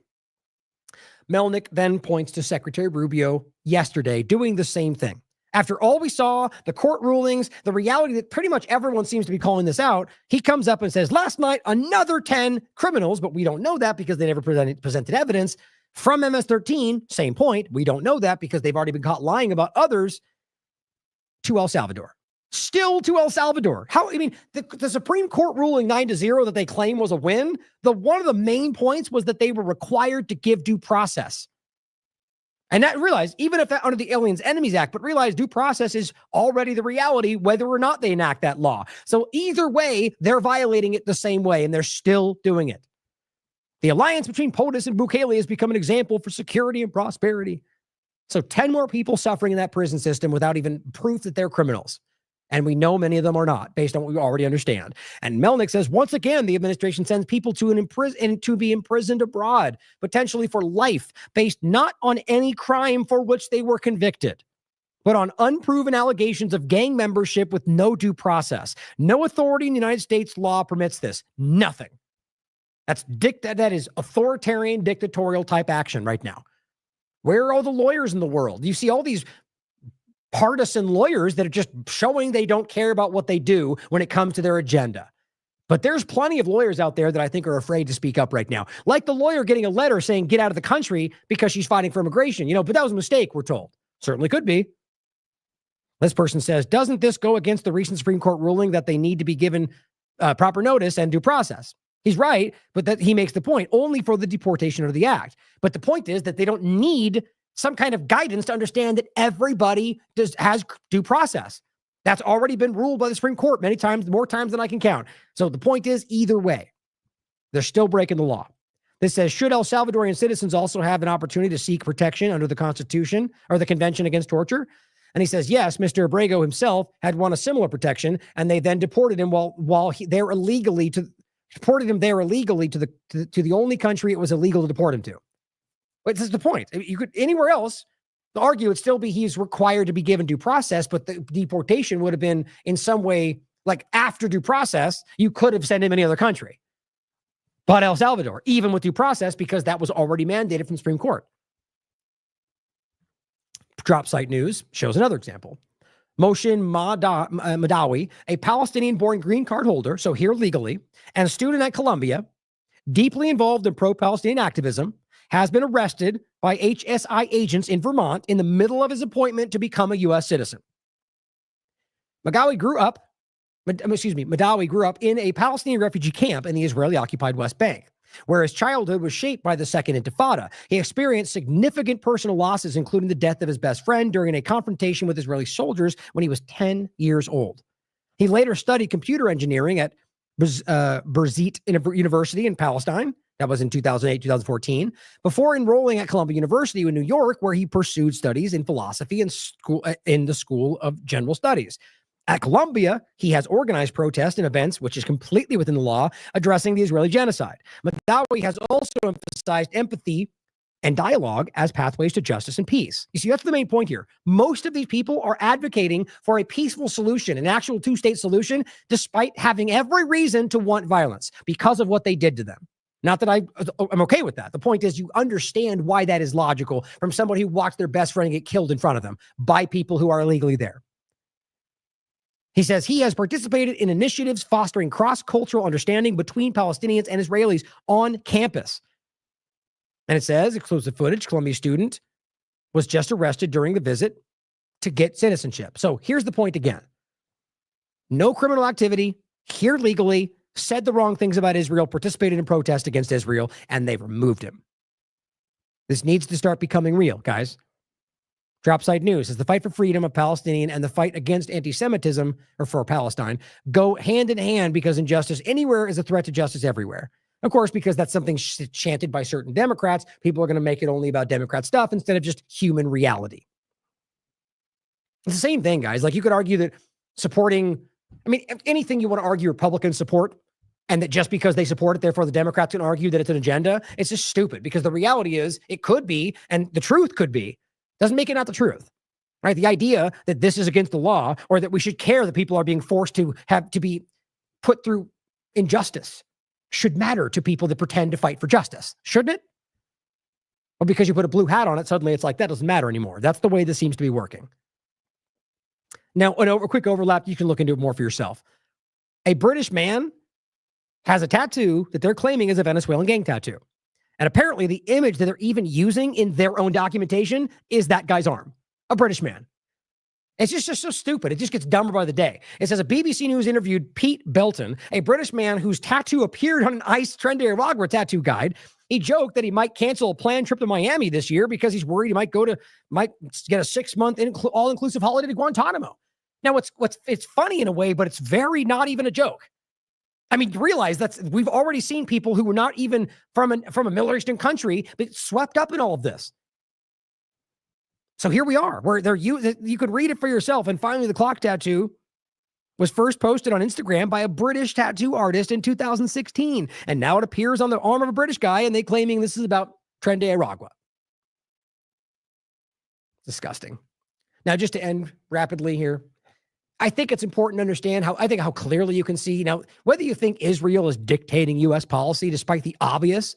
Melnick then points to Secretary Rubio yesterday doing the same thing. After all we saw, the court rulings, the reality that pretty much everyone seems to be calling this out, he comes up and says, last night, another 10 criminals, but we don't know that because they never presented evidence from MS-13, same point. We don't know that because they've already been caught lying about others to El Salvador. Still to El Salvador. The Supreme Court ruling 9-0 that they claim was a win, one of the main points was that they were required to give due process. And that realize, even if that under the Aliens Enemies Act, but realize due process is already the reality, whether or not they enact that law. So either way, they're violating it the same way, and they're still doing it. The alliance between POTUS and Bukele has become an example for security and prosperity. So 10 more people suffering in that prison system without even proof that they're criminals. And we know many of them are not, based on what we already understand. And Melnick says, once again, the administration sends people to be imprisoned abroad, potentially for life, based not on any crime for which they were convicted, but on unproven allegations of gang membership with no due process. No authority in the United States law permits this. Nothing. That is authoritarian, dictatorial type action right now. Where are all the lawyers in the world? You see all these partisan lawyers that are just showing they don't care about what they do when it comes to their agenda. But there's plenty of lawyers out there that I think are afraid to speak up right now. Like the lawyer getting a letter saying, get out of the country because she's fighting for immigration. But that was a mistake, we're told. Certainly could be. This person says, doesn't this go against the recent Supreme Court ruling that they need to be given proper notice and due process? He's right, but that he makes the point only for the deportation of the act. But the point is that they don't need some kind of guidance to understand that everybody has due process. That's already been ruled by the Supreme Court many times, more times than I can count. So the point is, either way, they're still breaking the law. This says, should El Salvadorian citizens also have an opportunity to seek protection under the Constitution or the Convention Against Torture? And he says, yes, Mr. Abrego himself had won a similar protection, and they then deported him they're illegally to the only country it was illegal to deport him to. But this is the point. You could anywhere else, the argue would still be he's required to be given due process, but the deportation would have been in some way Like after due process, you could have sent him any other country. But El Salvador, even with due process, because that was already mandated from the Supreme Court. Drop site news shows another example. Moshin Madawi, a Palestinian-born green card holder, so here legally, and a student at Columbia, deeply involved in pro-Palestinian activism, has been arrested by HSI agents in Vermont in the middle of his appointment to become a U.S. citizen. Madawi grew up in a Palestinian refugee camp in the Israeli-occupied West Bank, where his childhood was shaped by the Second Intifada. He experienced significant personal losses, including the death of his best friend during a confrontation with Israeli soldiers when he was 10 years old. He later studied computer engineering at Birzeit University in Palestine. That was in 2008, 2014, before enrolling at Columbia University in New York, where he pursued studies in philosophy and in the School of General Studies. At Columbia, he has organized protests and events, which is completely within the law, addressing the Israeli genocide. Madawi has also emphasized empathy and dialogue as pathways to justice and peace. You see, that's the main point here. Most of these people are advocating for a peaceful solution, an actual two-state solution, despite having every reason to want violence because of what they did to them. Not that I'm okay with that. The point is you understand why that is logical from somebody who watched their best friend get killed in front of them by people who are illegally there. He says he has participated in initiatives fostering cross-cultural understanding between Palestinians and Israelis on campus. And it says, exclusive footage, Columbia student was just arrested during the visit to get citizenship. So here's the point again. No criminal activity, here legally, said the wrong things about Israel, participated in protest against Israel, and they removed him. This needs to start becoming real, guys. Dropside News says the fight for freedom of Palestinian and the fight against anti-Semitism, or for Palestine, go hand in hand because injustice anywhere is a threat to justice everywhere. Of course, because that's something chanted by certain Democrats, people are going to make it only about Democrat stuff instead of just human reality. It's the same thing, guys. Like you could argue that supporting, anything you want to argue Republicans support, and that just because they support it, therefore the Democrats can argue that it's an agenda, it's just stupid because the reality is it could be, and the truth could be. Doesn't make it not the truth, right? The idea that this is against the law or that we should care that people are being forced to have to be put through injustice should matter to people that pretend to fight for justice, shouldn't it? Well, because you put a blue hat on it, suddenly it's like that doesn't matter anymore. That's the way this seems to be working. Now, a quick overlap, you can look into it more for yourself. A British man has a tattoo that they're claiming is a Venezuelan gang tattoo. And apparently the image that they're even using in their own documentation is that guy's arm, a British man. It's just so stupid. It just gets dumber by the day. It says a BBC News interviewed Pete Belton, a British man whose tattoo appeared on an ICE Trendy Aragua tattoo guide. He joked that he might cancel a planned trip to Miami this year because he's worried he might get a 6-month all-inclusive holiday to Guantanamo. Now, it's funny in a way, but it's very not even a joke. Realize we've already seen people who were not even from a Middle Eastern country, but swept up in all of this. So here we are, where you could read it for yourself. And finally, the clock tattoo was first posted on Instagram by a British tattoo artist in 2016. And now it appears on the arm of a British guy, and they claiming this is about Tren de Aragua. Disgusting. Now, just to end rapidly here, I think it's important to understand how clearly you can see now, whether you think Israel is dictating U.S. policy, despite the obvious,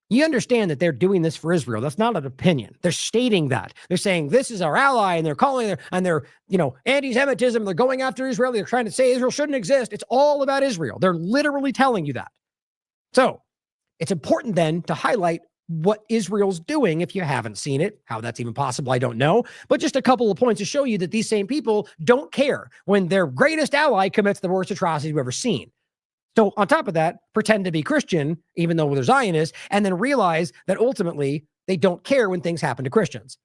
you understand that they're doing this for Israel. That's not an opinion. They're stating that. They're saying this is our ally, and they're calling their anti-Semitism. They're going after Israel. They're trying to say Israel shouldn't exist. It's all about Israel. They're literally telling you that. So it's important then to highlight what Israel's doing if you haven't seen it. How that's even possible, I don't know. But just a couple of points to show you that these same people don't care when their greatest ally commits the worst atrocities we've ever seen. So on top of that, pretend to be Christian, even though they're Zionists, and then realize that ultimately they don't care when things happen to Christians.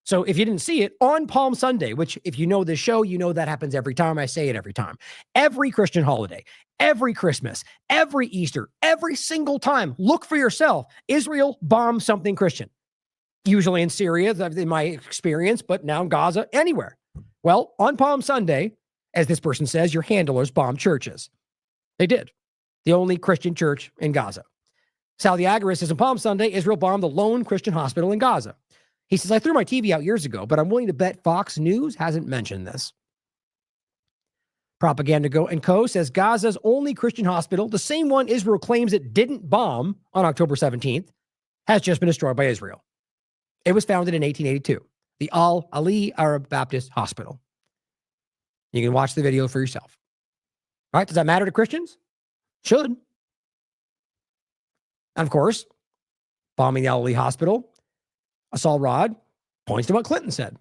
So if you didn't see it, on Palm Sunday, which if you know this show, you know that happens every time. I say it every time. Every Christian holiday, every Christmas, every Easter, every single time, look for yourself. Israel bombs something Christian. Usually in Syria, in my experience, but now in Gaza, anywhere. Well, on Palm Sunday, as this person says, your handlers bombed churches. They did. The only Christian church in Gaza. Sal Diagaris says on Palm Sunday, Israel bombed the lone Christian hospital in Gaza. He says, I threw my TV out years ago, but I'm willing to bet Fox News hasn't mentioned this. Propaganda & Co. says Gaza's only Christian hospital, the same one Israel claims it didn't bomb on October 17th, has just been destroyed by Israel. It was founded in 1882, the Al-Ali Arab Baptist Hospital. You can watch the video for yourself. All right, does that matter to Christians? Should. And of course, bombing the Al-Ali Hospital, Asal Rod points to what Clinton said.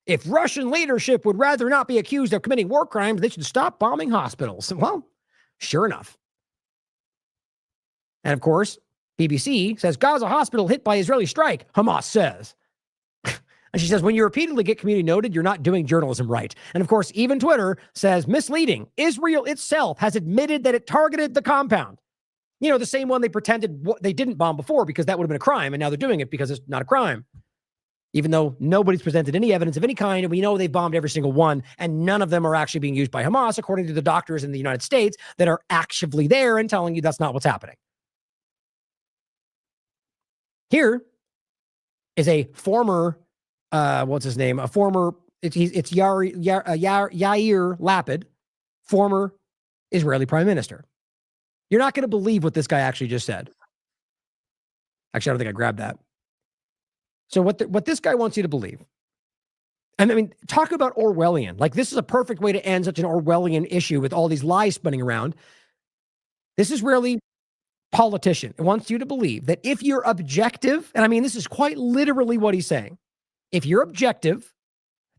If Russian leadership would rather not be accused of committing war crimes, they should stop bombing hospitals. Well, sure enough. And of course, BBC says Gaza hospital hit by Israeli strike, Hamas says. And she says, when you repeatedly get community noted, you're not doing journalism right. And of course, even Twitter says misleading. Israel itself has admitted that it targeted the compound. You know, the same one they pretended they didn't bomb before because that would have been a crime. And now they're doing it because it's not a crime. Even though nobody's presented any evidence of any kind, and we know they've bombed every single one, and none of them are actually being used by Hamas, according to the doctors in the United States that are actively there and telling you that's not what's happening. Here is a former, what's his name? It's Yair Lapid, former Israeli prime minister. You're not going to believe what this guy actually just said. Actually, I don't think I grabbed that. So what this guy wants you to believe, and I mean, talk about Orwellian. Like, this is a perfect way to end such an Orwellian issue with all these lies spinning around. This Israeli politician wants you to believe that if you're objective, and I mean, this is quite literally what he's saying. If you're objective,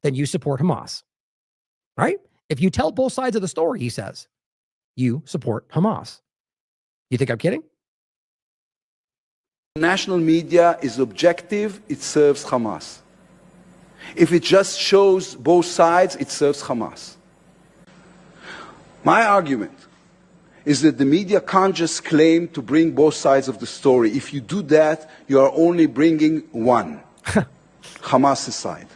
then you support Hamas, right? If you tell both sides of the story, he says, you support Hamas. You think I'm kidding? National media is objective, it serves Hamas. If it just shows both sides, it serves Hamas. My argument is that the media can't just claim to bring both sides of the story. If you do that, you are only bringing one, Hamas's side.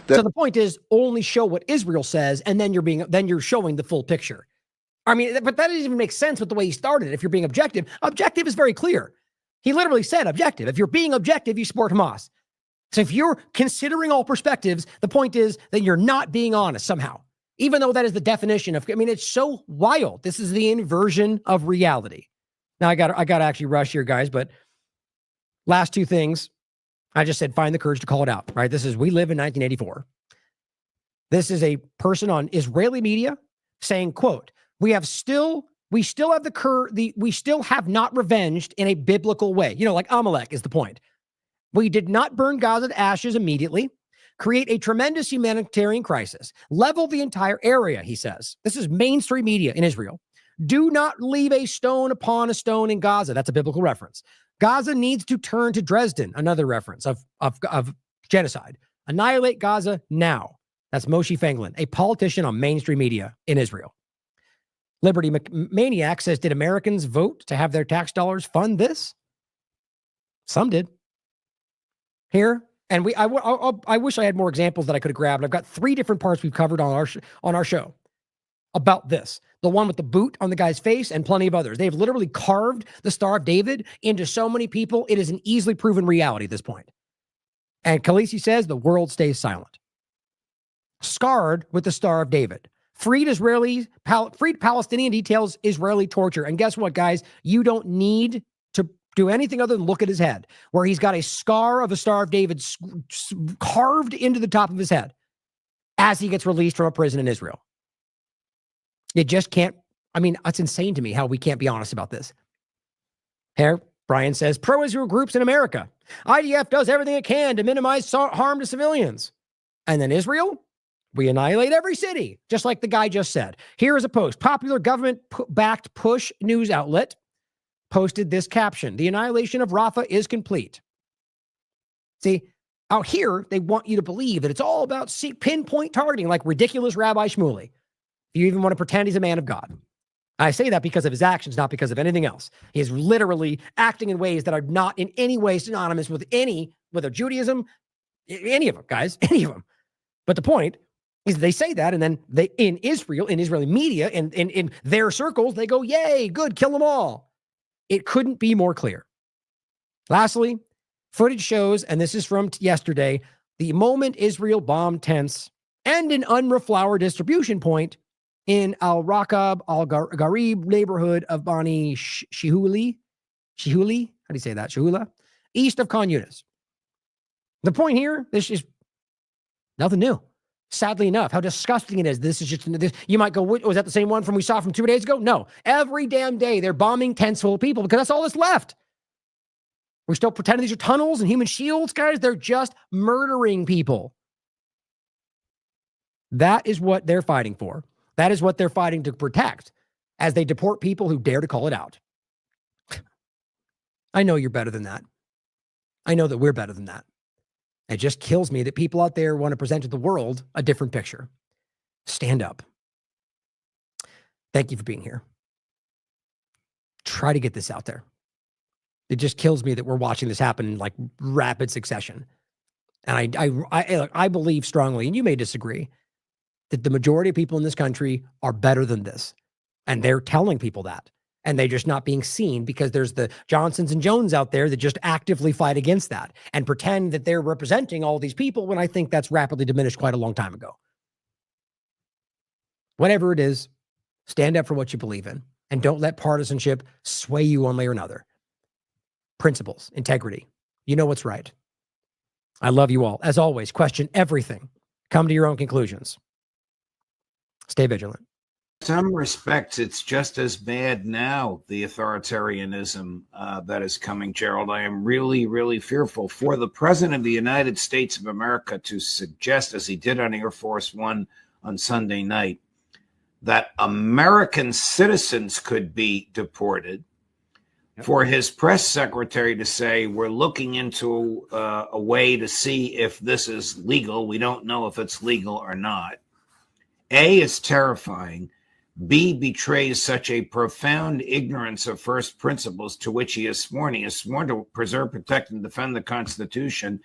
So the point is, only show what Israel says, and then you're showing the full picture. I mean, but that doesn't even make sense with the way he started. If you're being objective, objective is very clear. He literally said objective. If you're being objective, you support Hamas. So if you're considering all perspectives, the point is that you're not being honest somehow, even though that is the definition of, I mean, it's so wild. This is the inversion of reality. Now I got to actually rush here, guys, but last two things. I just said, find the courage to call it out, right? This is, we live in 1984. This is a person on Israeli media saying, quote, we still have not revenged in a biblical way. You know, like Amalek is the point. We did not burn Gaza to ashes immediately, create a tremendous humanitarian crisis, level the entire area, he says. This is mainstream media in Israel. Do not leave a stone upon a stone in Gaza. That's a biblical reference. Gaza needs to turn to Dresden, another reference of genocide. Annihilate Gaza now. That's Moshe Feiglin, a politician on mainstream media in Israel. Liberty Maniac says, did Americans vote to have their tax dollars fund this? Some did. Here, and I wish I had more examples that I could have grabbed. I've got 3 different parts we've covered on our show about this. The one with the boot on the guy's face and plenty of others. They've literally carved the Star of David into so many people. It is an easily proven reality at this point. And Khaleesi says the world stays silent. Scarred with the Star of David. Freed Palestinian details Israeli torture. And guess what, guys? You don't need to do anything other than look at his head, where he's got a scar of a Star of David carved into the top of his head as he gets released from a prison in Israel. It just can't, I mean, it's insane to me how we can't be honest about this. Here, Brian says, pro-Israel groups in America. IDF does everything it can to minimize harm to civilians. And then Israel? We annihilate every city, just like the guy just said. Here is a post. Popular government-backed push news outlet posted this caption. The annihilation of Rafah is complete. See, out here, they want you to believe that it's all about pinpoint targeting, like ridiculous Rabbi Shmuley. If you even want to pretend he's a man of God. I say that because of his actions, not because of anything else. He is literally acting in ways that are not in any way synonymous with whether Judaism, any of them, guys, any of them. But the point is they say that, and then in Israeli media, and in their circles, they go, yay, good, kill them all. It couldn't be more clear. Lastly, footage shows, and this is from yesterday, the moment Israel bombed tents and an UNRWA flower distribution point, in Al Raqab Al Gharib neighborhood of Bani Shihuli. How do you say that? Shihula, east of Khan Yunis. The point here, this is nothing new. Sadly enough, how disgusting it is. This is just, this, you might go, was that the same one we saw from 2 days ago? No. Every damn day they're bombing tents full of people because that's all that's left. We're still pretending these are tunnels and human shields, guys. They're just murdering people. That is what they're fighting for. That is what they're fighting to protect as they deport people who dare to call it out. I know you're better than that. I know that we're better than that. It just kills me that people out there want to present to the world a different picture. Stand up. Thank you for being here. Try to get this out there. It just kills me that we're watching this happen in like rapid succession. And I believe strongly, and you may disagree, that the majority of people in this country are better than this. And they're telling people that. And they're just not being seen because there's the Johnsons and Jones out there that just actively fight against that and pretend that they're representing all these people when I think that's rapidly diminished quite a long time ago. Whatever it is, stand up for what you believe in and don't let partisanship sway you one way or another. Principles, integrity. You know what's right. I love you all. As always, question everything. Come to your own conclusions. Stay vigilant. In some respects, it's just as bad now, the authoritarianism that is coming, Gerald. I am really, really fearful for the President of the United States of America to suggest, as he did on Air Force One on Sunday night, that American citizens could be deported. Yep. For his press secretary to say, we're looking into a way to see if this is legal. We don't know if it's legal or not. A, is terrifying. B, betrays such a profound ignorance of first principles to which he is sworn. He is sworn to preserve, protect, and defend the Constitution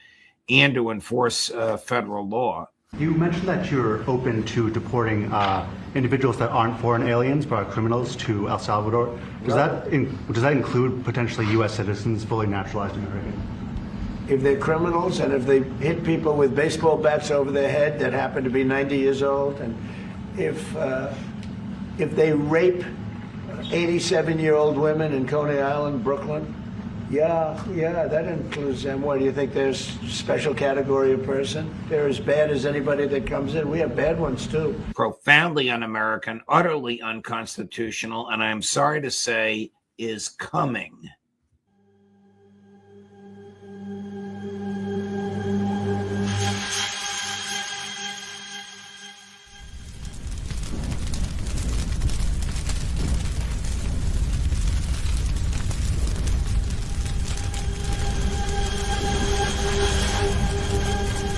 and to enforce federal law. You mentioned that you're open to deporting individuals that aren't foreign aliens but are criminals to El Salvador. Does that include potentially U.S. citizens, fully naturalized American? If they're criminals and if they hit people with baseball bats over their head that happen to be 90 years old, and if they rape 87-year-old women in Coney Island, Brooklyn, yeah, that includes them. What do you think? There's a special category of person? They're as bad as anybody that comes in. We have bad ones too. Profoundly un-American, utterly unconstitutional, and I'm sorry to say, is coming.